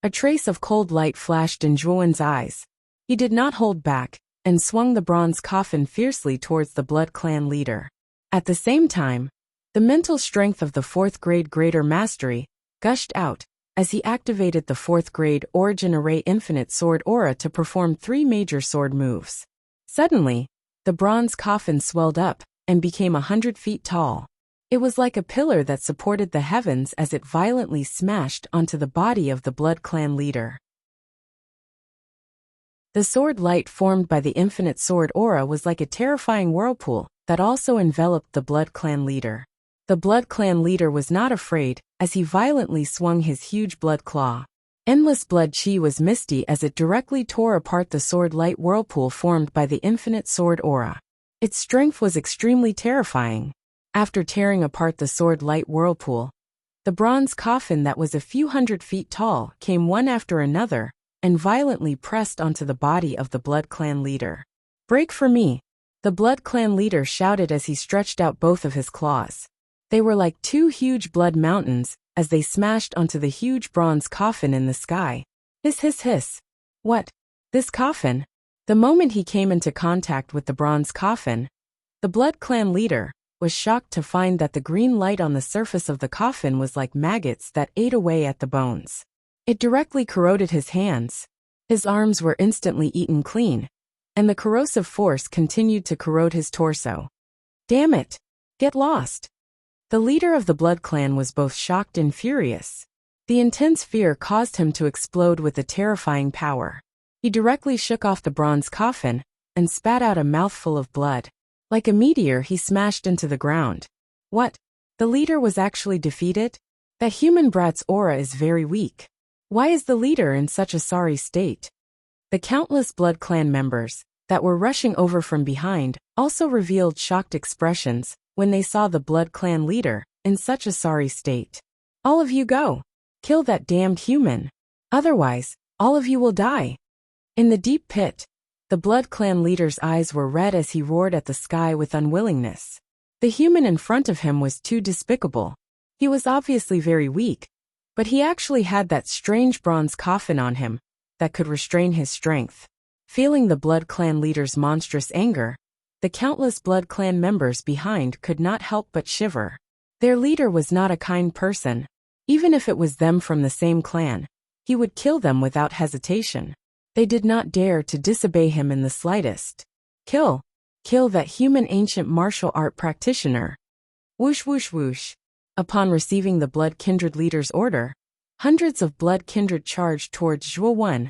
A trace of cold light flashed in Zhuowen's eyes. He did not hold back, and swung the bronze coffin fiercely towards the Blood Clan leader. At the same time, the mental strength of the 4th grade Greater Mastery gushed out as he activated the 4th grade Origin Array Infinite Sword Aura to perform 3 major sword moves. Suddenly, the bronze coffin swelled up and became 100 feet tall. It was like a pillar that supported the heavens as it violently smashed onto the body of the Blood Clan leader. The sword light formed by the infinite sword aura was like a terrifying whirlpool that also enveloped the Blood Clan leader. The Blood Clan leader was not afraid, as he violently swung his huge blood claw. Endless blood chi was misty as it directly tore apart the sword light whirlpool formed by the infinite sword aura. Its strength was extremely terrifying. After tearing apart the sword light whirlpool, the bronze coffin that was a few hundred feet tall came one after another and violently pressed onto the body of the Blood Clan leader. "Break for me!" the Blood Clan leader shouted as he stretched out both of his claws. They were like two huge blood mountains as they smashed onto the huge bronze coffin in the sky. Hiss hiss hiss. What? This coffin? The moment he came into contact with the bronze coffin, the Blood Clan leader was shocked to find that the green light on the surface of the coffin was like maggots that ate away at the bones. It directly corroded his hands. His arms were instantly eaten clean, and the corrosive force continued to corrode his torso. Damn it! Get lost! The leader of the Blood Clan was both shocked and furious. The intense fear caused him to explode with a terrifying power. He directly shook off the bronze coffin and spat out a mouthful of blood. Like a meteor, he smashed into the ground. What? The leader was actually defeated? That human brat's aura is very weak. Why is the leader in such a sorry state? The countless Blood Clan members that were rushing over from behind also revealed shocked expressions when they saw the Blood Clan leader in such a sorry state. All of you go. Kill that damned human. Otherwise, all of you will die. In the deep pit, the Blood Clan leader's eyes were red as he roared at the sky with unwillingness. The human in front of him was too despicable. He was obviously very weak, but he actually had that strange bronze coffin on him that could restrain his strength. Feeling the Blood Clan leader's monstrous anger, the countless Blood Clan members behind could not help but shiver. Their leader was not a kind person. Even if it was them from the same clan, he would kill them without hesitation. They did not dare to disobey him in the slightest. Kill! Kill that human ancient martial art practitioner. Whoosh whoosh whoosh. Upon receiving the Blood Kindred leader's order, hundreds of Blood Kindred charged towards Zhuo,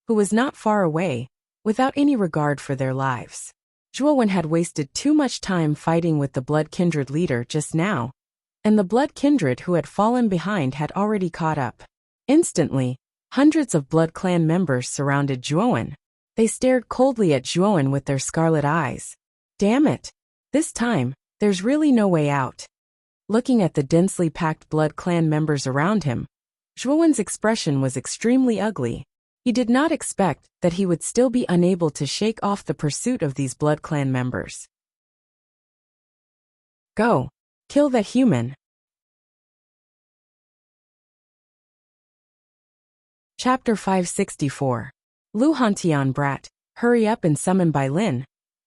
who was not far away, without any regard for their lives. Zhuo had wasted too much time fighting with the Blood Kindred leader just now, and the Blood Kindred who had fallen behind had already caught up. Instantly, hundreds of Blood Clan members surrounded Zhuo. They stared coldly at Zhuo with their scarlet eyes. Damn it! This time, there's really no way out. Looking at the densely packed Blood Clan members around him, Zhuo's expression was extremely ugly. He did not expect that he would still be unable to shake off the pursuit of these Blood Clan members. Go! Kill that human! Chapter 564. Lu Hantian brat, hurry up and summon Bai Lin,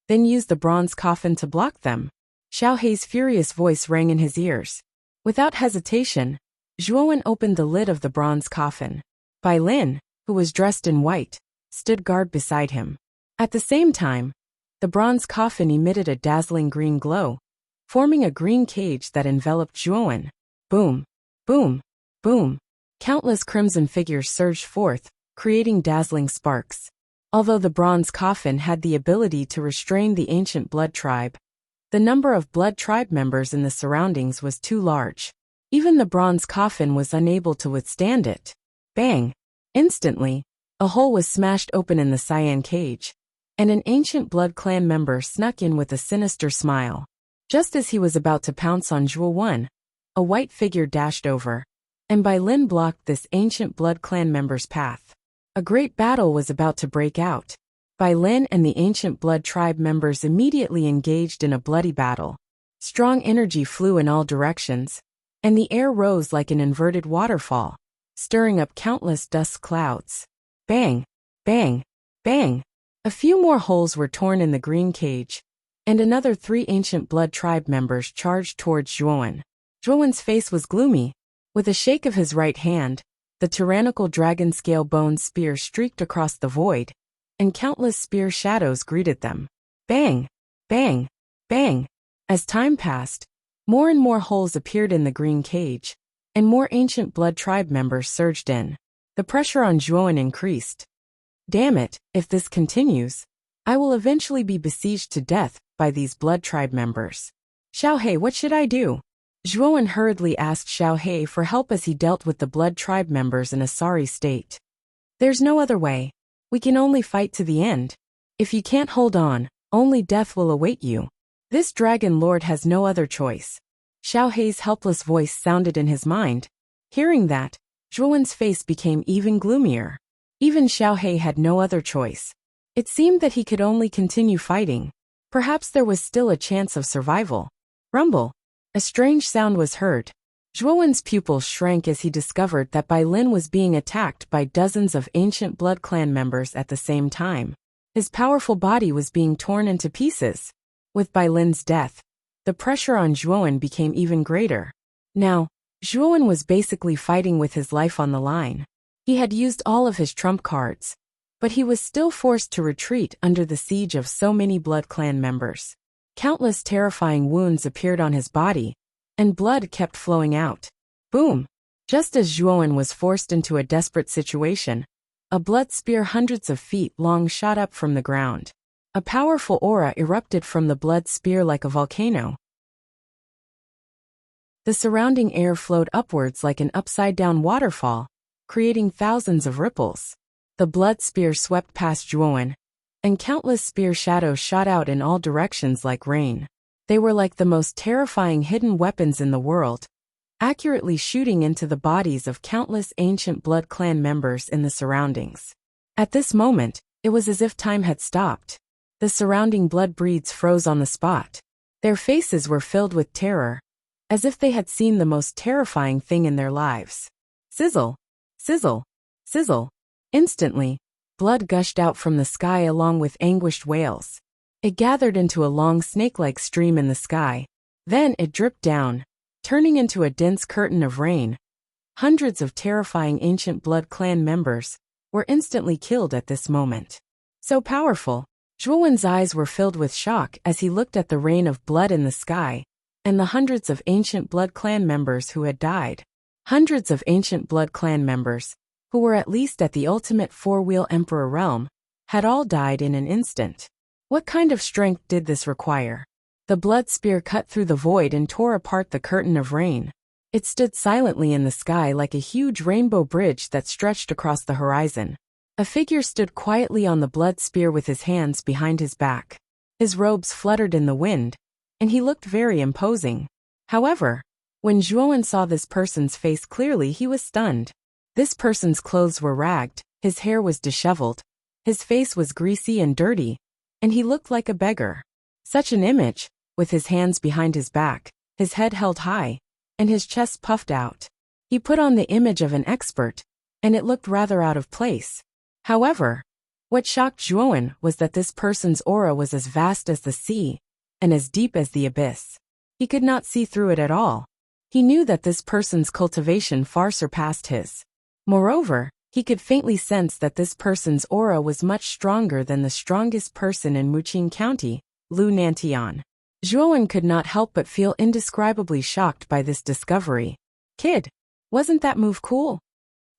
then use the bronze coffin to block them. Xiao Hei's furious voice rang in his ears. Without hesitation, Zhuo opened the lid of the bronze coffin. Bai Lin, who was dressed in white, stood guard beside him. At the same time, the bronze coffin emitted a dazzling green glow, forming a green cage that enveloped Zhuo. Boom! Boom! Boom! Countless crimson figures surged forth, creating dazzling sparks. Although the bronze coffin had the ability to restrain the ancient blood tribe, the number of blood tribe members in the surroundings was too large. Even the bronze coffin was unable to withstand it. Bang! Instantly, a hole was smashed open in the cyan cage, and an ancient Blood Clan member snuck in with a sinister smile. Just as he was about to pounce on Zhuo, a white figure dashed over, and Bai Lin blocked this ancient Blood Clan member's path. A great battle was about to break out. Bai Lin and the ancient Blood Tribe members immediately engaged in a bloody battle. Strong energy flew in all directions, and the air rose like an inverted waterfall, stirring up countless dust clouds. Bang! Bang! Bang! A few more holes were torn in the green cage, and another 3 ancient Blood Tribe members charged towards Zhuo. Zhuo's face was gloomy. With a shake of his right hand, the tyrannical dragon scale bone spear streaked across the void, and countless spear shadows greeted them. Bang! Bang! Bang! As time passed, more and more holes appeared in the green cage, and more ancient Blood Tribe members surged in. The pressure on Zhuo increased. Damn it, if this continues, I will eventually be besieged to death by these blood tribe members. Xiaohei, what should I do? Zhuowen hurriedly asked Xiaohei for help as he dealt with the blood tribe members in a sorry state. There's no other way. We can only fight to the end. If you can't hold on, only death will await you. This dragon lord has no other choice. Xiaohei's helpless voice sounded in his mind. Hearing that, Zhuowen's face became even gloomier. Even Xiaohei had no other choice. It seemed that he could only continue fighting. Perhaps there was still a chance of survival. Rumble. A strange sound was heard. Zhuowen's pupils shrank as he discovered that Bai Lin was being attacked by dozens of ancient blood clan members at the same time. His powerful body was being torn into pieces. With Bai Lin's death, the pressure on Zhuowen became even greater. Now, Zhuowen was basically fighting with his life on the line. He had used all of his trump cards, but he was still forced to retreat under the siege of so many blood clan members. Countless terrifying wounds appeared on his body, and blood kept flowing out. Boom! Just as Zhuowen was forced into a desperate situation, a blood spear hundreds of feet long shot up from the ground. A powerful aura erupted from the blood spear like a volcano. The surrounding air flowed upwards like an upside-down waterfall, creating thousands of ripples. The blood spear swept past Zhuowen, and countless spear shadows shot out in all directions like rain. They were like the most terrifying hidden weapons in the world, accurately shooting into the bodies of countless ancient blood clan members in the surroundings. At this moment, it was as if time had stopped. The surrounding blood breeds froze on the spot. Their faces were filled with terror, as if they had seen the most terrifying thing in their lives. Sizzle! Sizzle! Sizzle! Instantly, blood gushed out from the sky along with anguished wails. It gathered into a long snake-like stream in the sky. Then it dripped down, turning into a dense curtain of rain. Hundreds of terrifying ancient blood clan members were instantly killed at this moment. So powerful, Zhuowen's eyes were filled with shock as he looked at the rain of blood in the sky, and the hundreds of ancient blood clan members who had died. Hundreds of ancient blood clan members, who were at least at the ultimate four-wheel emperor realm, had all died in an instant. What kind of strength did this require? The blood spear cut through the void and tore apart the curtain of rain. It stood silently in the sky like a huge rainbow bridge that stretched across the horizon. A figure stood quietly on the blood spear with his hands behind his back. His robes fluttered in the wind, and he looked very imposing. However, when Zhuowen saw this person's face clearly, he was stunned. This person's clothes were ragged, his hair was disheveled, his face was greasy and dirty, and he looked like a beggar. Such an image, with his hands behind his back, his head held high, and his chest puffed out. He put on the image of an expert, and it looked rather out of place. However, what shocked Zhuowen was that this person's aura was as vast as the sea, and as deep as the abyss. He could not see through it at all. He knew that this person's cultivation far surpassed his. Moreover, he could faintly sense that this person's aura was much stronger than the strongest person in Wuxia County, Lu Nantian. Zhuowen could not help but feel indescribably shocked by this discovery. Kid, wasn't that move cool?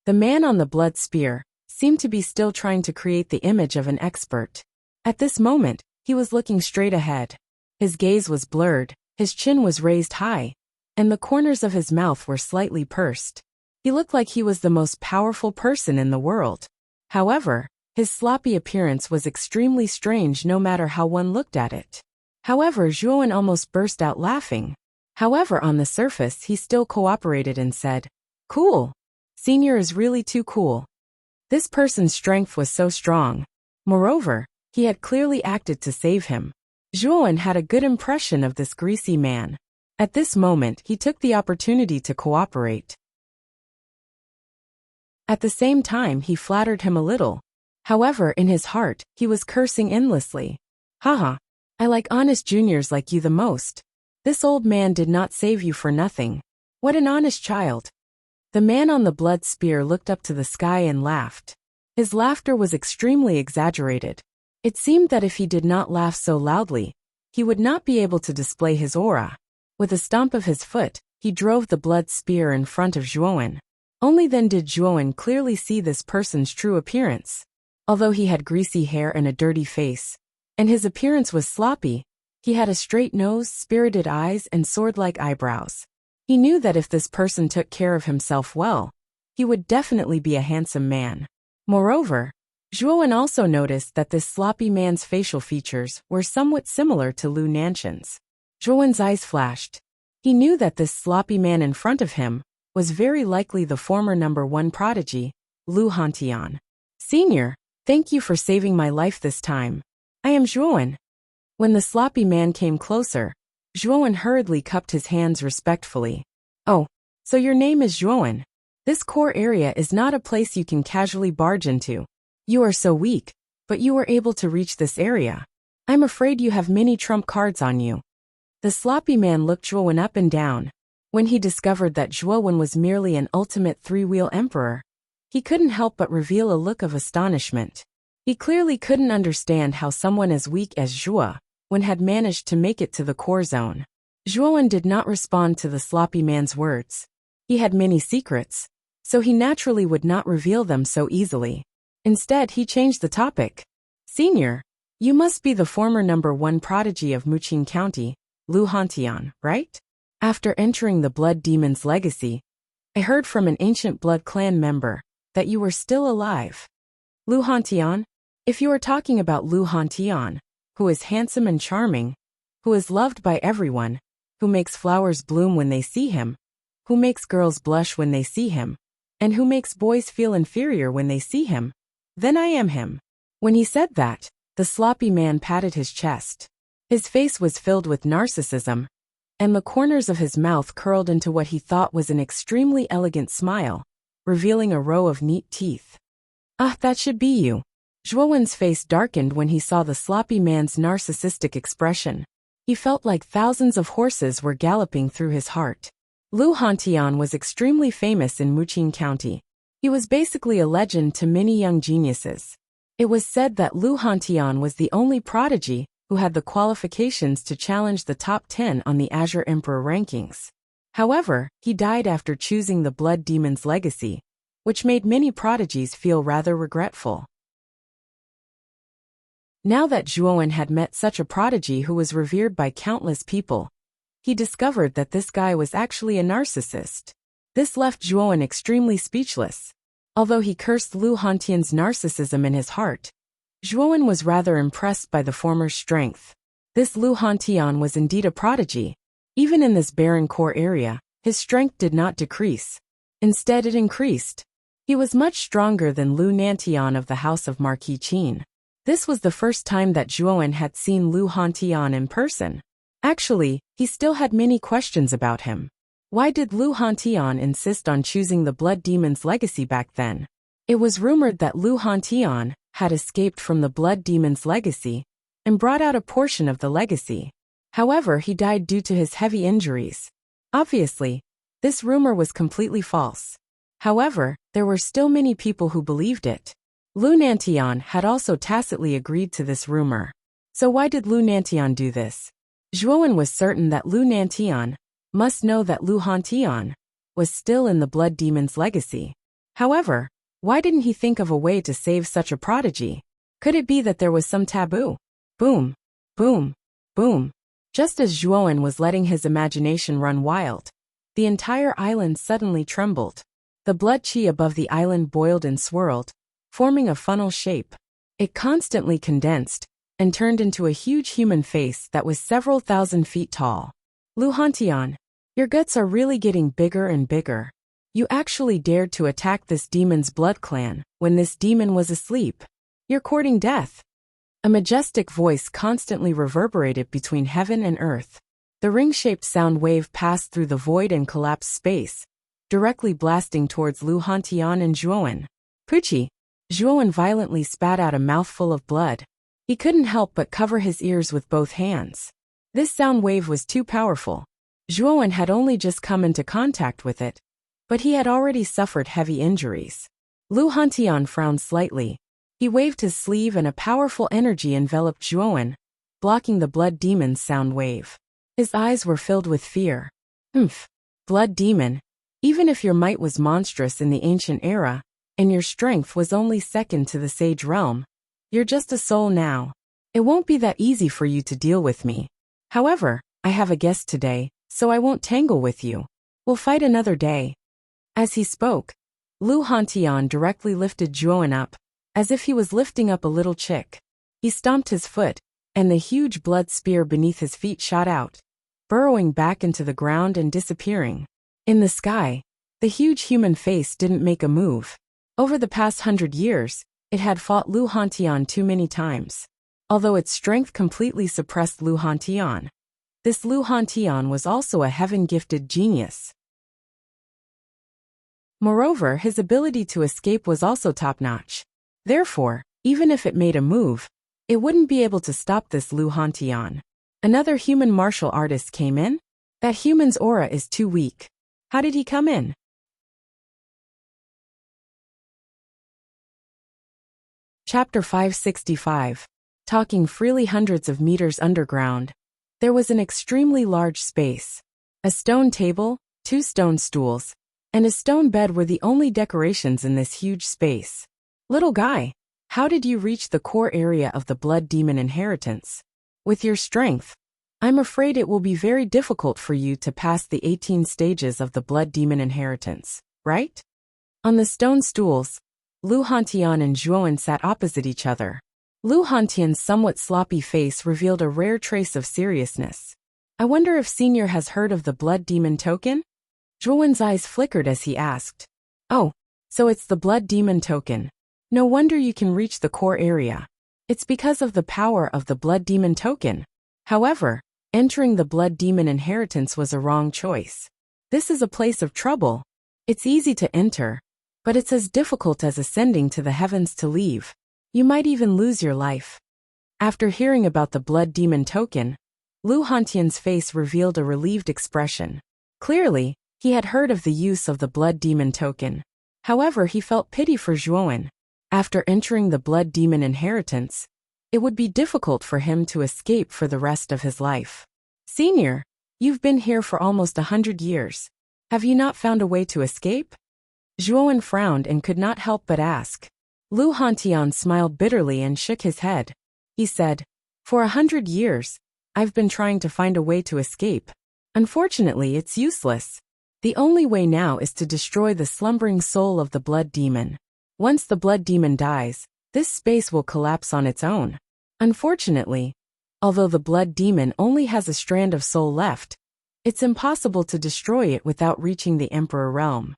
The man on the blood spear seemed to be still trying to create the image of an expert. At this moment, he was looking straight ahead. His gaze was blurred, his chin was raised high, and the corners of his mouth were slightly pursed. He looked like he was the most powerful person in the world. However, his sloppy appearance was extremely strange no matter how one looked at it. However, Zhuowen almost burst out laughing. However, on the surface he still cooperated and said, "Cool. Senior is really too cool." This person's strength was so strong. Moreover, he had clearly acted to save him. Zhuowen had a good impression of this greasy man. At this moment he took the opportunity to cooperate. At the same time he flattered him a little. However, in his heart, he was cursing endlessly. Haha, I like honest juniors like you the most. This old man did not save you for nothing. What an honest child. The man on the blood spear looked up to the sky and laughed. His laughter was extremely exaggerated. It seemed that if he did not laugh so loudly, he would not be able to display his aura. With a stomp of his foot, he drove the blood spear in front of Zhuowen. Only then did Zhuowen clearly see this person's true appearance. Although he had greasy hair and a dirty face, and his appearance was sloppy, he had a straight nose, spirited eyes, and sword-like eyebrows. He knew that if this person took care of himself well, he would definitely be a handsome man. Moreover, Zhuowen also noticed that this sloppy man's facial features were somewhat similar to Lu Nanshan's. Zhuowen's eyes flashed. He knew that this sloppy man in front of him was very likely the former #1 prodigy, Lu Hantian. "Senior, thank you for saving my life this time. I am Zhuowen." When the sloppy man came closer, Zhuowen hurriedly cupped his hands respectfully. "Oh, so your name is Zhuowen. This core area is not a place you can casually barge into. You are so weak, but you were able to reach this area. I'm afraid you have many trump cards on you." The sloppy man looked Zhuowen up and down. When he discovered that Zhuowen was merely an ultimate three-wheel emperor, he couldn't help but reveal a look of astonishment. He clearly couldn't understand how someone as weak as Zhuowen had managed to make it to the core zone. Zhuowen did not respond to the sloppy man's words. He had many secrets, so he naturally would not reveal them so easily. Instead, he changed the topic. "Senior, you must be the former #1 prodigy of Muqing County, Lu Hantian, right? After entering the Blood Demon's legacy, I heard from an ancient Blood Clan member that you were still alive." "Lu Hantian? If you are talking about Lu Hantian, who is handsome and charming, who is loved by everyone, who makes flowers bloom when they see him, who makes girls blush when they see him, and who makes boys feel inferior when they see him, then I am him." When he said that, the sloppy man patted his chest. His face was filled with narcissism, and the corners of his mouth curled into what he thought was an extremely elegant smile, revealing a row of neat teeth. "Ah, that should be you." Zhuowen's face darkened when he saw the sloppy man's narcissistic expression. He felt like thousands of horses were galloping through his heart. Lu Hantian was extremely famous in Muqing County. He was basically a legend to many young geniuses. It was said that Lu Hantian was the only prodigy who had the qualifications to challenge the top 10 on the Azure Emperor rankings. However, he died after choosing the Blood Demon's legacy, which made many prodigies feel rather regretful. Now that Zhuowen had met such a prodigy who was revered by countless people, he discovered that this guy was actually a narcissist. This left Zhuowen extremely speechless. Although he cursed Lu Hantian's narcissism in his heart, Zhuowen was rather impressed by the former's strength. This Lu Hantian was indeed a prodigy. Even in this barren core area, his strength did not decrease. Instead, it increased. He was much stronger than Lu Nantian of the House of Marquis Qin. This was the first time that Zhuowen had seen Lu Hantian in person. Actually, he still had many questions about him. Why did Lu Hantian insist on choosing the Blood Demon's legacy back then? It was rumored that Lu Hantian had escaped from the Blood Demon's legacy and brought out a portion of the legacy. However, he died due to his heavy injuries. Obviously, this rumor was completely false. However, there were still many people who believed it. Lu Nantian had also tacitly agreed to this rumor. So why did Lu Nantian do this? Zhuowen was certain that Lu Nantian must know that Lu Hantian was still in the Blood Demon's legacy. However, why didn't he think of a way to save such a prodigy? Could it be that there was some taboo? Boom, boom, boom. Just as Zhuowen was letting his imagination run wild, the entire island suddenly trembled. The blood qi above the island boiled and swirled, forming a funnel shape. It constantly condensed and turned into a huge human face that was several thousand feet tall. Lu Hantian, your guts are really getting bigger and bigger. You actually dared to attack this demon's blood clan when this demon was asleep. You're courting death. A majestic voice constantly reverberated between heaven and earth. The ring-shaped sound wave passed through the void and collapsed space, directly blasting towards Lu Hantian and Zhuowen. Puchi! Zhuowen violently spat out a mouthful of blood. He couldn't help but cover his ears with both hands. This sound wave was too powerful. Zhuowen had only just come into contact with it, but he had already suffered heavy injuries. Lu Hantian frowned slightly. He waved his sleeve and a powerful energy enveloped Zhuowen, blocking the blood demon's sound wave. His eyes were filled with fear. Blood demon. Even if your might was monstrous in the ancient era, and your strength was only second to the sage realm. You're just a soul now. It won't be that easy for you to deal with me. However, I have a guest today, so I won't tangle with you. We'll fight another day." As he spoke, Lu Hantian directly lifted Zhuowen up, as if he was lifting up a little chick. He stomped his foot, and the huge blood spear beneath his feet shot out, burrowing back into the ground and disappearing. In the sky, the huge human face didn't make a move. Over the past 100 years, it had fought Lu Hantian too many times. Although its strength completely suppressed Lu Hantian, this Lu Hantian was also a heaven-gifted genius. Moreover, his ability to escape was also top-notch. Therefore, even if it made a move, it wouldn't be able to stop this Lu Hantian. Another human martial artist came in? That human's aura is too weak. How did he come in? Chapter 565. Talking freely hundreds of meters underground. There was an extremely large space. A stone table, 2 stone stools, and a stone bed were the only decorations in this huge space. Little guy, how did you reach the core area of the blood demon inheritance? With your strength, I'm afraid it will be very difficult for you to pass the 18 stages of the blood demon inheritance, right? On the stone stools, Lu Hantian and Zhuowen sat opposite each other. Lu Hantian's somewhat sloppy face revealed a rare trace of seriousness. I wonder if Senior has heard of the blood demon token? Zhuowen's eyes flickered as he asked. Oh, so it's the blood demon token. No wonder you can reach the core area. It's because of the power of the blood demon token. However, entering the blood demon inheritance was a wrong choice. This is a place of trouble. It's easy to enter, but it's as difficult as ascending to the heavens to leave. You might even lose your life. After hearing about the blood demon token, Lu Hantian's face revealed a relieved expression. Clearly, he had heard of the use of the blood demon token. However, he felt pity for Zhuowen. After entering the blood demon inheritance, it would be difficult for him to escape for the rest of his life. Senior, you've been here for almost 100 years. Have you not found a way to escape? Zhuowen frowned and could not help but ask. Lu Hantian smiled bitterly and shook his head. He said, "For 100 years, I've been trying to find a way to escape. Unfortunately, it's useless. The only way now is to destroy the slumbering soul of the blood demon. Once the blood demon dies, this space will collapse on its own. Unfortunately, although the blood demon only has a strand of soul left, it's impossible to destroy it without reaching the Emperor realm.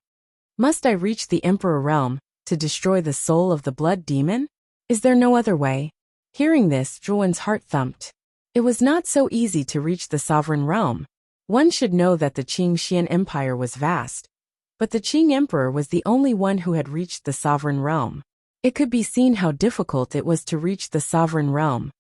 Must I reach the Emperor realm to destroy the soul of the blood demon? Is there no other way?" Hearing this, Zhuowen's heart thumped. It was not so easy to reach the sovereign realm. One should know that the Qing Xian Empire was vast, but the Qing Emperor was the only one who had reached the sovereign realm. It could be seen how difficult it was to reach the sovereign realm.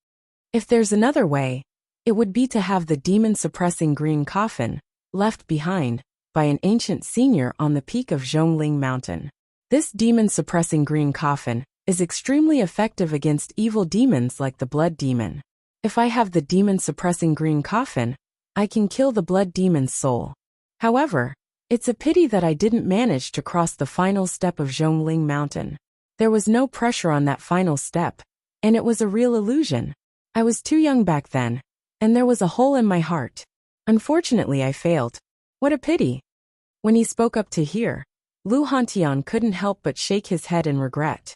If there's another way, it would be to have the demon-suppressing green coffin left behind by an ancient senior on the peak of Zhongling Mountain. This demon-suppressing green coffin is extremely effective against evil demons like the blood demon. If I have the demon-suppressing green coffin, I can kill the blood demon's soul. However, it's a pity that I didn't manage to cross the final step of Zhongling Mountain. There was no pressure on that final step, and it was a real illusion. I was too young back then, and there was a hole in my heart. Unfortunately, I failed. What a pity. When he spoke up to hear, Lu Hantian couldn't help but shake his head in regret.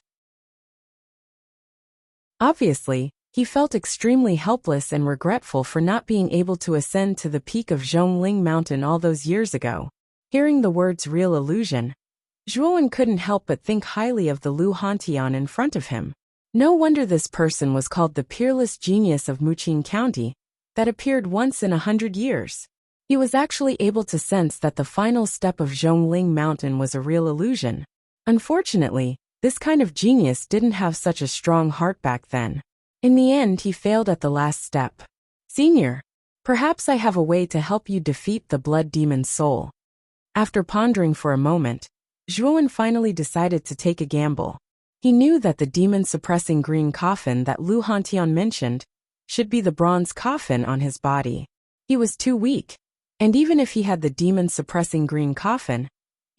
Obviously, he felt extremely helpless and regretful for not being able to ascend to the peak of Zhongling Mountain all those years ago. Hearing the words real illusion, Zhuowen couldn't help but think highly of the Lu Hantian in front of him. No wonder this person was called the peerless genius of Muqing County, that appeared once in 100 years. He was actually able to sense that the final step of Zhongling Mountain was a real illusion. Unfortunately, this kind of genius didn't have such a strong heart back then. In the end, he failed at the last step. Senior, perhaps I have a way to help you defeat the blood demon's soul. After pondering for a moment, Zhuowen finally decided to take a gamble. He knew that the demon-suppressing green coffin that Lu Hantian mentioned should be the bronze coffin on his body. He was too weak, and even if he had the demon-suppressing green coffin,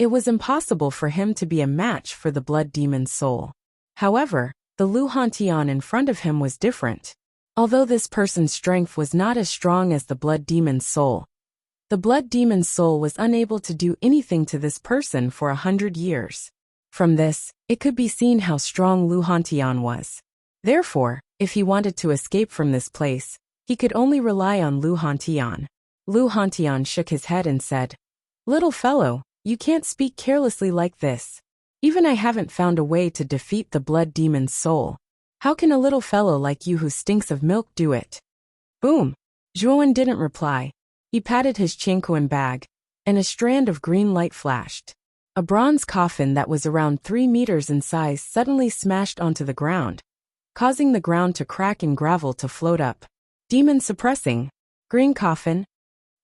It was impossible for him to be a match for the blood demon's soul. However, the Lu Hantian in front of him was different. Although this person's strength was not as strong as the blood demon's soul, the blood demon's soul was unable to do anything to this person for 100 years. From this, it could be seen how strong Lu Hantian was. Therefore, if he wanted to escape from this place, he could only rely on Lu Hantian. Lu Hantian shook his head and said, "Little fellow, you can't speak carelessly like this. Even I haven't found a way to defeat the blood demon's soul. How can a little fellow like you who stinks of milk do it?" Boom! Zhuowen didn't reply. He patted his chinquan bag, and a strand of green light flashed. A bronze coffin that was around 3 meters in size suddenly smashed onto the ground, causing the ground to crack and gravel to float up. Demon suppressing. Green coffin.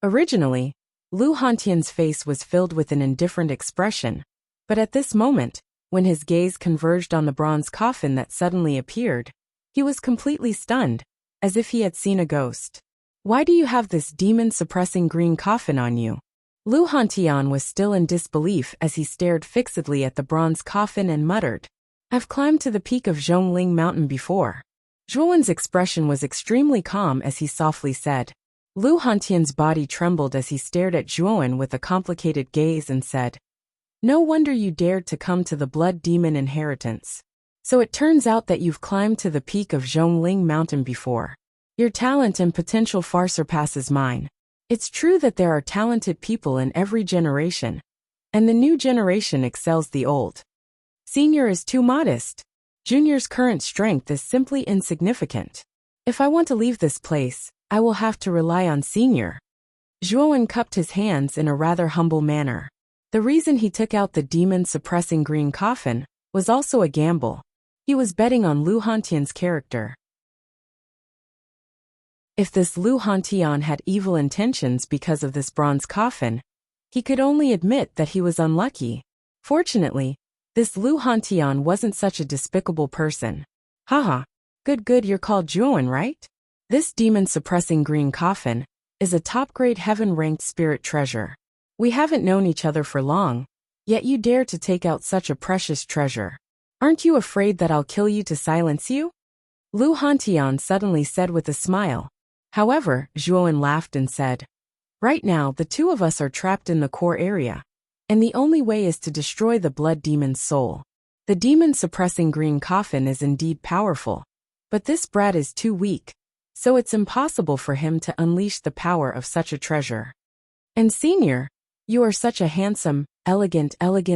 Originally, Lu Hantian's face was filled with an indifferent expression, but at this moment, when his gaze converged on the bronze coffin that suddenly appeared, he was completely stunned, as if he had seen a ghost. "Why do you have this demon-suppressing green coffin on you?" Lu Hantian was still in disbelief as he stared fixedly at the bronze coffin and muttered, "I've climbed to the peak of Zhongling Mountain before." Zhuowen's expression was extremely calm as he softly said. Lu Hantian's body trembled as he stared at Zhuowen with a complicated gaze and said, "No wonder you dared to come to the blood demon inheritance. So it turns out that you've climbed to the peak of Zhongling Mountain before. Your talent and potential far surpasses mine. It's true that there are talented people in every generation, and the new generation excels the old. Senior is too modest. Junior's current strength is simply insignificant. If I want to leave this place, I will have to rely on Senior." Zhuowen cupped his hands in a rather humble manner. The reason he took out the demon-suppressing green coffin was also a gamble. He was betting on Lu Hantian's character. If this Lu Hantian had evil intentions because of this bronze coffin, he could only admit that he was unlucky. Fortunately, this Lu Hantian wasn't such a despicable person. "Haha, good, you're called Zhuowen, right? This demon-suppressing green coffin is a top-grade heaven-ranked spirit treasure. We haven't known each other for long, yet you dare to take out such a precious treasure. Aren't you afraid that I'll kill you to silence you?" Lu Hantian suddenly said with a smile. However, Zhuowen laughed and said, "Right now the two of us are trapped in the core area, and the only way is to destroy the blood demon's soul. The demon-suppressing green coffin is indeed powerful, but this brat is too weak, so it's impossible for him to unleash the power of such a treasure. And Senior, you are such a handsome, elegant,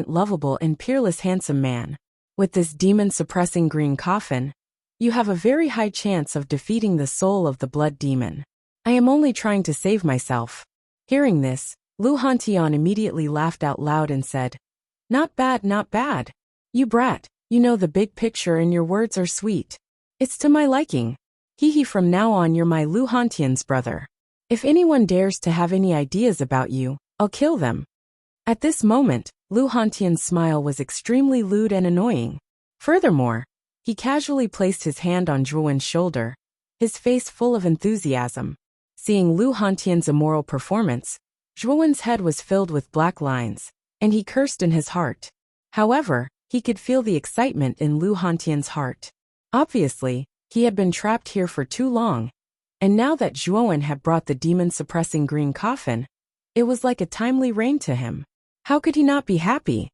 lovable and peerless handsome man. With this demon-suppressing green coffin, you have a very high chance of defeating the soul of the blood demon. I am only trying to save myself." Hearing this, Lu Hantian immediately laughed out loud and said, Not bad. You brat, you know the big picture and your words are sweet. It's to my liking. Hee, from now on you're my Lu Hantian's brother. If anyone dares to have any ideas about you, I'll kill them." At this moment, Lu Hantian's smile was extremely lewd and annoying. Furthermore, he casually placed his hand on Zhuowen's shoulder, his face full of enthusiasm. Seeing Lu Hantian's immoral performance, Zhuowen's head was filled with black lines, and he cursed in his heart. However, he could feel the excitement in Lu Hantian's heart. Obviously, he had been trapped here for too long, and now that Zhuowen had brought the demon-suppressing green coffin, it was like a timely rain to him. How could he not be happy?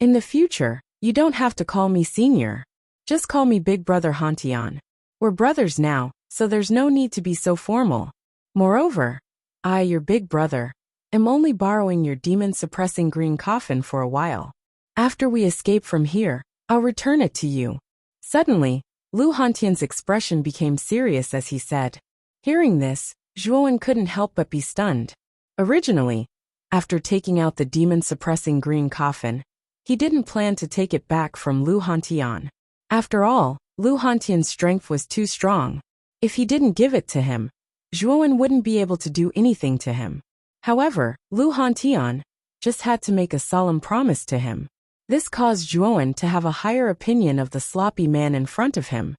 "In the future, you don't have to call me Senior. Just call me Big Brother Hantian. We're brothers now, so there's no need to be so formal. Moreover, I, your big brother, am only borrowing your demon-suppressing green coffin for a while. After we escape from here, I'll return it to you." Suddenly, Lu Hantian's expression became serious as he said. Hearing this, Zhuowen couldn't help but be stunned. Originally, after taking out the demon-suppressing green coffin, he didn't plan to take it back from Lu Hantian. After all, Lu Hantian's strength was too strong. If he didn't give it to him, Zhuowen wouldn't be able to do anything to him. However, Lu Hantian just had to make a solemn promise to him. This caused Zhuowen to have a higher opinion of the sloppy man in front of him.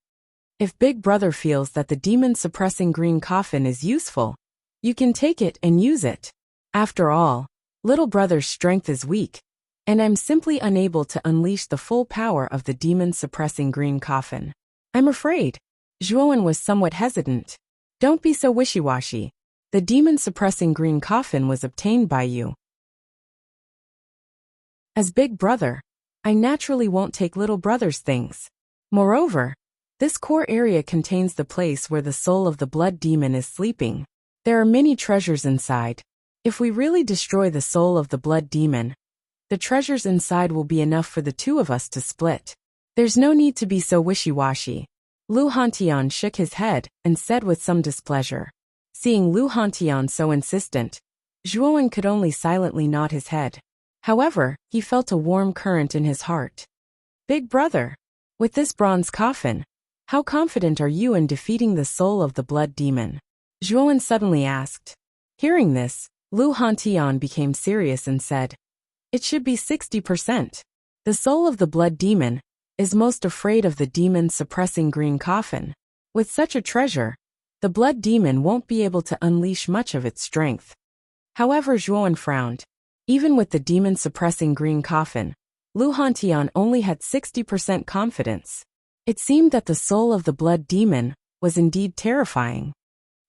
If Big Brother feels that the demon-suppressing green coffin is useful, you can take it and use it. After all, Little Brother's strength is weak, and I'm simply unable to unleash the full power of the demon-suppressing green coffin. I'm afraid. Zhuowen was somewhat hesitant. Don't be so wishy-washy. The demon-suppressing green coffin was obtained by you. As big brother, I naturally won't take little brother's things. Moreover, this core area contains the place where the soul of the blood demon is sleeping. There are many treasures inside. If we really destroy the soul of the blood demon, the treasures inside will be enough for the two of us to split. There's no need to be so wishy-washy. Lu Hantian shook his head and said with some displeasure. Seeing Lu Hantian so insistent, Zhuowen could only silently nod his head. However, he felt a warm current in his heart. Big brother, with this bronze coffin, how confident are you in defeating the soul of the blood demon? Zhuowen suddenly asked. Hearing this, Lu Hantian became serious and said, it should be 60%. The soul of the blood demon is most afraid of the demon-suppressing green coffin. With such a treasure, the blood demon won't be able to unleash much of its strength. However, Zhuowen frowned. Even with the demon-suppressing green coffin, Lu Hantian only had 60% confidence. It seemed that the soul of the blood demon was indeed terrifying.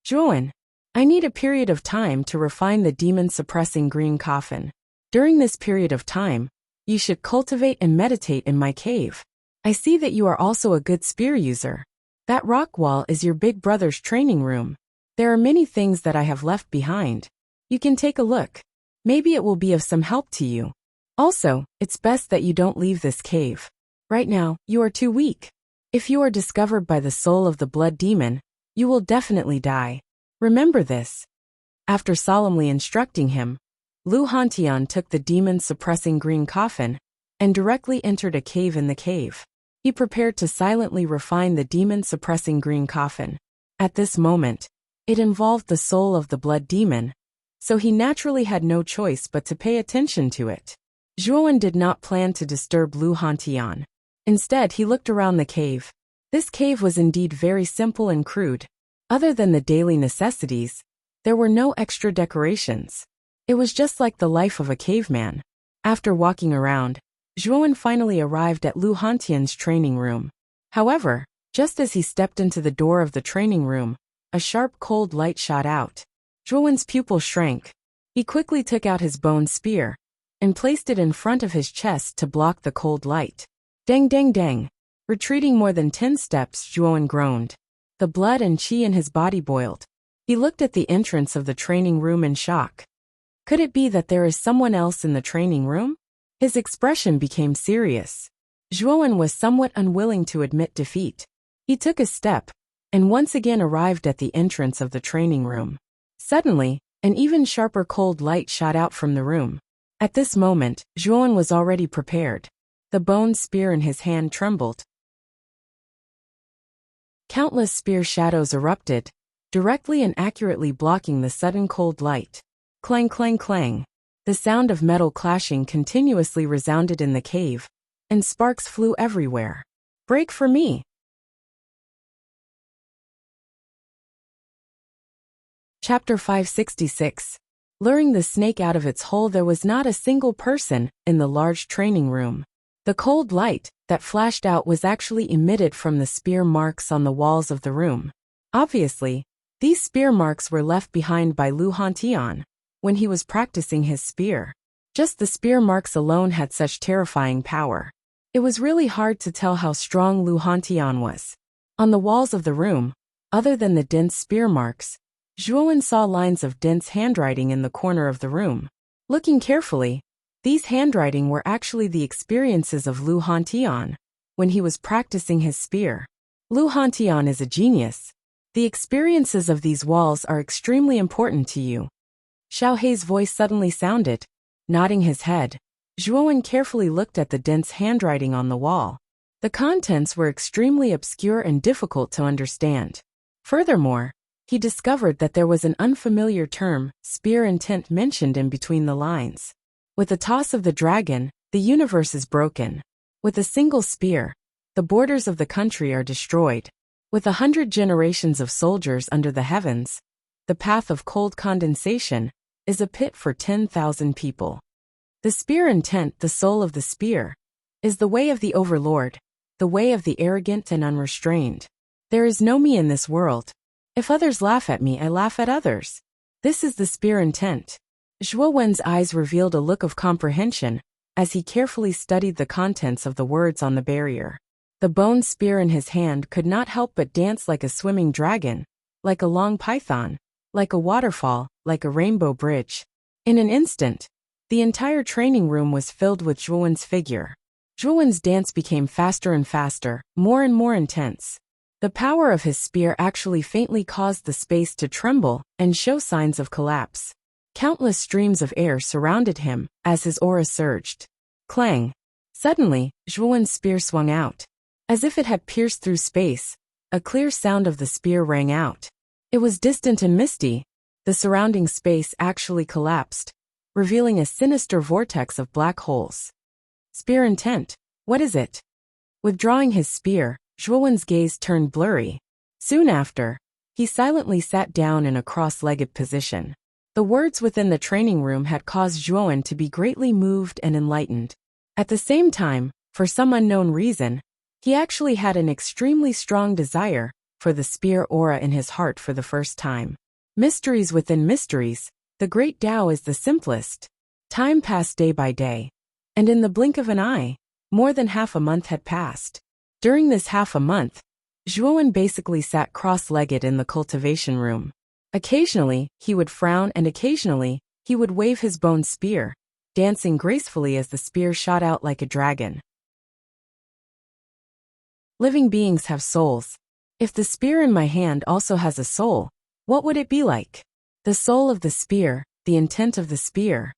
Zhuowen, I need a period of time to refine the demon-suppressing green coffin. During this period of time, you should cultivate and meditate in my cave. I see that you are also a good spear user. That rock wall is your big brother's training room. There are many things that I have left behind. You can take a look. Maybe it will be of some help to you. Also, it's best that you don't leave this cave. Right now, you are too weak. If you are discovered by the soul of the blood demon, you will definitely die. Remember this. After solemnly instructing him, Lu Hantian took the demon-suppressing green coffin and directly entered a cave in the cave. He prepared to silently refine the demon-suppressing green coffin. At this moment, it involved the soul of the blood demon, so he naturally had no choice but to pay attention to it. Zhuowen did not plan to disturb Lu Hantian. Instead, he looked around the cave. This cave was indeed very simple and crude. Other than the daily necessities, there were no extra decorations. It was just like the life of a caveman. After walking around, Zhuowen finally arrived at Lu Hantian's training room. However, just as he stepped into the door of the training room, a sharp cold light shot out. Zhuowen's pupil shrank. He quickly took out his bone spear and placed it in front of his chest to block the cold light. Dang dang dang. Retreating more than 10 steps, Zhuowen groaned. The blood and qi in his body boiled. He looked at the entrance of the training room in shock. Could it be that there is someone else in the training room? His expression became serious. Zhuowen was somewhat unwilling to admit defeat. He took a step and once again arrived at the entrance of the training room. Suddenly, an even sharper cold light shot out from the room. At this moment, Zhuowen was already prepared. The bone spear in his hand trembled. Countless spear shadows erupted, directly and accurately blocking the sudden cold light. Clang clang clang. The sound of metal clashing continuously resounded in the cave, and sparks flew everywhere. Break for me! Chapter 566. Luring the snake out of its hole. There was not a single person in the large training room. The cold light that flashed out was actually emitted from the spear marks on the walls of the room. Obviously, these spear marks were left behind by Lu Hantian when he was practicing his spear. Just the spear marks alone had such terrifying power. It was really hard to tell how strong Lu Hantian was. On the walls of the room, other than the dense spear marks, Zhuowen saw lines of dense handwriting in the corner of the room. Looking carefully, these handwriting were actually the experiences of Lu Hantian when he was practicing his spear. Lu Hantian is a genius. The experiences of these walls are extremely important to you. Xiao Hei's voice suddenly sounded. Nodding his head, Zhuowen carefully looked at the dense handwriting on the wall. The contents were extremely obscure and difficult to understand. Furthermore, he discovered that there was an unfamiliar term, spear intent, mentioned in between the lines. With the toss of the dragon, the universe is broken. With a single spear, the borders of the country are destroyed. With 100 generations of soldiers under the heavens, the path of cold condensation is a pit for 10,000 people. The spear intent, the soul of the spear, is the way of the overlord, the way of the arrogant and unrestrained. There is no me in this world. If others laugh at me, I laugh at others. This is the spear intent. Zhuo Wen's eyes revealed a look of comprehension as he carefully studied the contents of the words on the barrier. The bone spear in his hand could not help but dance like a swimming dragon, like a long python, like a waterfall, like a rainbow bridge. In an instant, the entire training room was filled with Zhuo Wen's figure. Zhuo Wen's dance became faster and faster, more and more intense. The power of his spear actually faintly caused the space to tremble and show signs of collapse. Countless streams of air surrounded him as his aura surged. Clang! Suddenly, Zhuo Wen's spear swung out. As if it had pierced through space, a clear sound of the spear rang out. It was distant and misty. The surrounding space actually collapsed, revealing a sinister vortex of black holes. Spear intent. What is it? Withdrawing his spear, Zhuo Wen's gaze turned blurry. Soon after, he silently sat down in a cross-legged position. The words within the training room had caused Zhuo Wen to be greatly moved and enlightened. At the same time, for some unknown reason, he actually had an extremely strong desire for the spear aura in his heart for the first time. Mysteries within mysteries, the great Tao is the simplest. Time passed day by day, and in the blink of an eye, more than half a month had passed. During this half a month, Zhuo Wen basically sat cross-legged in the cultivation room. Occasionally, he would frown and occasionally, he would wave his bone spear, dancing gracefully as the spear shot out like a dragon. Living beings have souls. If the spear in my hand also has a soul, what would it be like? The soul of the spear, the intent of the spear.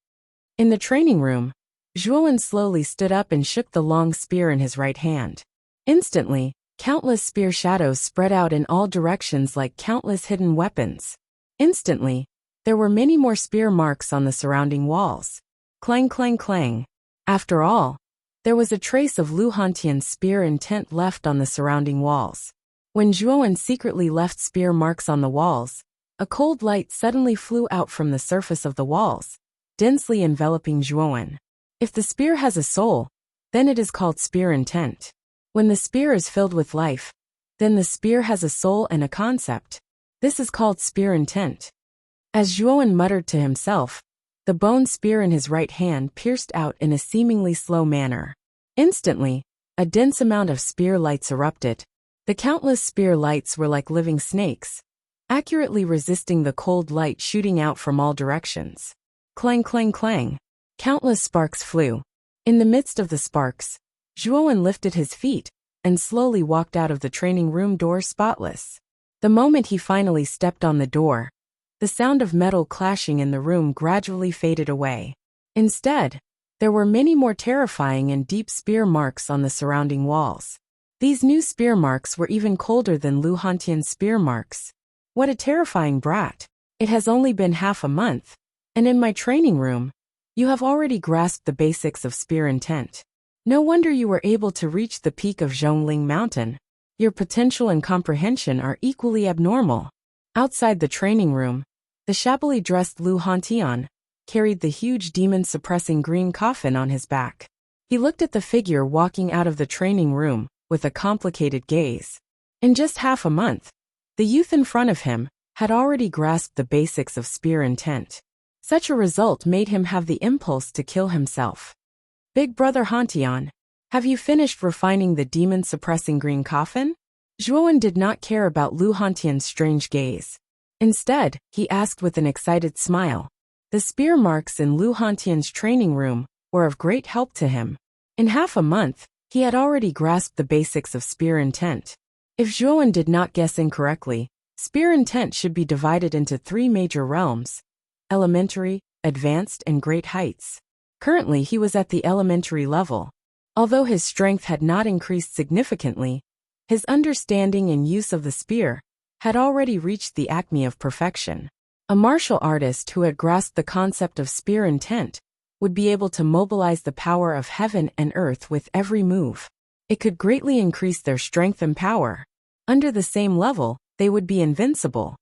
In the training room, Zhuo Wen slowly stood up and shook the long spear in his right hand. Instantly, countless spear shadows spread out in all directions like countless hidden weapons. Instantly, there were many more spear marks on the surrounding walls. Clang, clang, clang. After all, there was a trace of Lu Hantian's spear intent left on the surrounding walls. When Zhuo Wen secretly left spear marks on the walls, a cold light suddenly flew out from the surface of the walls, densely enveloping Zhuo Wen. If the spear has a soul, then it is called spear intent. When the spear is filled with life, then the spear has a soul and a concept. This is called spear intent. As Zhuo Wen muttered to himself, the bone spear in his right hand pierced out in a seemingly slow manner. Instantly, a dense amount of spear lights erupted. The countless spear lights were like living snakes, accurately resisting the cold light shooting out from all directions. Clang, clang, clang. Countless sparks flew. In the midst of the sparks, Zhuo Wen lifted his feet and slowly walked out of the training room door spotless. The moment he finally stepped on the door, the sound of metal clashing in the room gradually faded away. Instead, there were many more terrifying and deep spear marks on the surrounding walls. These new spear marks were even colder than Lu Hantian's spear marks. What a terrifying brat. It has only been half a month, and in my training room, you have already grasped the basics of spear intent. No wonder you were able to reach the peak of Zhongling Mountain. Your potential and comprehension are equally abnormal. Outside the training room, the shabbily dressed Lu Hantian carried the huge demon-suppressing green coffin on his back. He looked at the figure walking out of the training room with a complicated gaze. In just half a month, the youth in front of him had already grasped the basics of spear intent. Such a result made him have the impulse to kill himself. Big brother Hantian, have you finished refining the demon-suppressing green coffin? Zhuo Wen did not care about Lu Hantian's strange gaze. Instead, he asked with an excited smile. The spear marks in Lu Hantian's training room were of great help to him. In half a month, he had already grasped the basics of spear intent. If Zhuo Wen did not guess incorrectly, spear intent should be divided into 3 major realms: elementary, advanced, and great heights. Currently, he was at the elementary level. Although his strength had not increased significantly, his understanding and use of the spear had already reached the acme of perfection. A martial artist who had grasped the concept of spear intent would be able to mobilize the power of heaven and earth with every move. It could greatly increase their strength and power. Under the same level, they would be invincible.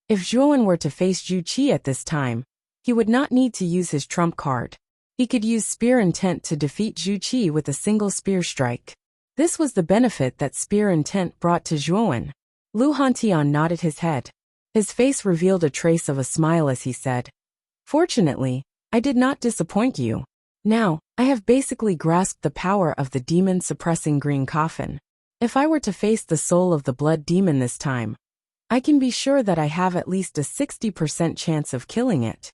If Zhuo Wen were to face Zhu Qi at this time, He would not need to use his trump card. He could use Spear Intent to defeat Zhu Qi with a single spear strike. This was the benefit that Spear Intent brought to Zhuowen. Lu Hantian nodded his head. His face revealed a trace of a smile as he said, "Fortunately, I did not disappoint you. Now, I have basically grasped the power of the demon-suppressing green coffin. If I were to face the soul of the blood demon this time, I can be sure that I have at least a 60% chance of killing it."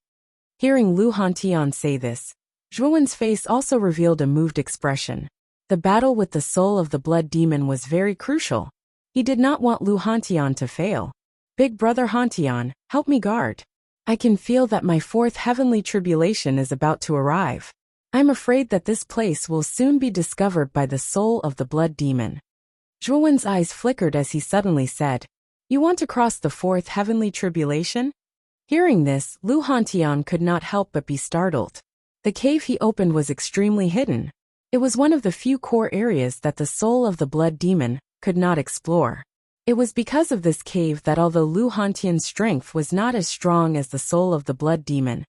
Hearing Lu Hantian say this, Zhuowen's face also revealed a moved expression. The battle with the soul of the blood demon was very crucial. He did not want Lu Hantian to fail. "Big brother Hantian, help me guard. I can feel that my fourth heavenly tribulation is about to arrive. I'm afraid that this place will soon be discovered by the soul of the blood demon." Zhuowen's eyes flickered as he suddenly said, "You want to cross the fourth heavenly tribulation?" Hearing this, Lu Hantian could not help but be startled. The cave he opened was extremely hidden. It was one of the few core areas that the soul of the blood demon could not explore. It was because of this cave that although Lu Hantian's strength was not as strong as the soul of the blood demon,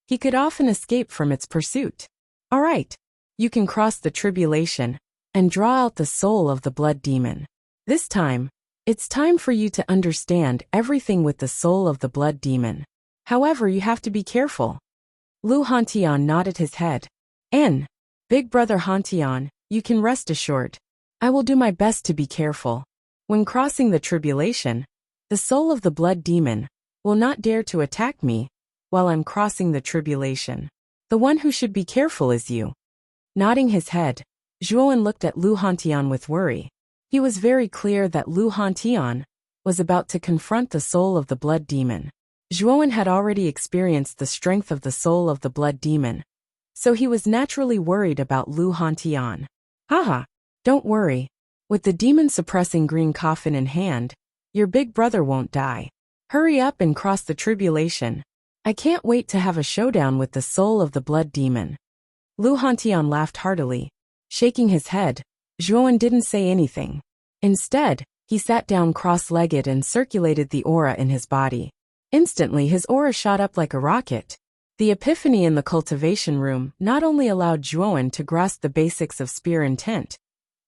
he could often escape from its pursuit. "All right, you can cross the tribulation and draw out the soul of the blood demon. This time, it's time for you to understand everything with the soul of the blood demon. However, you have to be careful." Lu Hantian nodded his head. Big brother Hantian, you can rest assured. I will do my best to be careful. When crossing the tribulation, the soul of the blood demon will not dare to attack me while I'm crossing the tribulation. The one who should be careful is you." Nodding his head, Zhuowen looked at Lu Hantian with worry. He was very clear that Lu Hantian was about to confront the soul of the blood demon. Zhuowen had already experienced the strength of the soul of the blood demon, so he was naturally worried about Lu Hantian. "Haha, don't worry. With the demon-suppressing green coffin in hand, your big brother won't die. Hurry up and cross the tribulation. I can't wait to have a showdown with the soul of the blood demon." Lu Hantian laughed heartily. Shaking his head, Zhuowen didn't say anything. Instead, he sat down cross-legged and circulated the aura in his body. Instantly, his aura shot up like a rocket. The epiphany in the cultivation room not only allowed Zhuowen to grasp the basics of Spear Intent,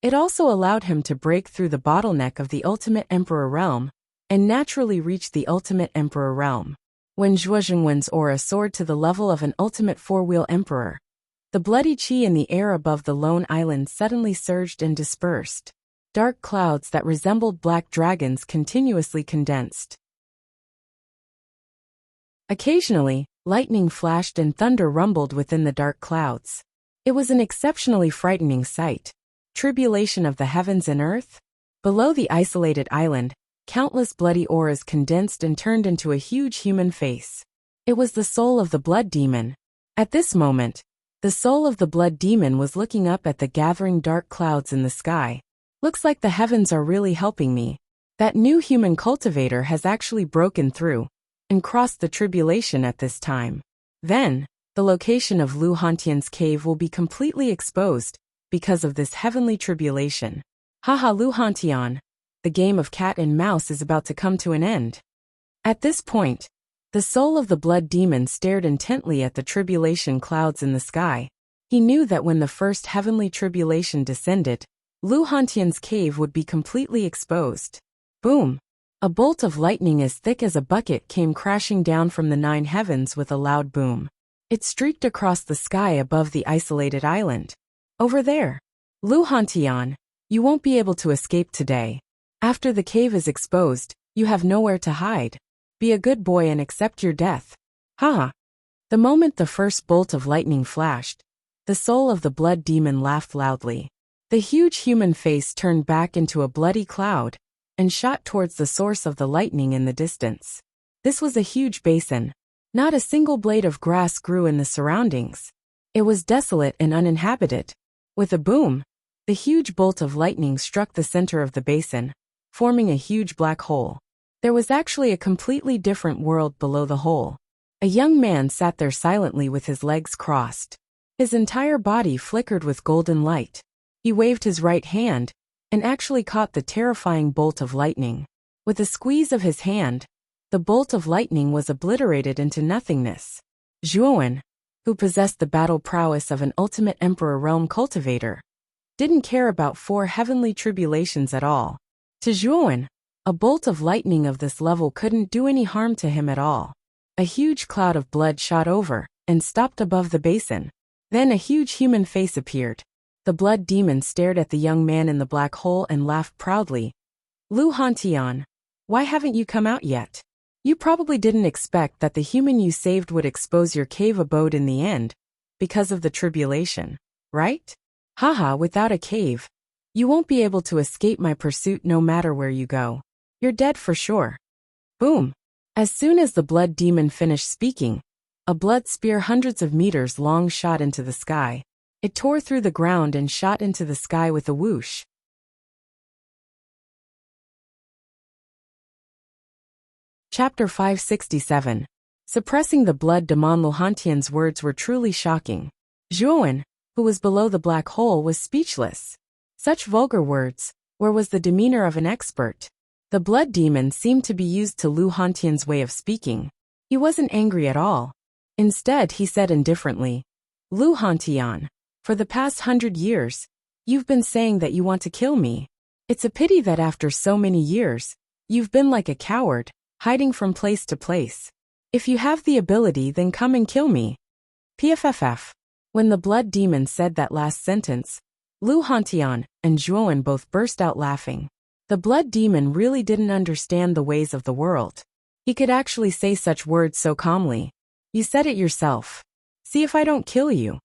it also allowed him to break through the bottleneck of the Ultimate Emperor realm and naturally reach the Ultimate Emperor realm. When Zhuo Zhengwen's aura soared to the level of an Ultimate Four-Wheel Emperor, the bloody qi in the air above the lone island suddenly surged and dispersed. Dark clouds that resembled black dragons continuously condensed. Occasionally, lightning flashed and thunder rumbled within the dark clouds. It was an exceptionally frightening sight. Tribulation of the heavens and earth? Below the isolated island, countless bloody auras condensed and turned into a huge human face. It was the soul of the blood demon. At this moment, the soul of the blood demon was looking up at the gathering dark clouds in the sky. "Looks like the heavens are really helping me. That new human cultivator has actually broken through and crossed the tribulation at this time. Then, the location of Lu Hantian's cave will be completely exposed because of this heavenly tribulation. Haha, Lu Hantian, the game of cat and mouse is about to come to an end." At this point, the soul of the blood demon stared intently at the tribulation clouds in the sky. He knew that when the first heavenly tribulation descended, Lu Hantian's cave would be completely exposed. Boom! A bolt of lightning as thick as a bucket came crashing down from the 9 heavens with a loud boom. It streaked across the sky above the isolated island. "Over there. Lu Hantian, you won't be able to escape today. After the cave is exposed, you have nowhere to hide. Be a good boy and accept your death." Haha. The moment the first bolt of lightning flashed, the soul of the blood demon laughed loudly. The huge human face turned back into a bloody cloud and shot towards the source of the lightning in the distance. This was a huge basin. Not a single blade of grass grew in the surroundings. It was desolate and uninhabited. With a boom, the huge bolt of lightning struck the center of the basin, forming a huge black hole. There was actually a completely different world below the hole. A young man sat there silently with his legs crossed. His entire body flickered with golden light. He waved his right hand and actually caught the terrifying bolt of lightning. With a squeeze of his hand, the bolt of lightning was obliterated into nothingness. Zhuowen, who possessed the battle prowess of an ultimate emperor realm cultivator, didn't care about 4 heavenly tribulations at all. To Zhuowen, a bolt of lightning of this level couldn't do any harm to him at all. A huge cloud of blood shot over and stopped above the basin. Then a huge human face appeared. The blood demon stared at the young man in the black hole and laughed proudly. Lu Hantian, why haven't you come out yet? You probably didn't expect that the human you saved would expose your cave abode in the end, because of the tribulation, right? Haha, without a cave, you won't be able to escape my pursuit no matter where you go. You're dead for sure. Boom! As soon as the blood demon finished speaking, a blood spear hundreds of meters long shot into the sky. It tore through the ground and shot into the sky with a whoosh. Chapter 567. Suppressing the blood demon. Lu Hantian's words were truly shocking. Zhuowen, who was below the black hole, was speechless. Such vulgar words, where was the demeanor of an expert? The blood demon seemed to be used to Lu Hantian's way of speaking. He wasn't angry at all. Instead, he said indifferently, Lu Hantian, for the past 100 years, you've been saying that you want to kill me. It's a pity that after so many years, you've been like a coward, hiding from place to place. If you have the ability, then come and kill me. PFFF. When the blood demon said that last sentence, Lu Hantian and Zhuowen both burst out laughing. The blood demon really didn't understand the ways of the world. He could actually say such words so calmly. You said it yourself. See if I don't kill you.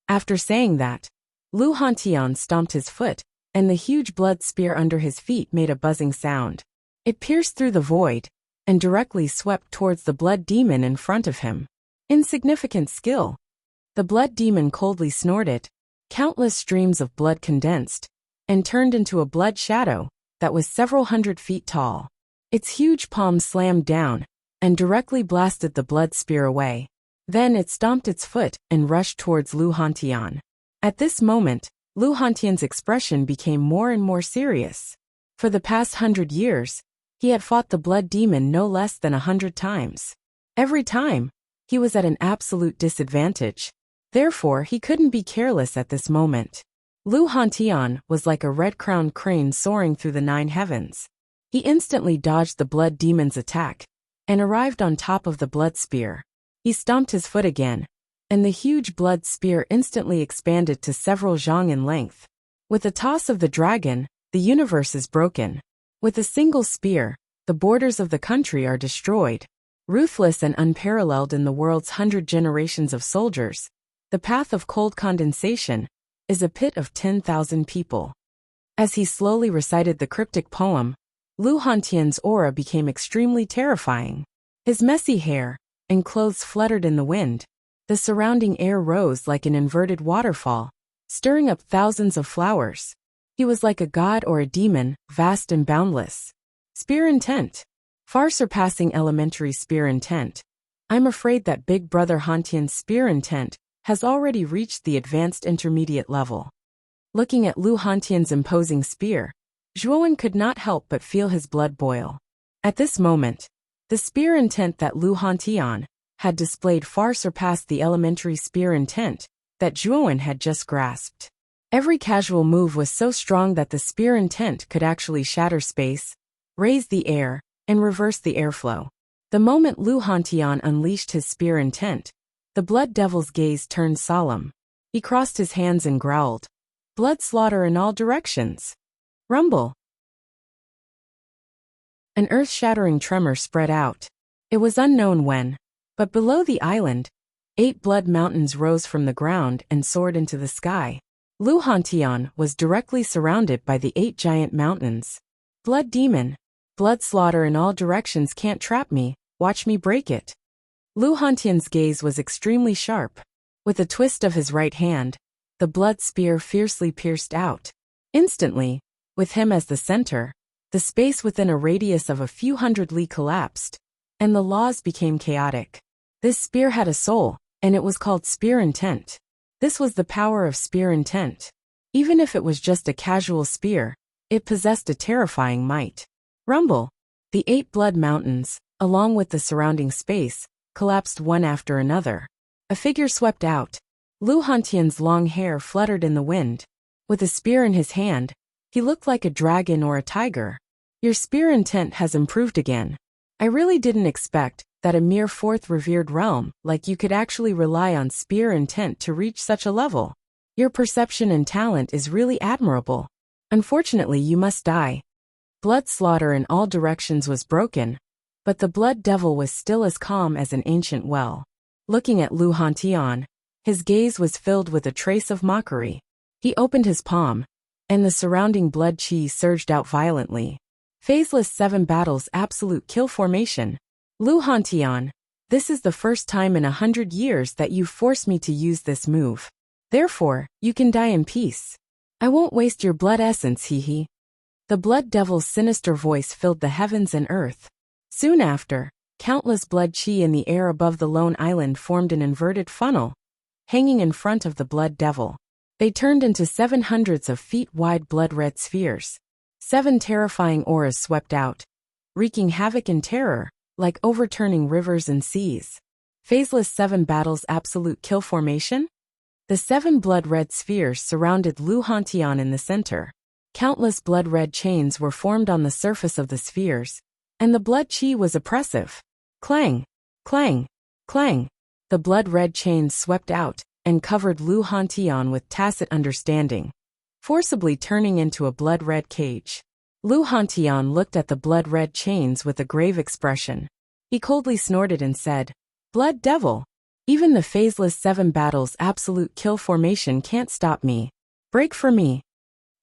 After saying that, Lu Hantian stomped his foot, and the huge blood spear under his feet made a buzzing sound. It pierced through the void, and directly swept towards the blood demon in front of him. Insignificant skill. The blood demon coldly snorted. Countless streams of blood condensed, and turned into a blood shadow that was several 100 feet tall. Its huge palm slammed down, and directly blasted the blood spear away. Then it stomped its foot and rushed towards Lu Hantian. At this moment, Lu Hantian's expression became more and more serious. For the past 100 years, he had fought the blood demon no less than 100 times. Every time, he was at an absolute disadvantage. Therefore, he couldn't be careless at this moment. Lu Hantian was like a red-crowned crane soaring through the 9 heavens. He instantly dodged the blood demon's attack and arrived on top of the blood spear. He stomped his foot again, and the huge blood spear instantly expanded to several zhang in length. With the toss of the dragon, the universe is broken. With a single spear, the borders of the country are destroyed. Ruthless and unparalleled in the world's 100 generations of soldiers, the path of cold condensation is a pit of 10,000 people. As he slowly recited the cryptic poem, Lu Hantian's aura became extremely terrifying. His messy hair and clothes fluttered in the wind. The surrounding air rose like an inverted waterfall, stirring up thousands of flowers. He was like a god or a demon, vast and boundless. Spear intent. Far surpassing elementary spear intent. I'm afraid that Big Brother Hantian's spear intent has already reached the advanced intermediate level. Looking at Lu Hantian's imposing spear, Zhuowen could not help but feel his blood boil. At this moment, the spear intent that Lu Hantian had displayed far surpassed the elementary spear intent that Zhuowen had just grasped. Every casual move was so strong that the spear intent could actually shatter space, raise the air, and reverse the airflow. The moment Lu Hantian unleashed his spear intent, the blood devil's gaze turned solemn. He crossed his hands and growled, blood slaughter in all directions. Rumble. An earth-shattering tremor spread out. It was unknown when, but below the island, 8 blood mountains rose from the ground and soared into the sky. Lu Hantian was directly surrounded by the 8 giant mountains. Blood demon. Blood slaughter in all directions can't trap me, watch me break it. Lu Hantian's gaze was extremely sharp. With a twist of his right hand, the blood spear fiercely pierced out. Instantly, with him as the center, the space within a radius of a few hundred li collapsed, and the laws became chaotic. This spear had a soul, and it was called spear intent. This was the power of spear intent. Even if it was just a casual spear, it possessed a terrifying might. Rumble. The 8 blood mountains, along with the surrounding space, collapsed one after another. A figure swept out. Lu Hantian's long hair fluttered in the wind. With a spear in his hand, he looked like a dragon or a tiger. Your spear intent has improved again. I really didn't expect that a mere fourth revered realm like you could actually rely on spear intent to reach such a level. Your perception and talent is really admirable. Unfortunately, you must die. Blood slaughter in all directions was broken, but the blood devil was still as calm as an ancient well. Looking at Lu Hantian, his gaze was filled with a trace of mockery. He opened his palm, and the surrounding blood chi surged out violently. Phaseless 7 battles absolute kill formation. Lu Hantian, this is the first time in 100 years that you've forced me to use this move. Therefore, you can die in peace. I won't waste your blood essence, hee. The blood devil's sinister voice filled the heavens and earth. Soon after, countless blood chi in the air above the lone island formed an inverted funnel, hanging in front of the blood devil. They turned into 700s of feet wide blood-red spheres. 7 terrifying auras swept out, wreaking havoc and terror, like overturning rivers and seas. Phaseless 7 battles absolute kill formation? The 7 blood-red spheres surrounded Lu Hantian in the center. Countless blood-red chains were formed on the surface of the spheres, and the blood chi was oppressive. Clang! Clang! Clang! The blood-red chains swept out and covered Lu Hantian with tacit understanding, forcibly turning into a blood-red cage. Lu Hantian looked at the blood-red chains with a grave expression. He coldly snorted and said, "Blood devil! Even the phaseless 7 battles absolute kill formation can't stop me. Break for me."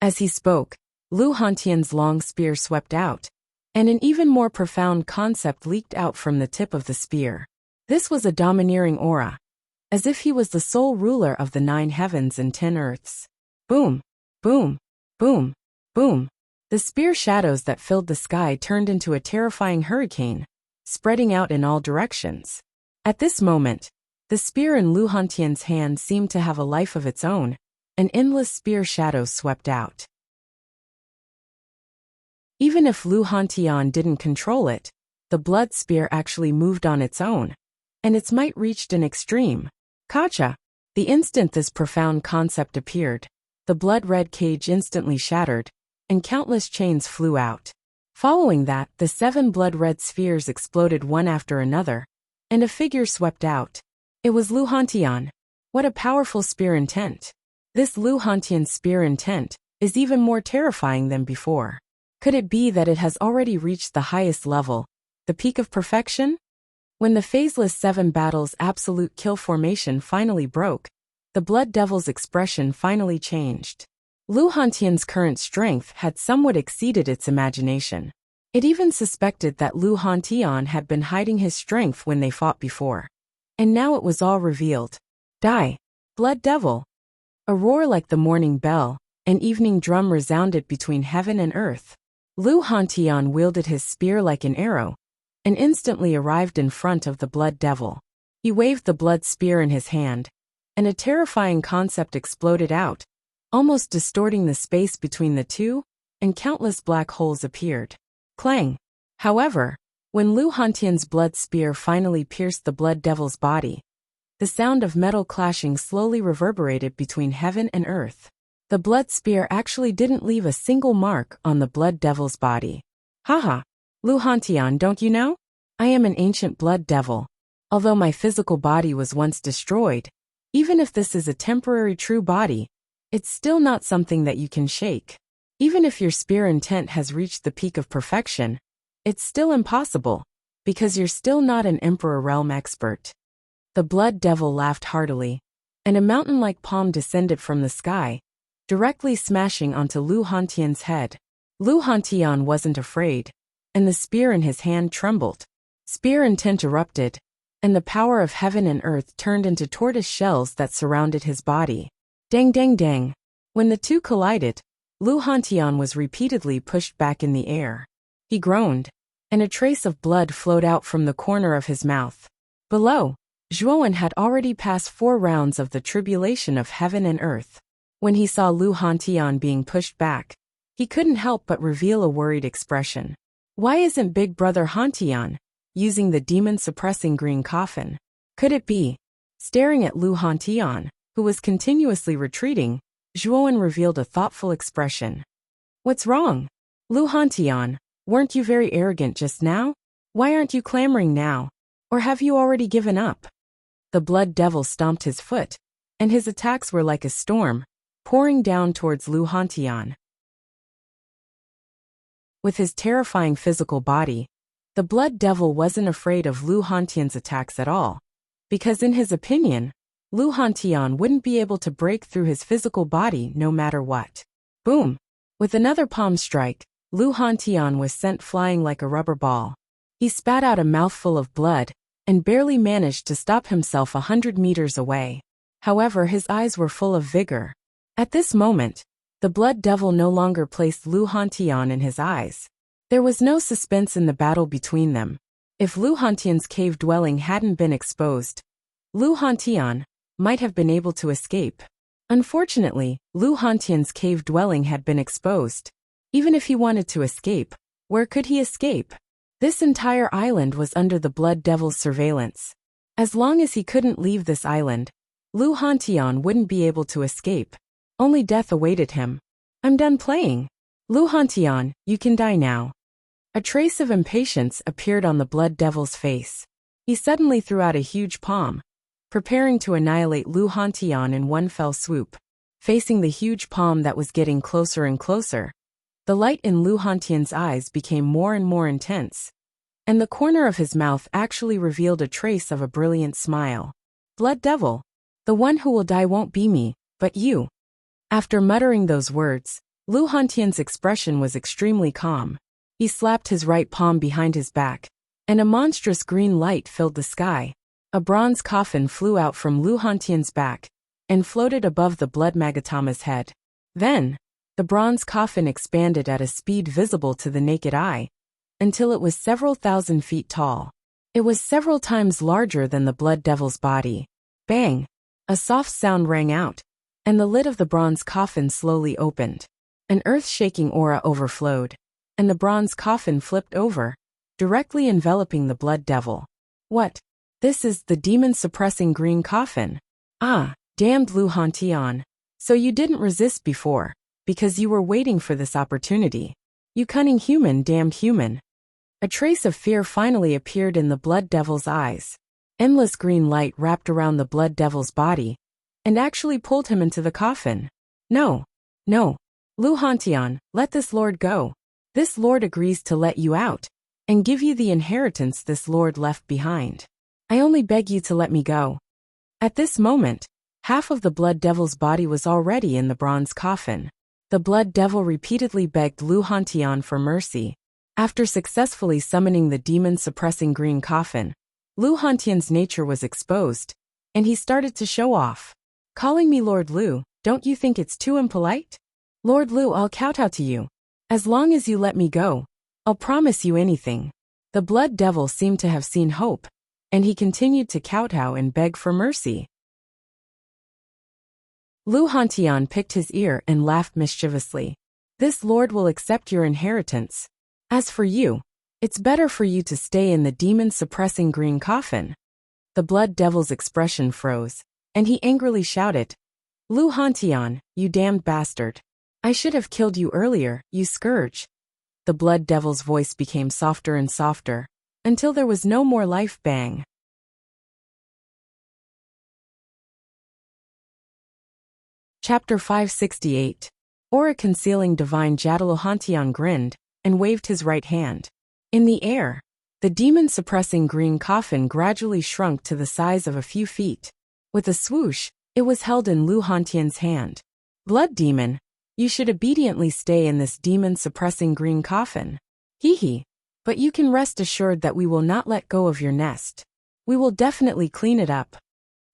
As he spoke, Lu Hantian's long spear swept out, and an even more profound concept leaked out from the tip of the spear. This was a domineering aura, as if he was the sole ruler of the 9 heavens and 10 earths. Boom! Boom! Boom! Boom! The spear shadows that filled the sky turned into a terrifying hurricane, spreading out in all directions. At this moment, the spear in Lu Hantian's hand seemed to have a life of its own. An endless spear shadow swept out. Even if Lu Hantian didn't control it, the blood spear actually moved on its own, and its might reached an extreme. Kacha! The instant this profound concept appeared, the blood-red cage instantly shattered, and countless chains flew out. Following that, the 7 blood-red spheres exploded one after another, and a figure swept out. It was Lu Hantian. What a powerful spear intent. This Lu Hantian spear intent is even more terrifying than before. Could it be that it has already reached the highest level, the peak of perfection? When the phaseless 7 battles absolute kill formation finally broke, the blood devil's expression finally changed. Lu Hantian's current strength had somewhat exceeded its imagination. It even suspected that Lu Hantian had been hiding his strength when they fought before. And now it was all revealed. Die, blood devil! A roar like the morning bell, an evening drum resounded between heaven and earth. Lu Hantian wielded his spear like an arrow, and instantly arrived in front of the blood devil. He waved the blood spear in his hand, and a terrifying concept exploded out, almost distorting the space between the two, and countless black holes appeared. Clang! However, when Lu Hantian's blood spear finally pierced the blood devil's body, the sound of metal clashing slowly reverberated between heaven and earth. The blood spear actually didn't leave a single mark on the blood devil's body. Haha! Lu Hantian, don't you know? I am an ancient blood devil. Although my physical body was once destroyed, even if this is a temporary true body, it's still not something that you can shake. Even if your spear intent has reached the peak of perfection, it's still impossible, because you're still not an Emperor Realm expert. The blood devil laughed heartily, and a mountain-like palm descended from the sky, directly smashing onto Lu Hantian's head. Lu Hantian wasn't afraid, and the spear in his hand trembled. Spear intent erupted, and the power of heaven and earth turned into tortoise shells that surrounded his body. Dang dang dang! When the two collided, Lu Hantian was repeatedly pushed back in the air. He groaned, and a trace of blood flowed out from the corner of his mouth. Below, Zhuowen had already passed 4 rounds of the tribulation of heaven and earth. When he saw Lu Hantian being pushed back, he couldn't help but reveal a worried expression. Why isn't Big Brother Hantian using the demon-suppressing green coffin? Could it be Staring at Lu Hantian, who was continuously retreating, Zhuowen revealed a thoughtful expression. What's wrong? Lu Hantian, weren't you very arrogant just now? Why aren't you clamoring now? Or have you already given up? The blood devil stomped his foot, and his attacks were like a storm, pouring down towards Lu Hantian. With his terrifying physical body, the blood devil wasn't afraid of Lu Hantian's attacks at all, because in his opinion, Lu Hantian wouldn't be able to break through his physical body no matter what. Boom! With another palm strike, Lu Hantian was sent flying like a rubber ball. He spat out a mouthful of blood, and barely managed to stop himself 100 meters away. However, his eyes were full of vigor. At this moment, the blood devil no longer placed Lu Hantian in his eyes. There was no suspense in the battle between them. If Lu Hantian's cave dwelling hadn't been exposed, Lu Hantian might have been able to escape. Unfortunately, Lu Hantian's cave dwelling had been exposed. Even if he wanted to escape, where could he escape? This entire island was under the blood devil's surveillance. As long as he couldn't leave this island, Lu Hantian wouldn't be able to escape. Only death awaited him. I'm done playing. Lu Hantian, you can die now. A trace of impatience appeared on the blood devil's face. He suddenly threw out a huge palm, preparing to annihilate Lu Hantian in one fell swoop. Facing the huge palm that was getting closer and closer, the light in Lu Hantian's eyes became more and more intense, and the corner of his mouth actually revealed a trace of a brilliant smile. Blood devil, the one who will die won't be me, but you. After muttering those words, Lu Hantian's expression was extremely calm. He slapped his right palm behind his back, and a monstrous green light filled the sky. A bronze coffin flew out from Lu Hantian's back and floated above the blood Magatama's head. Then, the bronze coffin expanded at a speed visible to the naked eye, until it was several thousand feet tall. It was several times larger than the blood devil's body. Bang! A soft sound rang out, and the lid of the bronze coffin slowly opened. An earth-shaking aura overflowed, and the bronze coffin flipped over, directly enveloping the blood devil. What? This is the demon-suppressing green coffin. Ah, damned Lu Hantian. So you didn't resist before, because you were waiting for this opportunity. You cunning human, damned human. A trace of fear finally appeared in the blood devil's eyes. Endless green light wrapped around the blood devil's body, and actually pulled him into the coffin. No. No. Lu Hantian, let this lord go. This lord agrees to let you out, and give you the inheritance this lord left behind. I only beg you to let me go. At this moment, half of the blood devil's body was already in the bronze coffin. The blood devil repeatedly begged Lu Hantian for mercy. After successfully summoning the demon-suppressing green coffin, Lu Hantian's nature was exposed, and he started to show off. Calling me Lord Lu, don't you think it's too impolite? Lord Lu, I'll kowtow to you. As long as you let me go, I'll promise you anything. The blood devil seemed to have seen hope, and he continued to kowtow and beg for mercy. Lu Hantian picked his ear and laughed mischievously. This lord will accept your inheritance. As for you, it's better for you to stay in the demon-suppressing green coffin. The blood devil's expression froze, and he angrily shouted, Lu Hantian, you damned bastard. I should have killed you earlier, you scourge. The blood devil's voice became softer and softer, until there was no more life. Bang. Chapter 568. Aura concealing divine Jadalu Hantian grinned, and waved his right hand. In the air, the demon-suppressing green coffin gradually shrunk to the size of a few feet. With a swoosh, it was held in Lu Hantian's hand. Blood demon, you should obediently stay in this demon-suppressing green coffin. Hee, but you can rest assured that we will not let go of your nest. We will definitely clean it up.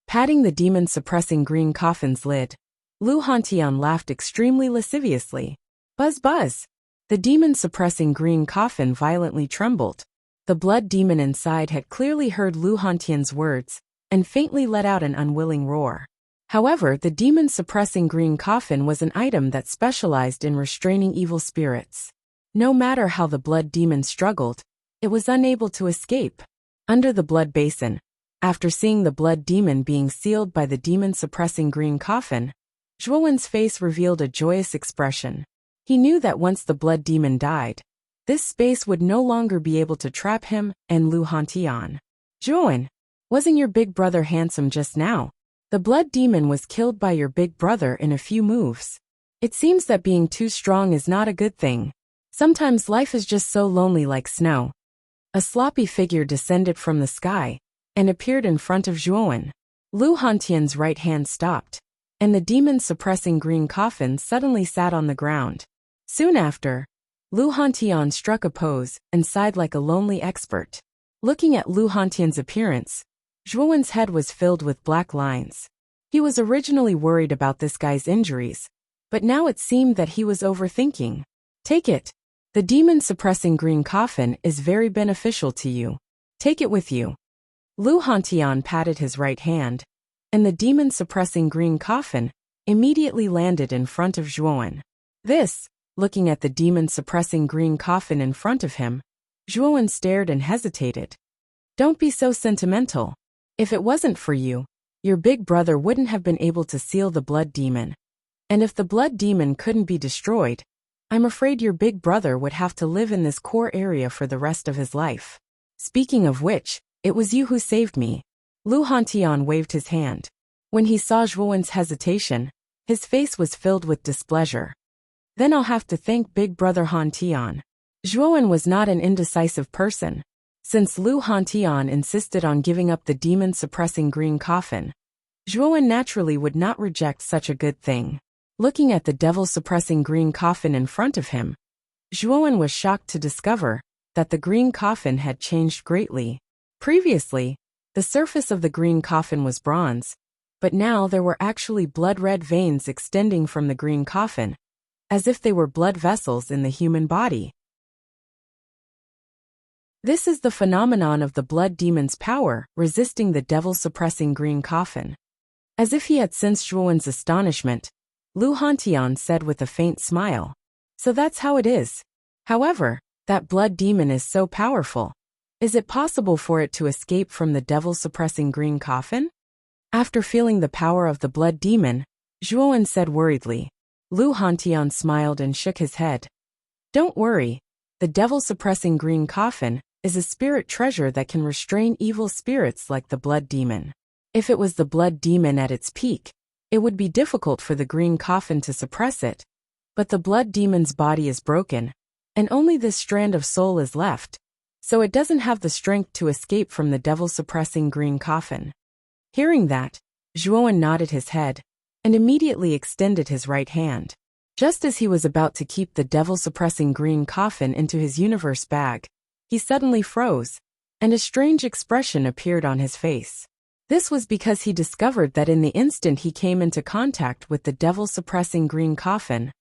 Patting the demon-suppressing green coffin's lid, Lu Hantian laughed extremely lasciviously. Buzz buzz! The demon-suppressing green coffin violently trembled. The blood demon inside had clearly heard Lu Hantian's words, and faintly let out an unwilling roar. However, the demon-suppressing green coffin was an item that specialized in restraining evil spirits. No matter how the blood demon struggled, it was unable to escape. Under the blood basin, After seeing the blood demon being sealed by the demon-suppressing green coffin, Zhuowen's face revealed a joyous expression. He knew that once the blood demon died, this space would no longer be able to trap him and Lu Hantian. Zhuowen, wasn't your big brother handsome just now? The blood demon was killed by your big brother in a few moves. It seems that being too strong is not a good thing. Sometimes life is just so lonely like snow. A sloppy figure descended from the sky and appeared in front of Zhuowen. Lu Hantian's right hand stopped, and the demon-suppressing green coffin suddenly sat on the ground. Soon after, Lu Hantian struck a pose and sighed like a lonely expert. Looking at Lu Hantian's appearance, Zhuowen's head was filled with black lines. He was originally worried about this guy's injuries, but now it seemed that he was overthinking. Take it. The demon-suppressing green coffin is very beneficial to you. Take it with you. Lu Hantian patted his right hand, and the demon-suppressing green coffin immediately landed in front of Zhuowen. Looking at the demon-suppressing green coffin in front of him, Zhuowen stared and hesitated. Don't be so sentimental. If it wasn't for you, your big brother wouldn't have been able to seal the blood demon. And if the blood demon couldn't be destroyed, I'm afraid your big brother would have to live in this core area for the rest of his life. Speaking of which, it was you who saved me. Lu Hantian waved his hand. When he saw Zhuowen's hesitation, his face was filled with displeasure. Then I'll have to thank big brother Hantian. Zhuowen was not an indecisive person. Since Lu Hantian insisted on giving up the demon-suppressing green coffin, Zhuowen naturally would not reject such a good thing. Looking at the devil-suppressing green coffin in front of him, Zhuowen was shocked to discover that the green coffin had changed greatly. Previously, the surface of the green coffin was bronze, but now there were actually blood-red veins extending from the green coffin, as if they were blood vessels in the human body. This is the phenomenon of the blood demon's power resisting the devil-suppressing green coffin. As if he had sensed Zhuowen's astonishment, Lu Hantian said with a faint smile. So that's how it is. However, that blood demon is so powerful. Is it possible for it to escape from the devil-suppressing green coffin? After feeling the power of the blood demon, Zhuowen said worriedly. Lu Hantian smiled and shook his head. Don't worry. The devil-suppressing green coffin is a spirit treasure that can restrain evil spirits like the blood demon. If it was the blood demon at its peak, it would be difficult for the green coffin to suppress it. But the blood demon's body is broken, and only this strand of soul is left, so it doesn't have the strength to escape from the devil-suppressing green coffin. Hearing that, Zhuowen nodded his head and immediately extended his right hand. Just as he was about to keep the devil-suppressing green coffin into his universe bag, he suddenly froze, and a strange expression appeared on his face. This was because he discovered that in the instant he came into contact with the devil-suppressing green coffin,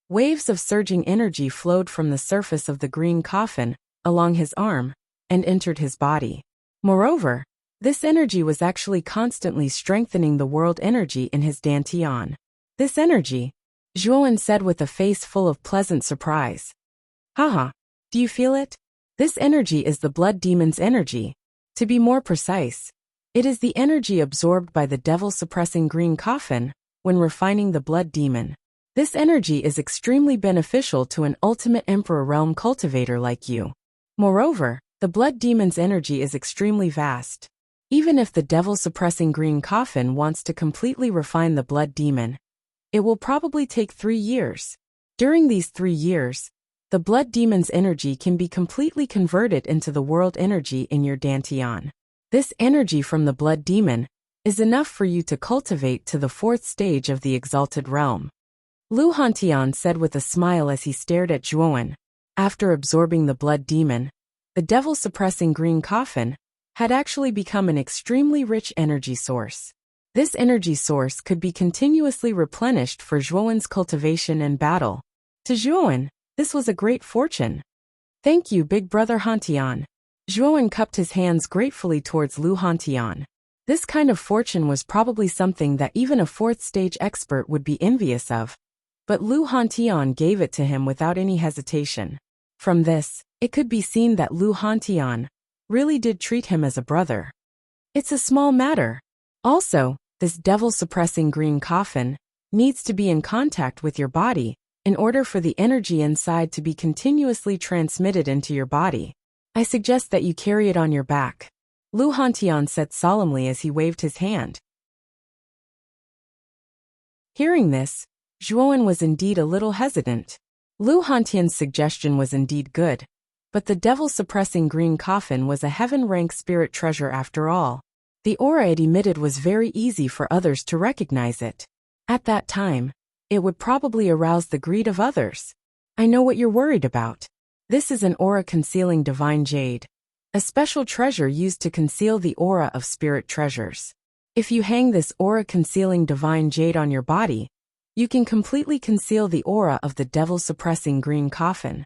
waves of surging energy flowed from the surface of the green coffin along his arm and entered his body. Moreover, this energy was actually constantly strengthening the world energy in his dantian. This energy, Zhuowen said with a face full of pleasant surprise. Haha, do you feel it? This energy is the blood demon's energy. To be more precise, it is the energy absorbed by the devil-suppressing green coffin when refining the blood demon. This energy is extremely beneficial to an ultimate Emperor realm cultivator like you. Moreover, the blood demon's energy is extremely vast. Even if the devil-suppressing green coffin wants to completely refine the blood demon, it will probably take 3 years. During these 3 years, the blood demon's energy can be completely converted into the world energy in your dantian. This energy from the blood demon is enough for you to cultivate to the 4th stage of the exalted realm. Lu Hantian said with a smile as he stared at Zhuowen. After absorbing the blood demon, the devil-suppressing green coffin had actually become an extremely rich energy source. This energy source could be continuously replenished for Zhuowen's cultivation and battle. To Zhuowen, this was a great fortune. Thank you, big brother Hantian. Zhuowen cupped his hands gratefully towards Lu Hantian. This kind of fortune was probably something that even a 4th stage expert would be envious of. But Lu Hantian gave it to him without any hesitation. From this, it could be seen that Lu Hantian really did treat him as a brother. It's a small matter. Also, this devil-suppressing green coffin needs to be in contact with your body in order for the energy inside to be continuously transmitted into your body. I suggest that you carry it on your back, Lu Hantian said solemnly as he waved his hand. Hearing this, Zhuowen was indeed a little hesitant. Lu Hantian's suggestion was indeed good, but the devil-suppressing green coffin was a heaven-rank spirit treasure after all. The aura it emitted was very easy for others to recognize it. At that time, it would probably arouse the greed of others. I know what you're worried about. This is an aura-concealing divine jade, a special treasure used to conceal the aura of spirit treasures. If you hang this aura-concealing divine jade on your body, you can completely conceal the aura of the devil-suppressing green coffin.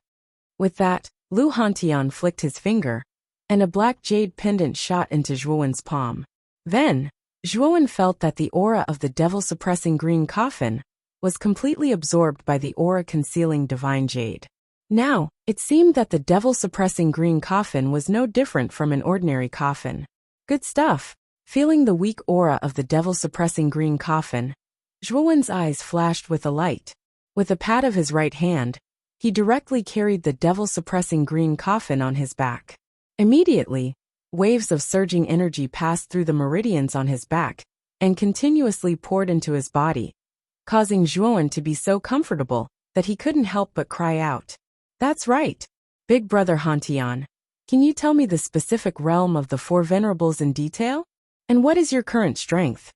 With that, Lu Hantian flicked his finger, and a black jade pendant shot into Zhuowen's palm. Then, Zhuowen felt that the aura of the devil-suppressing green coffin was completely absorbed by the aura-concealing divine jade. Now, it seemed that the devil-suppressing green coffin was no different from an ordinary coffin. Good stuff. Feeling the weak aura of the devil-suppressing green coffin, Zhuowen's eyes flashed with a light. With a pat of his right hand, he directly carried the devil-suppressing green coffin on his back. Immediately, waves of surging energy passed through the meridians on his back and continuously poured into his body, causing Zhuowen to be so comfortable that he couldn't help but cry out. That's right, Big Brother Hantian. Can you tell me the specific realm of the four venerables in detail? And what is your current strength?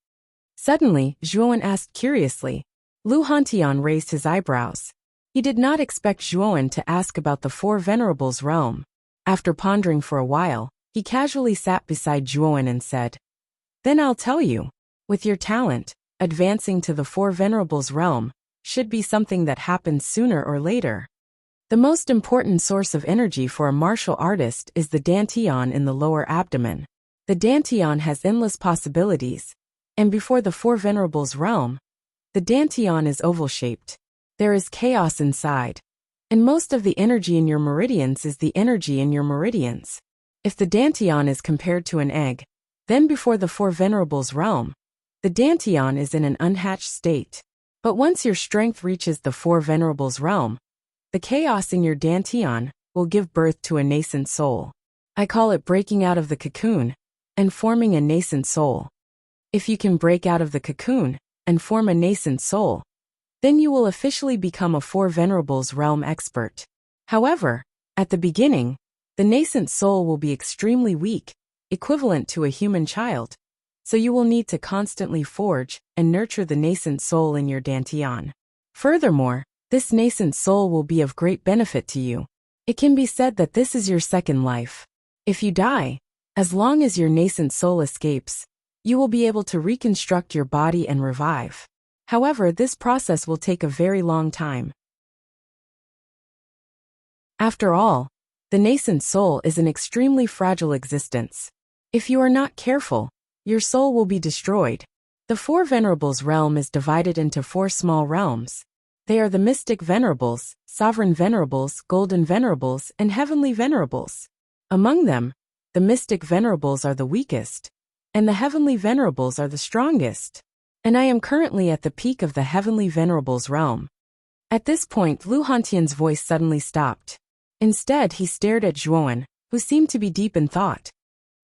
Suddenly, Zhuowen asked curiously. Lu Hantian raised his eyebrows. He did not expect Zhuowen to ask about the four venerables realm. After pondering for a while, he casually sat beside Zhuowen and said, Then I'll tell you. With your talent, advancing to the four venerables realm should be something that happens sooner or later. The most important source of energy for a martial artist is the dantian in the lower abdomen. The dantian has endless possibilities, and before the four venerables realm, the dantian is oval-shaped. There is chaos inside, and most of the energy in your meridians is the energy in your meridians. If the dantian is compared to an egg, then before the four venerables realm, the dantian is in an unhatched state. But once your strength reaches the four venerables realm, the chaos in your dantian will give birth to a nascent soul. I call it breaking out of the cocoon and forming a nascent soul. If you can break out of the cocoon and form a nascent soul, then you will officially become a four venerables realm expert. However, at the beginning, the nascent soul will be extremely weak, equivalent to a human child, so you will need to constantly forge and nurture the nascent soul in your dantian. Furthermore, this nascent soul will be of great benefit to you. It can be said that this is your second life. If you die, as long as your nascent soul escapes, you will be able to reconstruct your body and revive. However, this process will take a very long time. After all, the nascent soul is an extremely fragile existence. If you are not careful, your soul will be destroyed. The four venerables realm is divided into four small realms. They are the mystic venerables, sovereign venerables, golden venerables, and heavenly venerables. Among them, the mystic venerables are the weakest, and the heavenly venerables are the strongest. And I am currently at the peak of the heavenly venerables realm. At this point, Lu Hantian's voice suddenly stopped. Instead, he stared at Zhuowen, who seemed to be deep in thought.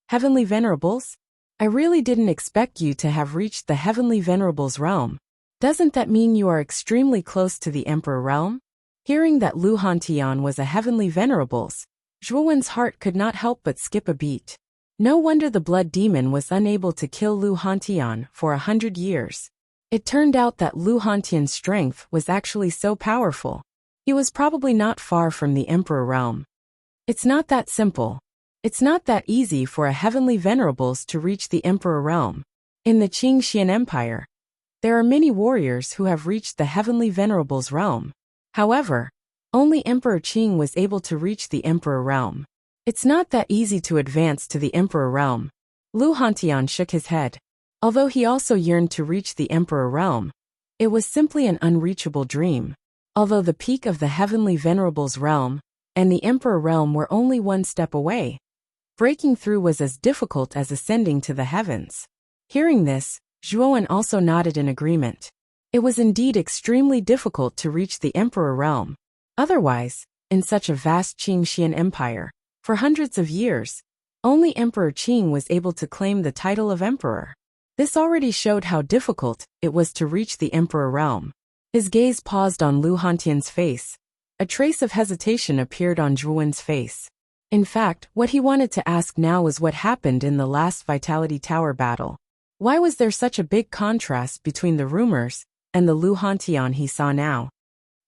Heavenly venerables? I really didn't expect you to have reached the heavenly venerables realm. Doesn't that mean you are extremely close to the emperor realm? Hearing that Lu Hantian was a heavenly venerables, Zhuowen's heart could not help but skip a beat. No wonder the blood demon was unable to kill Lu Hantian for 100 years. It turned out that Lu Hantian's strength was actually so powerful. He was probably not far from the emperor realm. It's not that simple. It's not that easy for a heavenly venerables to reach the emperor realm. In the Qing Xian Empire, there are many warriors who have reached the heavenly venerables realm. However, only Emperor Qing was able to reach the emperor realm. It's not that easy to advance to the emperor realm. Lu Hantian shook his head. Although he also yearned to reach the emperor realm, it was simply an unreachable dream. Although the peak of the heavenly venerables realm and the emperor realm were only one step away, Breaking through was as difficult as ascending to the heavens. Hearing this, Zhuowen also nodded in agreement. It was indeed extremely difficult to reach the Emperor realm. Otherwise, in such a vast Qingxian empire, for hundreds of years, only Emperor Qing was able to claim the title of emperor. This already showed how difficult it was to reach the Emperor realm. His gaze paused on Lu Hantian's face. A trace of hesitation appeared on Zhuowen's face. In fact, what he wanted to ask now was what happened in the last Vitality Tower battle. Why was there such a big contrast between the rumors and the Lu Hantian he saw now?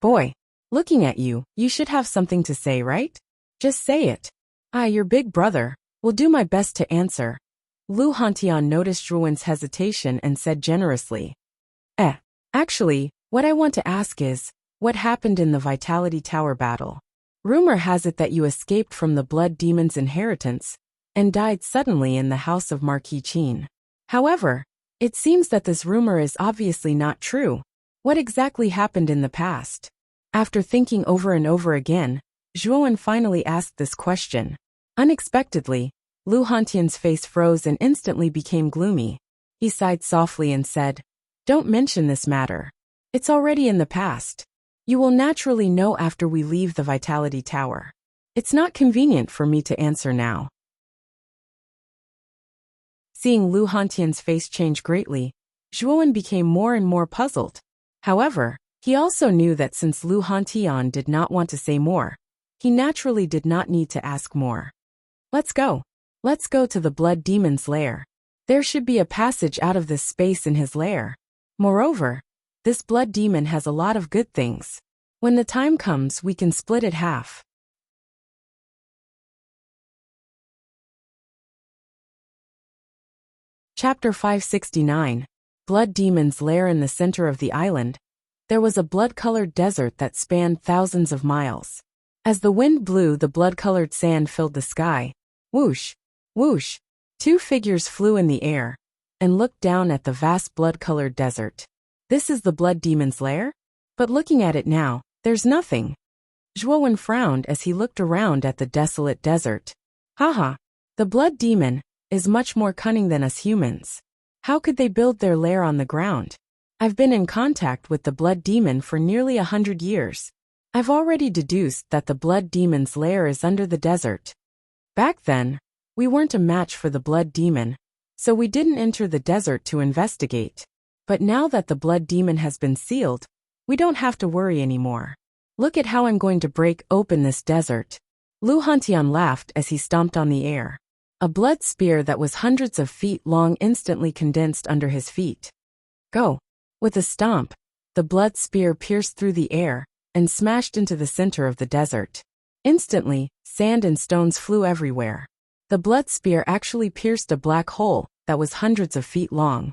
Boy, looking at you, you should have something to say, right? Just say it. Your big brother, will do my best to answer. Lu Hantian noticed Zhuowen's hesitation and said generously. Actually, what I want to ask is, what happened in the Vitality Tower battle? Rumor has it that you escaped from the Blood Demon's inheritance and died suddenly in the house of Marquis Qin. However, it seems that this rumor is obviously not true. What exactly happened in the past? After thinking over and over again, Zhuowen finally asked this question. Unexpectedly, Lu Hantian's face froze and instantly became gloomy. He sighed softly and said, "Don't mention this matter. It's already in the past. You will naturally know after we leave the Vitality Tower. It's not convenient for me to answer now." Seeing Lu Hantian's face change greatly, Zhuowen became more and more puzzled. However, he also knew that since Lu Hantian did not want to say more, he naturally did not need to ask more. Let's go. Let's go to the Blood Demon's lair. There should be a passage out of this space in his lair. Moreover, this Blood Demon has a lot of good things. When the time comes, we can split it half. Chapter 569. Blood Demon's lair. In the center of the island, there was a blood-colored desert that spanned thousands of miles. As the wind blew, the blood-colored sand filled the sky. Whoosh! Whoosh! Two figures flew in the air and looked down at the vast blood-colored desert. This is the Blood Demon's lair? But looking at it now, there's nothing. Zhuowen frowned as he looked around at the desolate desert. Haha! The Blood Demon is much more cunning than us humans. How could they build their lair on the ground? I've been in contact with the Blood Demon for nearly 100 years. I've already deduced that the Blood Demon's lair is under the desert. Back then, we weren't a match for the Blood Demon, so we didn't enter the desert to investigate. But now that the Blood Demon has been sealed, we don't have to worry anymore. Look at how I'm going to break open this desert. Lu Hantian laughed as he stomped on the air. A blood spear that was hundreds of feet long instantly condensed under his feet. Go! With a stomp, the blood spear pierced through the air and smashed into the center of the desert. Instantly, sand and stones flew everywhere. The blood spear actually pierced a black hole that was hundreds of feet long.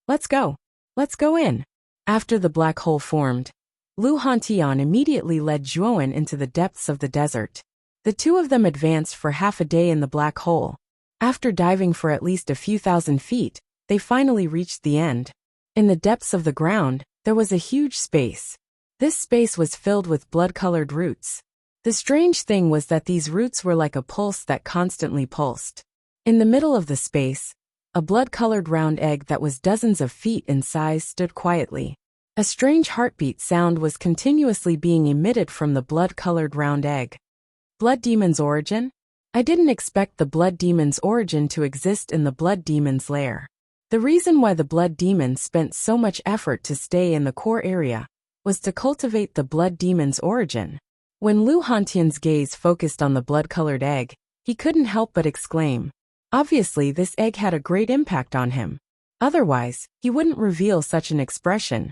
Let's go! Let's go in! After the black hole formed, Lu Hantian immediately led Zhuowen into the depths of the desert. The two of them advanced for half a day in the black hole. After diving for at least a few thousand feet, they finally reached the end. In the depths of the ground, there was a huge space. This space was filled with blood-colored roots. The strange thing was that these roots were like a pulse that constantly pulsed. In the middle of the space, a blood-colored round egg that was dozens of feet in size stood quietly. A strange heartbeat sound was continuously being emitted from the blood-colored round egg. Blood Demon's origin? I didn't expect the Blood Demon's origin to exist in the Blood Demon's lair. The reason why the Blood Demon spent so much effort to stay in the core area was to cultivate the Blood Demon's origin. When Lu Hantian's gaze focused on the blood-colored egg, he couldn't help but exclaim. Obviously, this egg had a great impact on him. Otherwise, he wouldn't reveal such an expression.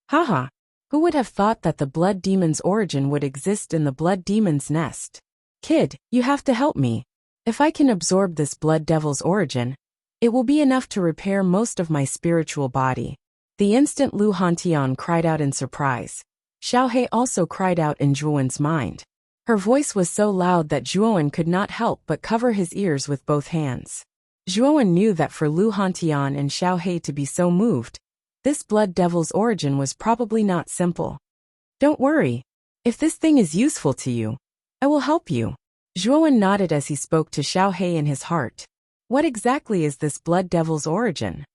Haha! Who would have thought that the Blood Demon's origin would exist in the Blood Demon's nest? Kid, you have to help me. If I can absorb this Blood Devil's origin, it will be enough to repair most of my spiritual body. The instant Lu Hantian cried out in surprise, Xiaohe also cried out in Zhuowen's mind. Her voice was so loud that Zhuowen could not help but cover his ears with both hands. Zhuowen knew that for Lu Hantian and Xiaohe to be so moved, this Blood Devil's origin was probably not simple. Don't worry. If this thing is useful to you, I will help you. Zhuowen nodded as he spoke to Xiao He in his heart. What exactly is this blood devil's origin?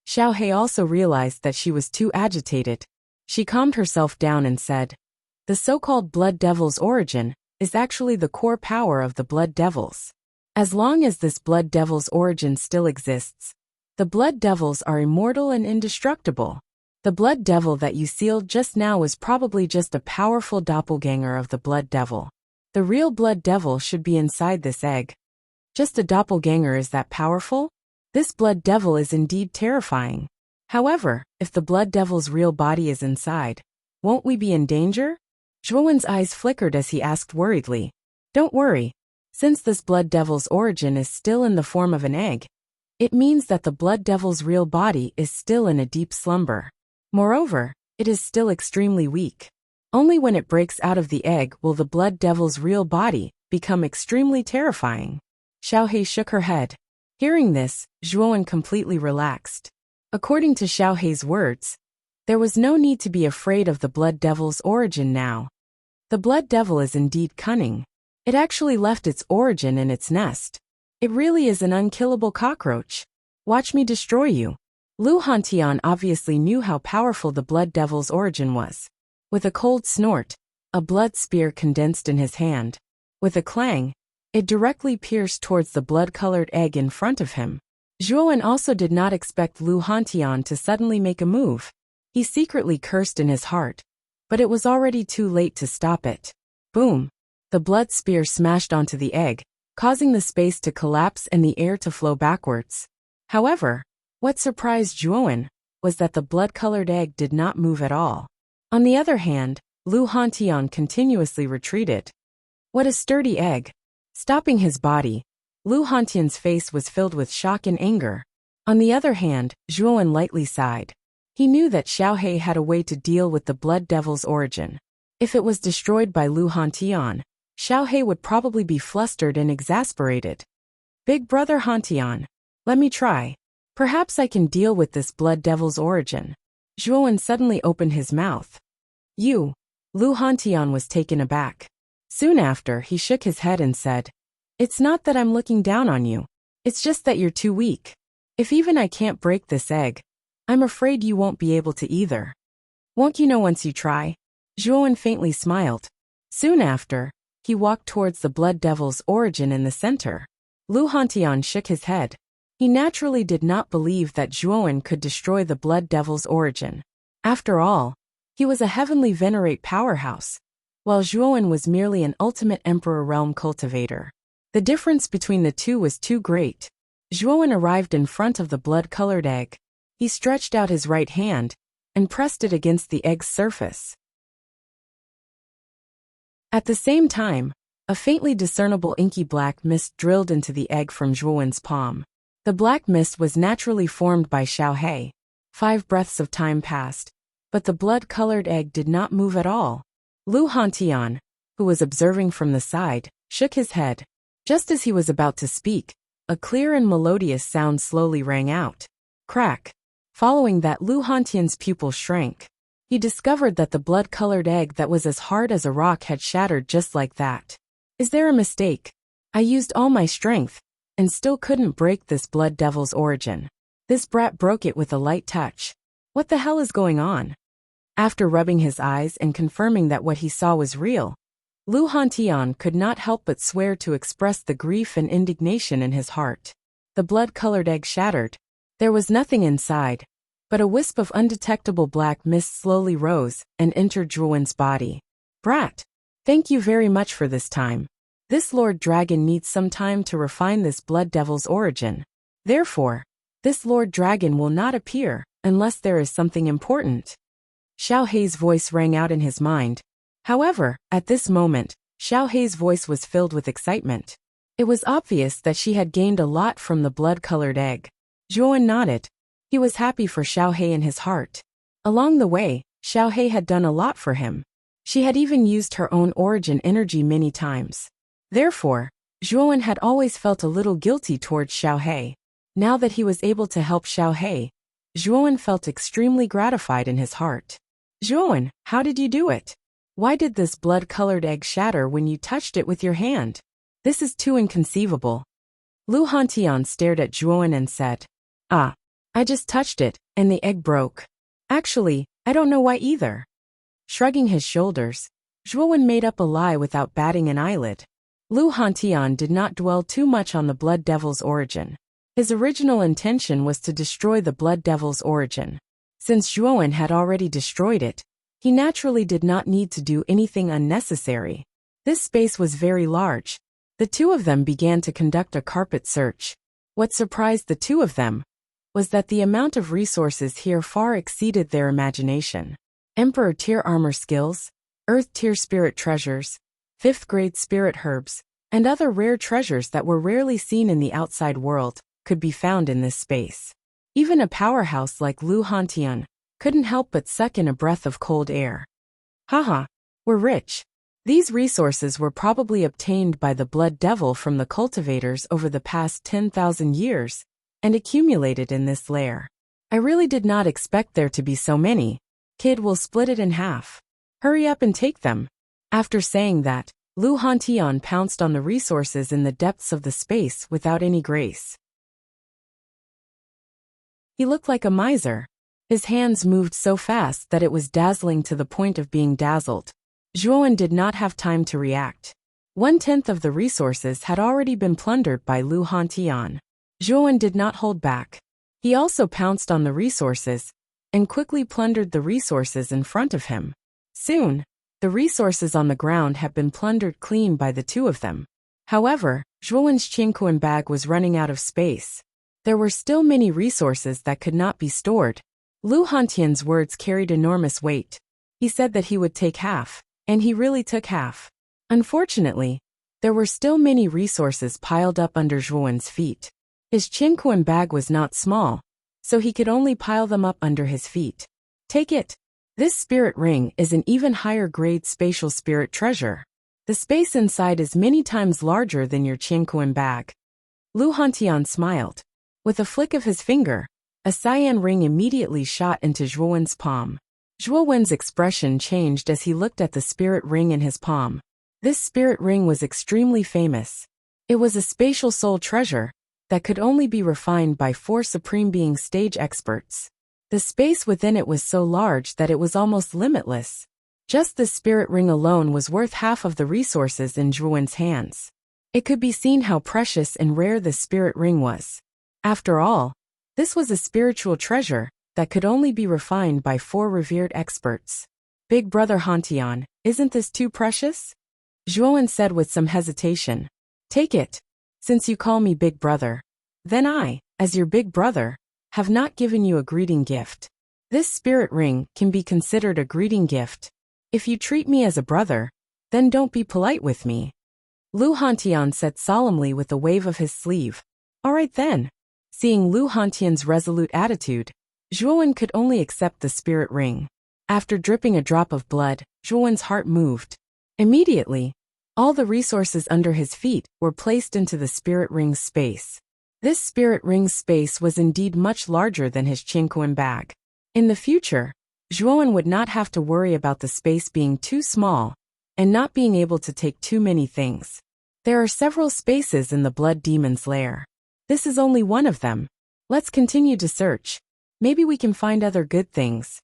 Xiao He also realized that she was too agitated. She calmed herself down and said, the so-called blood devil's origin is actually the core power of the blood devils. As long as this blood devil's origin still exists, the blood devils are immortal and indestructible. The blood devil that you sealed just now was probably just a powerful doppelganger of the blood devil. The real blood devil should be inside this egg. Just a doppelganger is that powerful? This blood devil is indeed terrifying. However, if the blood devil's real body is inside, won't we be in danger? Zhuowen's eyes flickered as he asked worriedly. Don't worry. Since this blood devil's origin is still in the form of an egg, it means that the blood devil's real body is still in a deep slumber. Moreover, it is still extremely weak. Only when it breaks out of the egg will the blood devil's real body become extremely terrifying. Xiao He shook her head. Hearing this, Zhuowen completely relaxed. According to Xiao He's words, there was no need to be afraid of the blood devil's origin now. The blood devil is indeed cunning. It actually left its origin in its nest. It really is an unkillable cockroach. Watch me destroy you. Lu Hantian obviously knew how powerful the blood devil's origin was. With a cold snort, a blood spear condensed in his hand. With a clang, it directly pierced towards the blood-colored egg in front of him. Zhuowen also did not expect Lu Hantian to suddenly make a move. He secretly cursed in his heart, but it was already too late to stop it. Boom! The blood spear smashed onto the egg, causing the space to collapse and the air to flow backwards. However, what surprised Zhuowen was that the blood-colored egg did not move at all. On the other hand, Lu Hantian continuously retreated. What a sturdy egg! Stopping his body, Lu Hantian's face was filled with shock and anger. On the other hand, Zhuowen lightly sighed. He knew that Xiao He had a way to deal with the blood devil's origin. If it was destroyed by Lu Hantian, Xiao He would probably be flustered and exasperated. Big brother Hantian, let me try. Perhaps I can deal with this blood devil's origin. Zhuowen suddenly opened his mouth. You. Lu Hantian was taken aback. Soon after, he shook his head and said, It's not that I'm looking down on you. It's just that you're too weak. If even I can't break this egg, I'm afraid you won't be able to either. Won't you know once you try? Zhuowen faintly smiled. Soon after, he walked towards the blood devil's origin in the center. Lu Hantian shook his head. He naturally did not believe that Zhuowen could destroy the blood devil's origin. After all, he was a heavenly venerate powerhouse, while Zhuowen was merely an ultimate emperor realm cultivator. The difference between the two was too great. Zhuowen arrived in front of the blood-colored egg. He stretched out his right hand and pressed it against the egg's surface. At the same time, a faintly discernible inky black mist drilled into the egg from Zhuowen's palm. The black mist was naturally formed by Xiao He. 5 breaths of time passed, but the blood-colored egg did not move at all. Lu Hantian, who was observing from the side, shook his head. Just as he was about to speak, a clear and melodious sound slowly rang out. Crack. Following that, Lu Hantian's pupil shrank. He discovered that the blood-colored egg that was as hard as a rock had shattered just like that. Is there a mistake? I used all my strength, and still couldn't break this blood devil's origin. This brat broke it with a light touch. What the hell is going on? After rubbing his eyes and confirming that what he saw was real, Lu Hantian could not help but swear to express the grief and indignation in his heart. The blood-colored egg shattered. There was nothing inside, but a wisp of undetectable black mist slowly rose and entered Zhuowen's body. Brat! Thank you very much for this time. This Lord Dragon needs some time to refine this blood devil's origin. Therefore, this Lord Dragon will not appear unless there is something important. Xiao He's voice rang out in his mind. However, at this moment, Xiao He's voice was filled with excitement. It was obvious that she had gained a lot from the blood-colored egg. Zhuowen nodded. He was happy for Xiao He in his heart. Along the way, Xiao He had done a lot for him. She had even used her own origin energy many times. Therefore, Zhuowen had always felt a little guilty towards Xiao He. Now that he was able to help Xiao He, Zhuowen felt extremely gratified in his heart. Zhuowen, how did you do it? Why did this blood-colored egg shatter when you touched it with your hand? This is too inconceivable. Lu Hantian stared at Zhuowen and said, "Ah, I just touched it, and the egg broke. Actually, I don't know why either." Shrugging his shoulders, Zhuowen made up a lie without batting an eyelid. Lu Hantian did not dwell too much on the Blood Devil's origin. His original intention was to destroy the Blood Devil's origin. Since Zhuowen had already destroyed it, he naturally did not need to do anything unnecessary. This space was very large. The two of them began to conduct a carpet search. What surprised the two of them was that the amount of resources here far exceeded their imagination. Emperor tier armor skills, Earth tier spirit treasures, 5th grade spirit herbs, and other rare treasures that were rarely seen in the outside world could be found in this space. Even a powerhouse like Lu Hantian couldn't help but suck in a breath of cold air. Haha, we're rich. These resources were probably obtained by the Blood Devil from the cultivators over the past 10,000 years and accumulated in this lair. I really did not expect there to be so many. Kid will split it in half. Hurry up and take them. After saying that, Lu Hantian pounced on the resources in the depths of the space without any grace. He looked like a miser. His hands moved so fast that it was dazzling to the point of being dazzled. Zhuowen did not have time to react. 1/10 of the resources had already been plundered by Lu Hantian. Zhuowen did not hold back. He also pounced on the resources and quickly plundered the resources in front of him. Soon, the resources on the ground had been plundered clean by the two of them. However, Zhuowen's Qingquan bag was running out of space. There were still many resources that could not be stored. Lu Hantian's words carried enormous weight. He said that he would take half, and he really took half. Unfortunately, there were still many resources piled up under Zhuowen's feet. His Qingquan bag was not small, so he could only pile them up under his feet. Take it. This spirit ring is an even higher grade spatial spirit treasure. The space inside is many times larger than your Qingquan bag. Lu Hantian smiled. With a flick of his finger, a cyan ring immediately shot into Zhuowen's palm. Zhuowen's expression changed as he looked at the spirit ring in his palm. This spirit ring was extremely famous. It was a spatial soul treasure that could only be refined by 4 Supreme Being stage experts. The space within it was so large that it was almost limitless. Just the spirit ring alone was worth half of the resources in Zhuowen's hands. It could be seen how precious and rare the spirit ring was. After all, this was a spiritual treasure that could only be refined by 4 revered experts. Big Brother Hantian, isn't this too precious? Zhuowen said with some hesitation. Take it. Since you call me Big Brother, then I, as your big brother, have not given you a greeting gift. This spirit ring can be considered a greeting gift. If you treat me as a brother, then don't be polite with me. Lu Hantian said solemnly with a wave of his sleeve. All right then. Seeing Lu Hantian's resolute attitude, Zhuowen could only accept the spirit ring. After dripping a drop of blood, Zhuowen's heart moved. Immediately, all the resources under his feet were placed into the spirit ring's space. This spirit ring's space was indeed much larger than his Qingquan bag. In the future, Zhuowen would not have to worry about the space being too small and not being able to take too many things. There are several spaces in the Blood Demon's lair. This is only one of them. Let's continue to search. Maybe we can find other good things.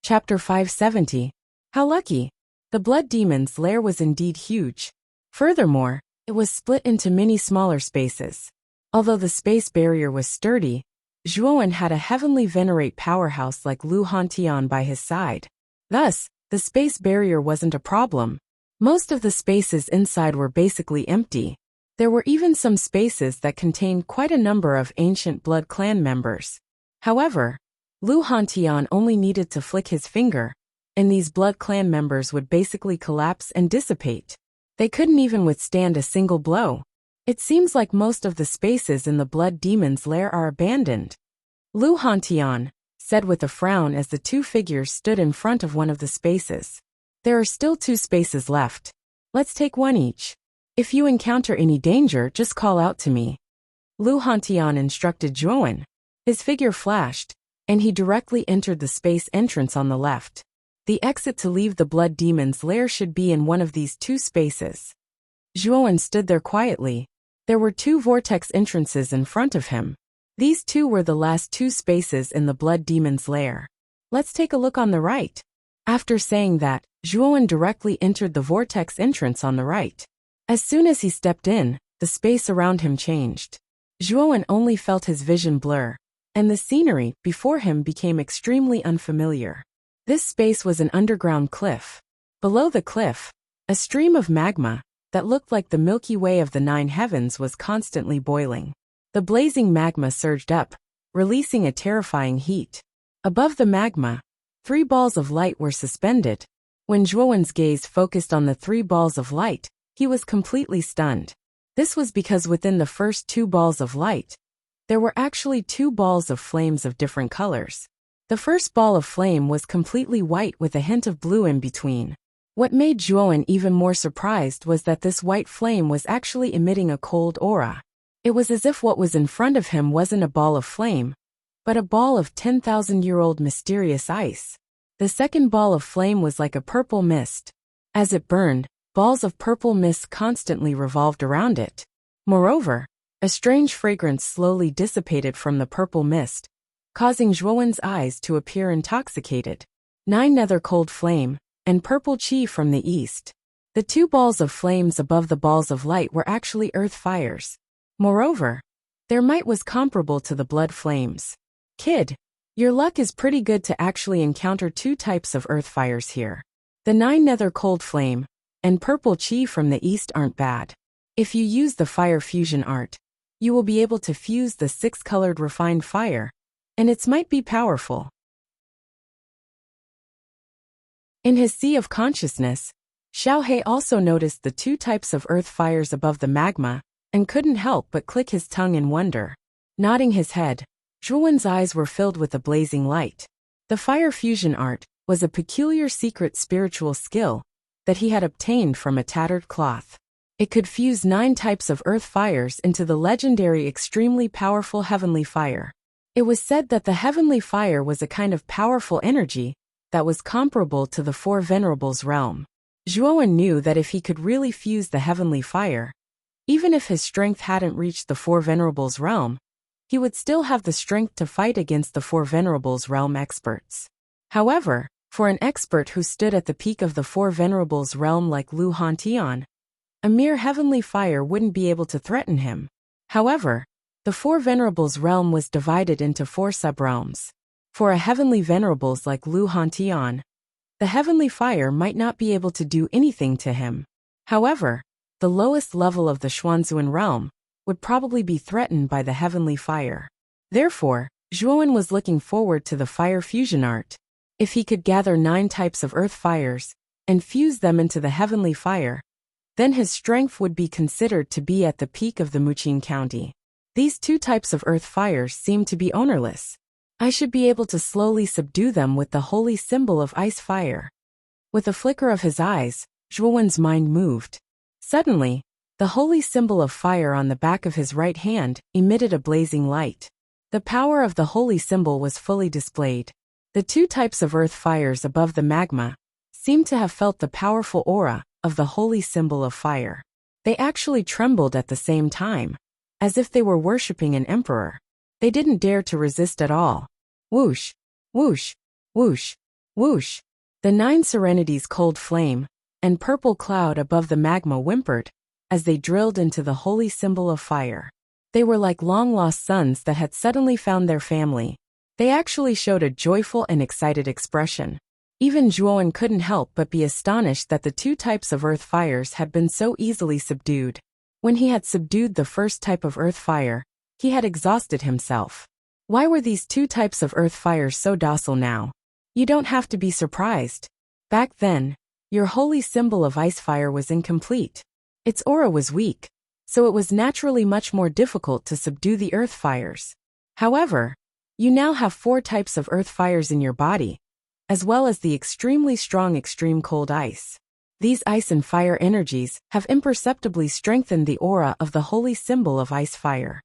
Chapter 570. How lucky! The Blood Demon's lair was indeed huge. Furthermore, it was split into many smaller spaces. Although the space barrier was sturdy, Zhuowen had a heavenly venerate powerhouse like Lu Hantian by his side. Thus, the space barrier wasn't a problem. Most of the spaces inside were basically empty. There were even some spaces that contained quite a number of ancient Blood Clan members. However, Lu Hantian only needed to flick his finger, and these Blood Clan members would basically collapse and dissipate. They couldn't even withstand a single blow. It seems like most of the spaces in the Blood Demon's lair are abandoned. Lu Hantian said with a frown as the two figures stood in front of one of the spaces. There are still 2 spaces left. Let's take one each. If you encounter any danger, just call out to me. Lu Hantian instructed Zhuowen. His figure flashed, and he directly entered the space entrance on the left. The exit to leave the blood demon's lair should be in one of these two spaces. Zhuowen stood there quietly. There were two vortex entrances in front of him. These two were the last two spaces in the blood demon's lair. Let's take a look on the right. After saying that, Zhuowen directly entered the vortex entrance on the right. As soon as he stepped in, the space around him changed. Zhuowen only felt his vision blur, and the scenery before him became extremely unfamiliar. This space was an underground cliff. Below the cliff, a stream of magma that looked like the Milky Way of the 9 heavens was constantly boiling. The blazing magma surged up, releasing a terrifying heat. Above the magma, 3 balls of light were suspended. When Zhuowen's gaze focused on the 3 balls of light, he was completely stunned. This was because within the first 2 balls of light, there were actually 2 balls of flames of different colors. The first ball of flame was completely white with a hint of blue in between. What made Zhuowen even more surprised was that this white flame was actually emitting a cold aura. It was as if what was in front of him wasn't a ball of flame, but a ball of 10,000-year-old mysterious ice. The second ball of flame was like a purple mist. As it burned, balls of purple mist constantly revolved around it. Moreover, a strange fragrance slowly dissipated from the purple mist, causing Zhuowen's eyes to appear intoxicated. 9 nether cold flame, and purple chi from the east. The 2 balls of flames above the balls of light were actually earth fires. Moreover, their might was comparable to the blood flames. Kid, your luck is pretty good to actually encounter 2 types of earth fires here. The 9 nether cold flame, and purple chi from the east aren't bad. If you use the fire fusion art, you will be able to fuse the 6-colored refined fire, and its might be powerful. In his sea of consciousness, Xiaohe also noticed the 2 types of earth fires above the magma, and couldn't help but click his tongue in wonder. Nodding his head, Zhuowen's eyes were filled with a blazing light. The fire fusion art was a peculiar secret spiritual skill that he had obtained from a tattered cloth. It could fuse 9 types of earth fires into the legendary extremely powerful heavenly fire. It was said that the heavenly fire was a kind of powerful energy that was comparable to the 4 venerables realm. Zhuowen knew that if he could really fuse the heavenly fire, even if his strength hadn't reached the 4 venerables realm, he would still have the strength to fight against the 4 venerables realm experts. However, for an expert who stood at the peak of the 4 venerables realm like Lu Hantian, a mere heavenly fire wouldn't be able to threaten him. However, the 4 venerables realm was divided into 4 subrealms. For a heavenly venerables like Lu Hantian, the heavenly fire might not be able to do anything to him. However, the lowest level of the Xuanzuan realm would probably be threatened by the heavenly fire. Therefore, Zhuowen was looking forward to the fire fusion art. If he could gather 9 types of earth fires and fuse them into the heavenly fire, then his strength would be considered to be at the peak of the Muqing County. These 2 types of earth fires seem to be ownerless. I should be able to slowly subdue them with the holy symbol of ice fire. With a flicker of his eyes, Zhuowen's mind moved. Suddenly, the holy symbol of fire on the back of his right hand emitted a blazing light. The power of the holy symbol was fully displayed. The 2 types of earth fires above the magma seemed to have felt the powerful aura of the holy symbol of fire. They actually trembled at the same time, as if they were worshipping an emperor. They didn't dare to resist at all. Whoosh, whoosh, whoosh, whoosh. The 9 serenities cold flame and purple cloud above the magma whimpered as they drilled into the holy symbol of fire. They were like long-lost sons that had suddenly found their family. They actually showed a joyful and excited expression. Even Zhuowen couldn't help but be astonished that the 2 types of earth fires had been so easily subdued. When he had subdued the first type of earth fire, he had exhausted himself. Why were these 2 types of earth fires so docile now? You don't have to be surprised. Back then, your holy symbol of ice fire was incomplete. Its aura was weak, so it was naturally much more difficult to subdue the earth fires. However, you now have 4 types of earth fires in your body, as well as the extremely strong extreme cold ice. These ice and fire energies have imperceptibly strengthened the aura of the holy symbol of ice fire.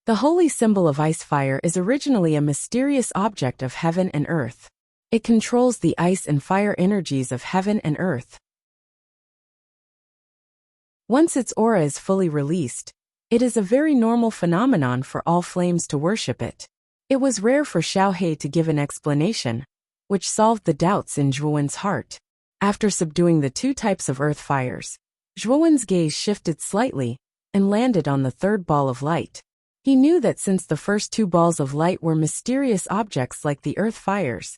The holy symbol of ice fire is originally a mysterious object of heaven and earth. It controls the ice and fire energies of heaven and earth. Once its aura is fully released, it is a very normal phenomenon for all flames to worship it. It was rare for Xiaohe to give an explanation, which solved the doubts in Zhuowen's heart. After subduing the two types of earth fires, Zhuowen's gaze shifted slightly and landed on the third ball of light. He knew that since the first two balls of light were mysterious objects like the earth fires,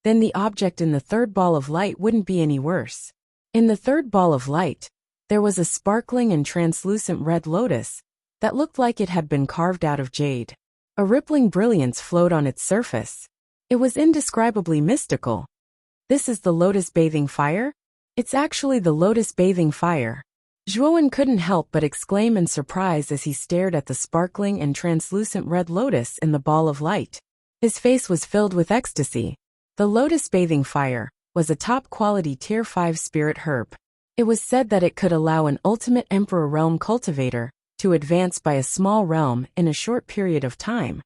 then the object in the third ball of light wouldn't be any worse. In the third ball of light, there was a sparkling and translucent red lotus that looked like it had been carved out of jade. A rippling brilliance flowed on its surface. It was indescribably mystical. This is the lotus bathing fire? It's actually the lotus bathing fire. Zhuowen couldn't help but exclaim in surprise as he stared at the sparkling and translucent red lotus in the ball of light. His face was filled with ecstasy. The lotus bathing fire was a top-quality Tier 5 spirit herb. It was said that it could allow an ultimate Emperor realm cultivator to advance by a small realm in a short period of time,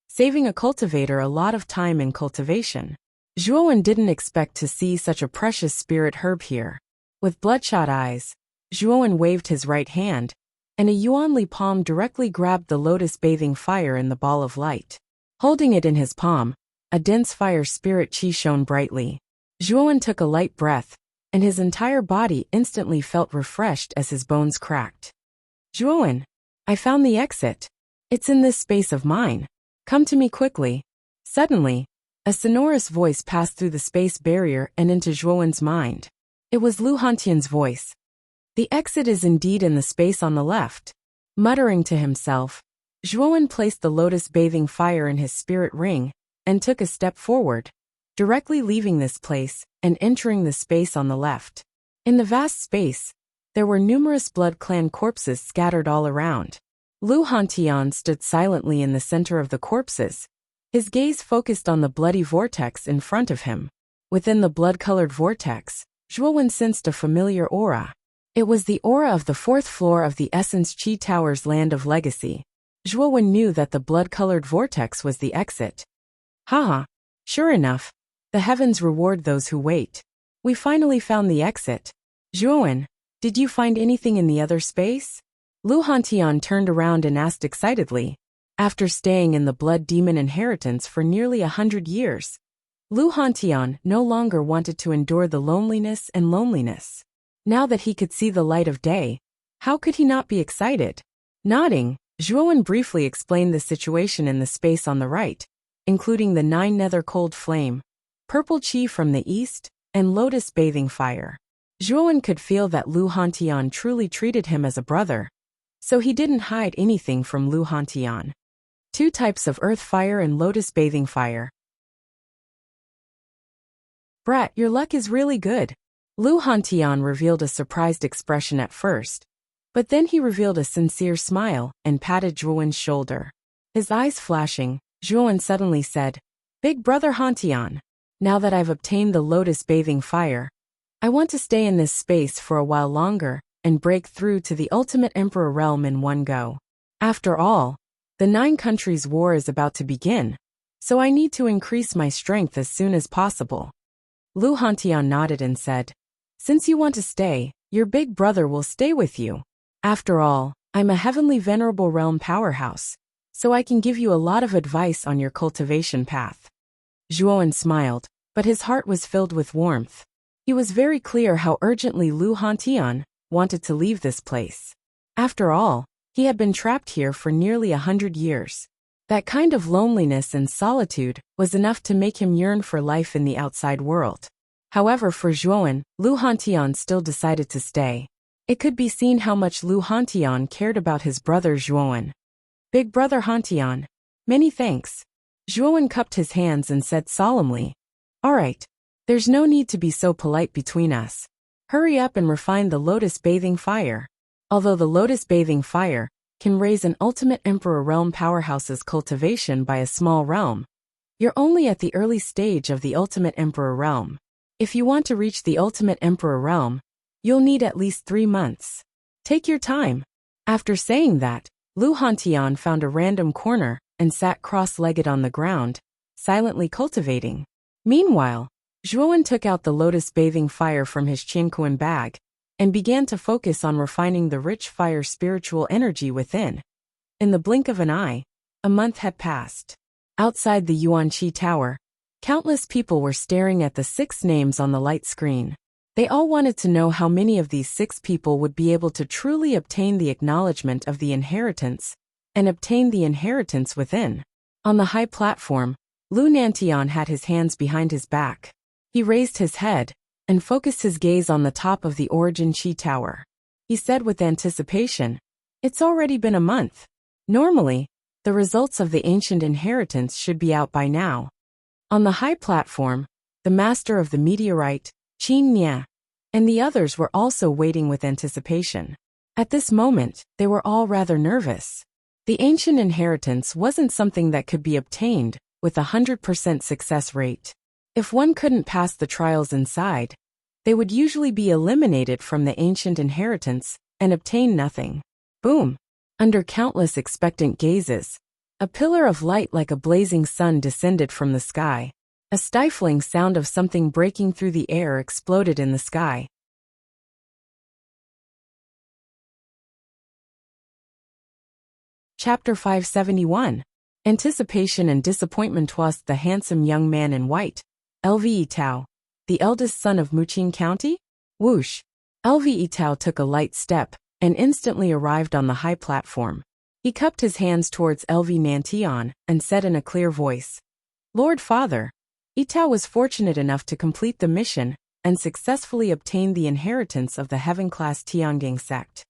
saving a cultivator a lot of time in cultivation. Zhuowen didn't expect to see such a precious spirit herb here. With bloodshot eyes, Zhuowen waved his right hand, and a yuanli palm directly grabbed the lotus bathing fire in the ball of light. Holding it in his palm, a dense fire spirit qi shone brightly. Zhuowen took a light breath, and his entire body instantly felt refreshed as his bones cracked. Zhuowen, I found the exit. It's in this space of mine. Come to me quickly. Suddenly, a sonorous voice passed through the space barrier and into Zhuowen's mind. It was Lu Hantian's voice. The exit is indeed in the space on the left. Muttering to himself, Zhuowen placed the lotus bathing fire in his spirit ring and took a step forward, directly leaving this place and entering the space on the left. In the vast space, there were numerous Blood Clan corpses scattered all around. Lu Hantian stood silently in the center of the corpses. His gaze focused on the bloody vortex in front of him. Within the blood-colored vortex, Zhuowen sensed a familiar aura. It was the aura of the fourth floor of the Essence Qi Tower's Land of Legacy. Zhuowen knew that the blood-colored vortex was the exit. Haha, sure enough, the heavens reward those who wait. We finally found the exit. Zhuowen, did you find anything in the other space? Lu Hantian turned around and asked excitedly. After staying in the Blood Demon inheritance for nearly 100 years, Lu Hantian no longer wanted to endure the loneliness and loneliness. Now that he could see the light of day, how could he not be excited? Nodding, Zhuowen briefly explained the situation in the space on the right, including the 9 nether cold flame, purple qi from the east, and lotus bathing fire. Zhuowen could feel that Lu Hantian truly treated him as a brother, so he didn't hide anything from Lu Hantian. 2 types of earth fire and lotus bathing fire. Brat, your luck is really good. Lu Hantian revealed a surprised expression at first, but then he revealed a sincere smile and patted Zhuowen's shoulder. His eyes flashing, Zhuowen suddenly said, Big brother Hantian, now that I've obtained the lotus bathing fire, I want to stay in this space for a while longer and break through to the ultimate Emperor realm in one go. After all, the 9 countries' war is about to begin, so I need to increase my strength as soon as possible. Lu Hantian nodded and said, Since you want to stay, your big brother will stay with you. After all, I'm a heavenly venerable realm powerhouse, so I can give you a lot of advice on your cultivation path. Zhuowen smiled, but his heart was filled with warmth. He was very clear how urgently Lu Hantian wanted to leave this place. After all, he had been trapped here for nearly 100 years. That kind of loneliness and solitude was enough to make him yearn for life in the outside world. However, for Zhuowen, Lu Hantian still decided to stay. It could be seen how much Lu Hantian cared about his brother Zhuowen. Big brother Hantian, many thanks. Zhuowen cupped his hands and said solemnly, All right, there's no need to be so polite between us. Hurry up and refine the lotus bathing fire. Although the lotus bathing fire can raise an ultimate Emperor realm powerhouse's cultivation by a small realm, you're only at the early stage of the ultimate Emperor realm. If you want to reach the ultimate Emperor realm, you'll need at least 3 months. Take your time. After saying that, Lu Hantian found a random corner and sat cross-legged on the ground, silently cultivating. Meanwhile, Zhuowen took out the lotus bathing fire from his Qianquan bag and began to focus on refining the rich fire spiritual energy within. In the blink of an eye, a month had passed. Outside the Yuanqi Tower, countless people were staring at the 6 names on the light screen. They all wanted to know how many of these 6 people would be able to truly obtain the acknowledgement of the inheritance and obtain the inheritance within. On the high platform, Lu Nantian had his hands behind his back. He raised his head and focused his gaze on the top of the Origin Qi Tower. He said with anticipation, "It's already been a month. Normally, the results of the ancient inheritance should be out by now." On the high platform, the master of the meteorite, Qin Nia, and the others were also waiting with anticipation. At this moment, they were all rather nervous. The ancient inheritance wasn't something that could be obtained with a 100% success rate. If one couldn't pass the trials inside, they would usually be eliminated from the ancient inheritance and obtain nothing. Boom! Under countless expectant gazes, a pillar of light like a blazing sun descended from the sky. A stifling sound of something breaking through the air exploded in the sky. Chapter 571. Anticipation and disappointment. Twas the handsome young man in white, Lve Tao, the eldest son of Muqing County? Whoosh! Lve Tao took a light step and instantly arrived on the high platform. He cupped his hands towards Lve Nantian and said in a clear voice, "Lord Father, Itao was fortunate enough to complete the mission and successfully obtain the inheritance of the heaven-class Tiangang sect."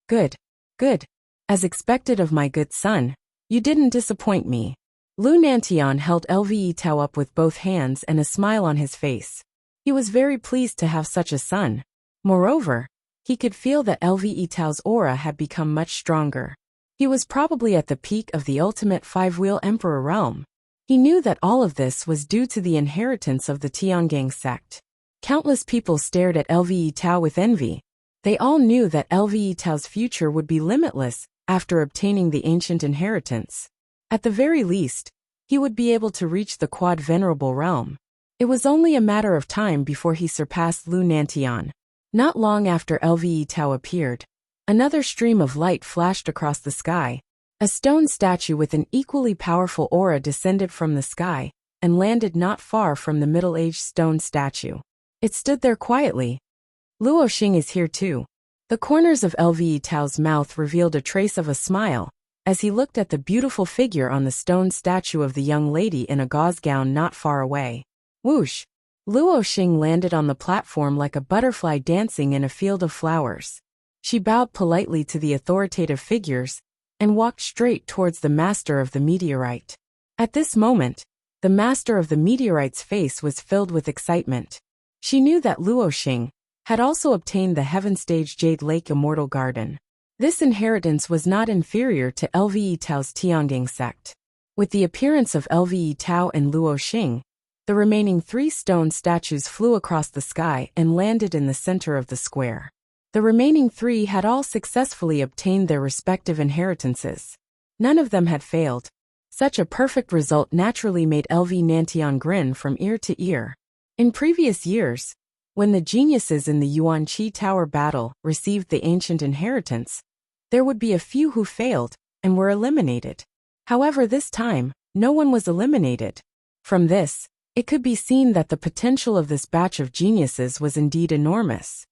Good, good. As expected of my good son, you didn't disappoint me. Lu Nantian held Lve Tao up with both hands and a smile on his face. He was very pleased to have such a son. Moreover, he could feel that Lve Tao's aura had become much stronger. He was probably at the peak of the ultimate 5-wheel emperor realm. He knew that all of this was due to the inheritance of the Tiangang sect. Countless people stared at Lve Tao with envy. They all knew that Lve Tao's future would be limitless after obtaining the ancient inheritance. At the very least, he would be able to reach the Quad Venerable realm. It was only a matter of time before he surpassed Lu Nantian. Not long after Lve Tao appeared, another stream of light flashed across the sky. A stone statue with an equally powerful aura descended from the sky and landed not far from the middle-aged stone statue. It stood there quietly. Luo Xing is here too. The corners of Lve Tao's mouth revealed a trace of a smile as he looked at the beautiful figure on the stone statue of the young lady in a gauze gown not far away. Whoosh! Luo Xing landed on the platform like a butterfly dancing in a field of flowers. She bowed politely to the authoritative figures and walked straight towards the master of the meteorite. At this moment, the master of the meteorite's face was filled with excitement. She knew that Luo Xing had also obtained the Heaven Stage Jade Lake Immortal Garden. This inheritance was not inferior to Lve Tao's Tiangang sect. With the appearance of Lve Tao and Luo Xing, the remaining 3 stone statues flew across the sky and landed in the center of the square. The remaining 3 had all successfully obtained their respective inheritances. None of them had failed. Such a perfect result naturally made Lve Nantian grin from ear to ear. In previous years, when the geniuses in the Yuanqi Tower battle received the ancient inheritance, there would be a few who failed and were eliminated. However, this time, no one was eliminated. From this, it could be seen that the potential of this batch of geniuses was indeed enormous.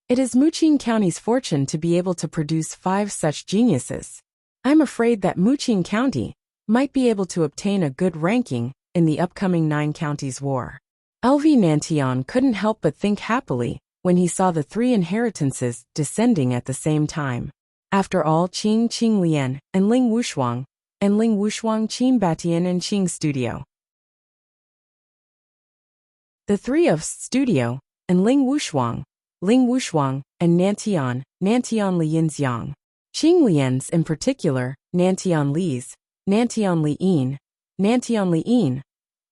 It is Muqing County's fortune to be able to produce 5 such geniuses. I'm afraid that Muqing County might be able to obtain a good ranking in the upcoming 9 counties war. Lve Nantian couldn't help but think happily when he saw the 3 inheritances descending at the same time. After all, Qing Lian and Ling Wushuang Qin Batian and Qing Studio. The 3 of Studio and Ling Wushuang and Nantian Li Yinxiang. Qing Lian's in particular, Nantian Liyin,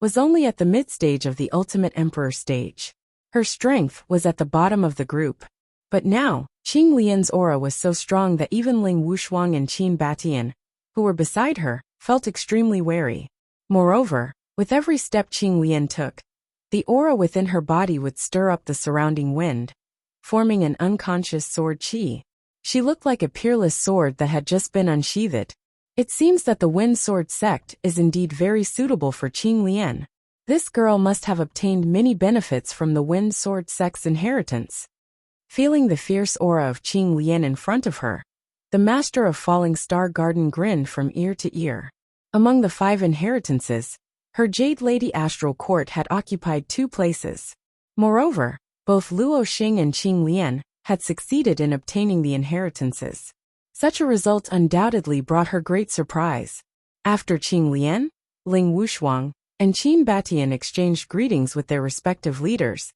was only at the mid-stage of the Ultimate Emperor stage. Her strength was at the bottom of the group. But now, Qing Lian's aura was so strong that even Ling Wushuang and Qin Batian, who were beside her, felt extremely wary. Moreover, with every step Qing Lian took, the aura within her body would stir up the surrounding wind, forming an unconscious sword qi. She looked like a peerless sword that had just been unsheathed. It seems that the Wind Sword sect is indeed very suitable for Qing Lian. This girl must have obtained many benefits from the Wind Sword sect's inheritance. Feeling the fierce aura of Qing Lian in front of her, the master of Falling Star Garden grinned from ear to ear. Among the 5 inheritances, her Jade Lady Astral Court had occupied 2 places. Moreover, both Luo Xing and Qing Lian had succeeded in obtaining the inheritances. Such a result undoubtedly brought her great surprise. After Qing Lian, Ling Wushuang, and Qin Batian exchanged greetings with their respective leaders,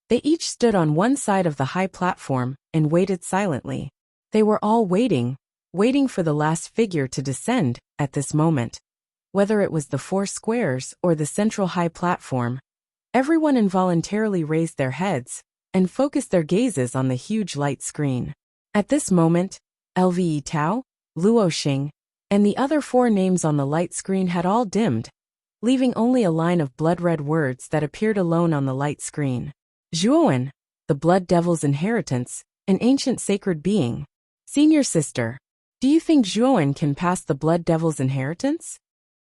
they each stood on one side of the high platform and waited silently. They were all waiting for the last figure to descend at this moment. Whether it was the 4 squares or the central high platform, everyone involuntarily raised their heads and focused their gazes on the huge light screen. At this moment, Lve Tao, Luo Xing, and the other 4 names on the light screen had all dimmed, leaving only a line of blood-red words that appeared alone on the light screen. Zhuowen, the Blood Devil's inheritance, an ancient sacred being. Senior sister, do you think Zhuowen can pass the Blood Devil's inheritance?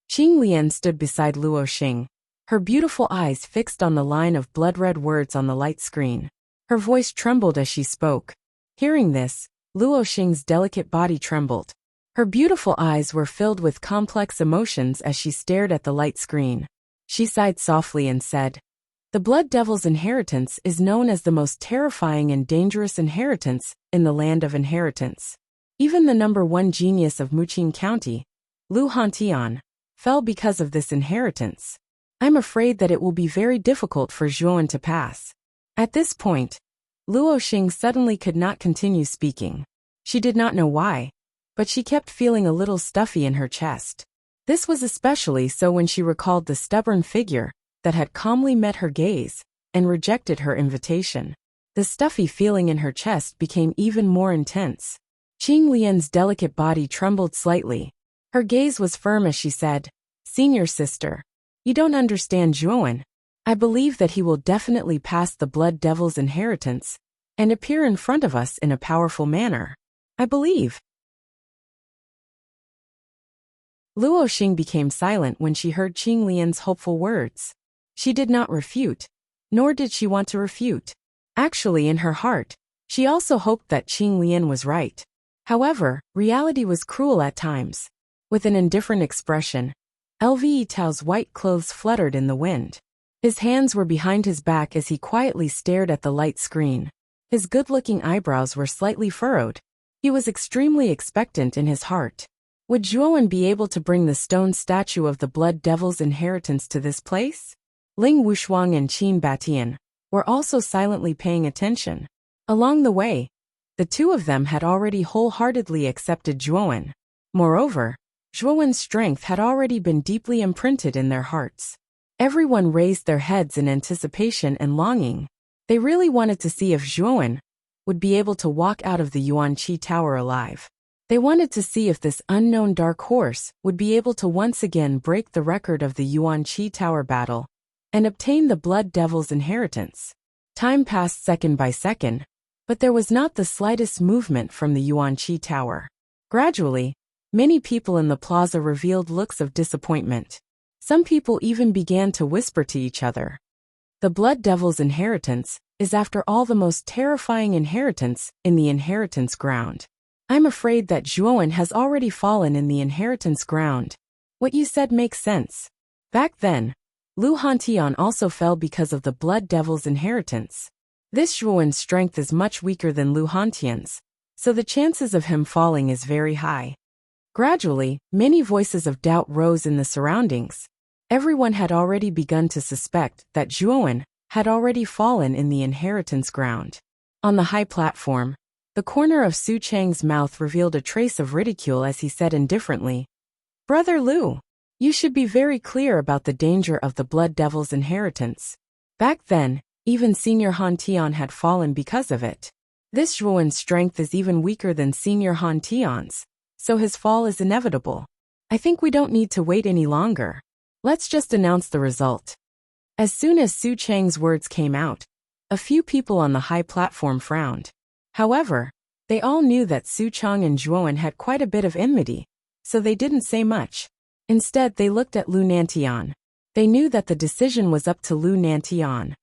Qing Lian stood beside Luo Xing, her beautiful eyes fixed on the line of blood-red words on the light screen. Her voice trembled as she spoke. Hearing this, Luo Xing's delicate body trembled. Her beautiful eyes were filled with complex emotions as she stared at the light screen. She sighed softly and said, "The Blood Devil's inheritance is known as the most terrifying and dangerous inheritance in the land of inheritance. Even the number 1 genius of Muqing County, Lu Hantian, fell because of this inheritance. I'm afraid that it will be very difficult for Zhuowen to pass." At this point, Luo Xing suddenly could not continue speaking. She did not know why, but she kept feeling a little stuffy in her chest. This was especially so when she recalled the stubborn figure that had calmly met her gaze and rejected her invitation. The stuffy feeling in her chest became even more intense. Qing Lian's delicate body trembled slightly. Her gaze was firm as she said, "Senior sister, you don't understand Zhuowen. I believe that he will definitely pass the Blood Devil's inheritance and appear in front of us in a powerful manner. I believe." Luo Xing became silent when she heard Qing Lian's hopeful words. She did not refute, nor did she want to refute. Actually, in her heart, she also hoped that Qing Lian was right. However, reality was cruel at times. With an indifferent expression, Lve Tao's white clothes fluttered in the wind. His hands were behind his back as he quietly stared at the light screen. His good-looking eyebrows were slightly furrowed. He was extremely expectant in his heart. Would Zhuowen be able to bring the stone statue of the Blood Devil's inheritance to this place? Ling Wushuang and Qin Batian were also silently paying attention. Along the way, the 2 of them had already wholeheartedly accepted Zhuowen. Moreover, Zhuowen's strength had already been deeply imprinted in their hearts. Everyone raised their heads in anticipation and longing. They really wanted to see if Zhuowen would be able to walk out of the Yuanqi Tower alive. They wanted to see if this unknown dark horse would be able to once again break the record of the Yuanqi Tower battle and obtain the Blood Devil's inheritance. Time passed second by second, but there was not the slightest movement from the Yuanqi Tower. Gradually, many people in the plaza revealed looks of disappointment. Some people even began to whisper to each other. The Blood Devil's inheritance is after all the most terrifying inheritance in the inheritance ground. I'm afraid that Zhuowen has already fallen in the inheritance ground. What you said makes sense. Back then, Lu Hantian also fell because of the Blood Devil's inheritance. This Zhuowen's strength is much weaker than Lu Hantian's, so the chances of him falling is very high. Gradually, many voices of doubt rose in the surroundings. Everyone had already begun to suspect that Zhuowen had already fallen in the inheritance ground. On the high platform, the corner of Su Chang's mouth revealed a trace of ridicule as he said indifferently, "Brother Lu, you should be very clear about the danger of the Blood Devil's inheritance. Back then, even Senior Han Tian had fallen because of it. This Zhuowen's strength is even weaker than Senior Han Tian's, so his fall is inevitable. I think we don't need to wait any longer. Let's just announce the result. As soon as Su Chang's words came out, a few people on the high platform frowned. However, they all knew that Su Chang and Zhuowen had quite a bit of enmity, so they didn't say much. Instead, they looked at Lu Nantian. They knew that the decision was up to Lu Nantian.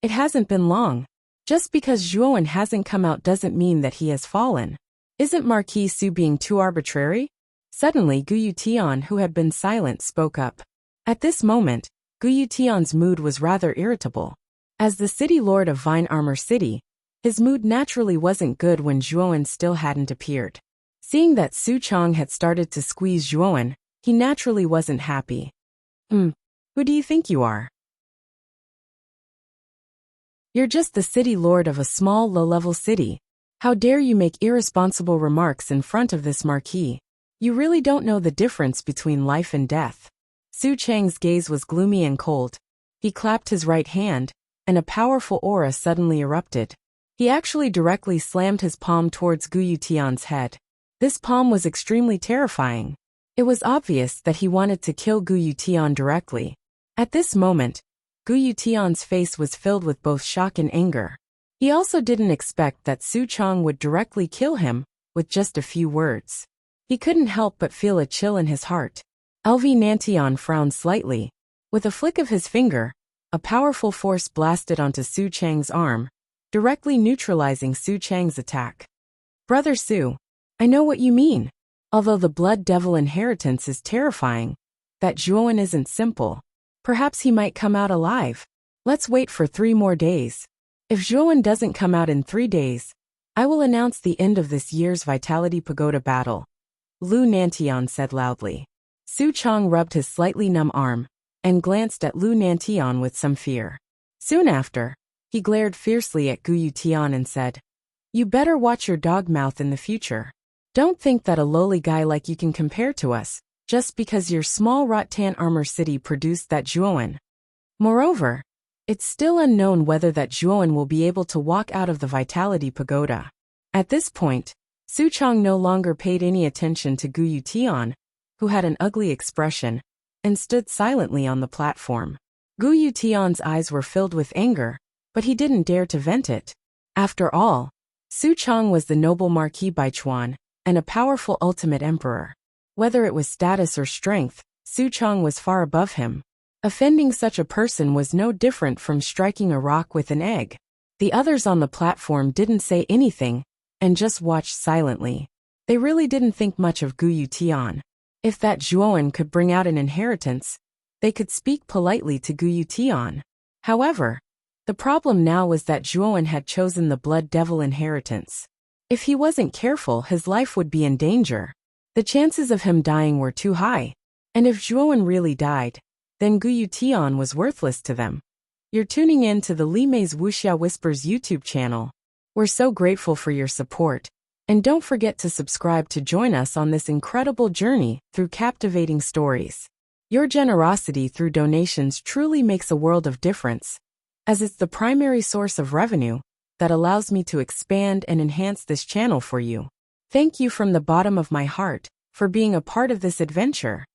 It hasn't been long. Just because Zhuowen hasn't come out doesn't mean that he has fallen. Isn't Marquis Su being too arbitrary? Suddenly, Gu Yutian, who had been silent, spoke up. At this moment, Gu Yutian's mood was rather irritable. As the city lord of Vine Armor City, his mood naturally wasn't good when Zhuowen still hadn't appeared. Seeing that Su Chang had started to squeeze Zhuowen, he naturally wasn't happy. Who do you think you are? You're just the city lord of a small, low-level city. How dare you make irresponsible remarks in front of this marquis? You really don't know the difference between life and death. Su Chang's gaze was gloomy and cold. He clapped his right hand, and a powerful aura suddenly erupted. He actually directly slammed his palm towards Gu Yutian's head. This palm was extremely terrifying. It was obvious that he wanted to kill Gu Yutian directly. At this moment, Gu Yutian's face was filled with both shock and anger. He also didn't expect that Su Chang would directly kill him with just a few words. He couldn't help but feel a chill in his heart. LV Nantian frowned slightly. With a flick of his finger, a powerful force blasted onto Su Chang's arm, directly neutralizing Su Chang's attack. Brother Su, I know what you mean. Although the Blood Devil inheritance is terrifying, that Zhuowen isn't simple. Perhaps he might come out alive. Let's wait for 3 more days. If Zhuowen doesn't come out in 3 days, I will announce the end of this year's Vitality Pagoda battle. Lu Nantian said loudly. Su Chang rubbed his slightly numb arm and glanced at Lu Nantian with some fear. Soon after, he glared fiercely at Gu Yutian and said, You better watch your dog mouth in the future. Don't think that a lowly guy like you can compare to us, just because your small Rattan Armor City produced that Zhuowen. Moreover, it's still unknown whether that Zhuowen will be able to walk out of the Vitality Pagoda. At this point, Su Chang no longer paid any attention to Gu Yutian, who had an ugly expression, and stood silently on the platform. Gu Yutian's eyes were filled with anger, but he didn't dare to vent it. After all, Su Chang was the noble Marquis Baichuan, and a powerful ultimate emperor. Whether it was status or strength, Su Chang was far above him. Offending such a person was no different from striking a rock with an egg. The others on the platform didn't say anything, and just watched silently. They really didn't think much of Gu Yutian. If that Zhuowen could bring out an inheritance, they could speak politely to Gu Yutian. However, the problem now was that Zhuowen had chosen the Blood Devil inheritance. If he wasn't careful, his life would be in danger. The chances of him dying were too high. And if Zhuowen really died, then Gu Yutian was worthless to them. You're tuning in to the Li Mei's Wuxia Whispers YouTube channel. We're so grateful for your support. And don't forget to subscribe to join us on this incredible journey through captivating stories. Your generosity through donations truly makes a world of difference, as it's the primary source of revenue that allows me to expand and enhance this channel for you. Thank you from the bottom of my heart for being a part of this adventure.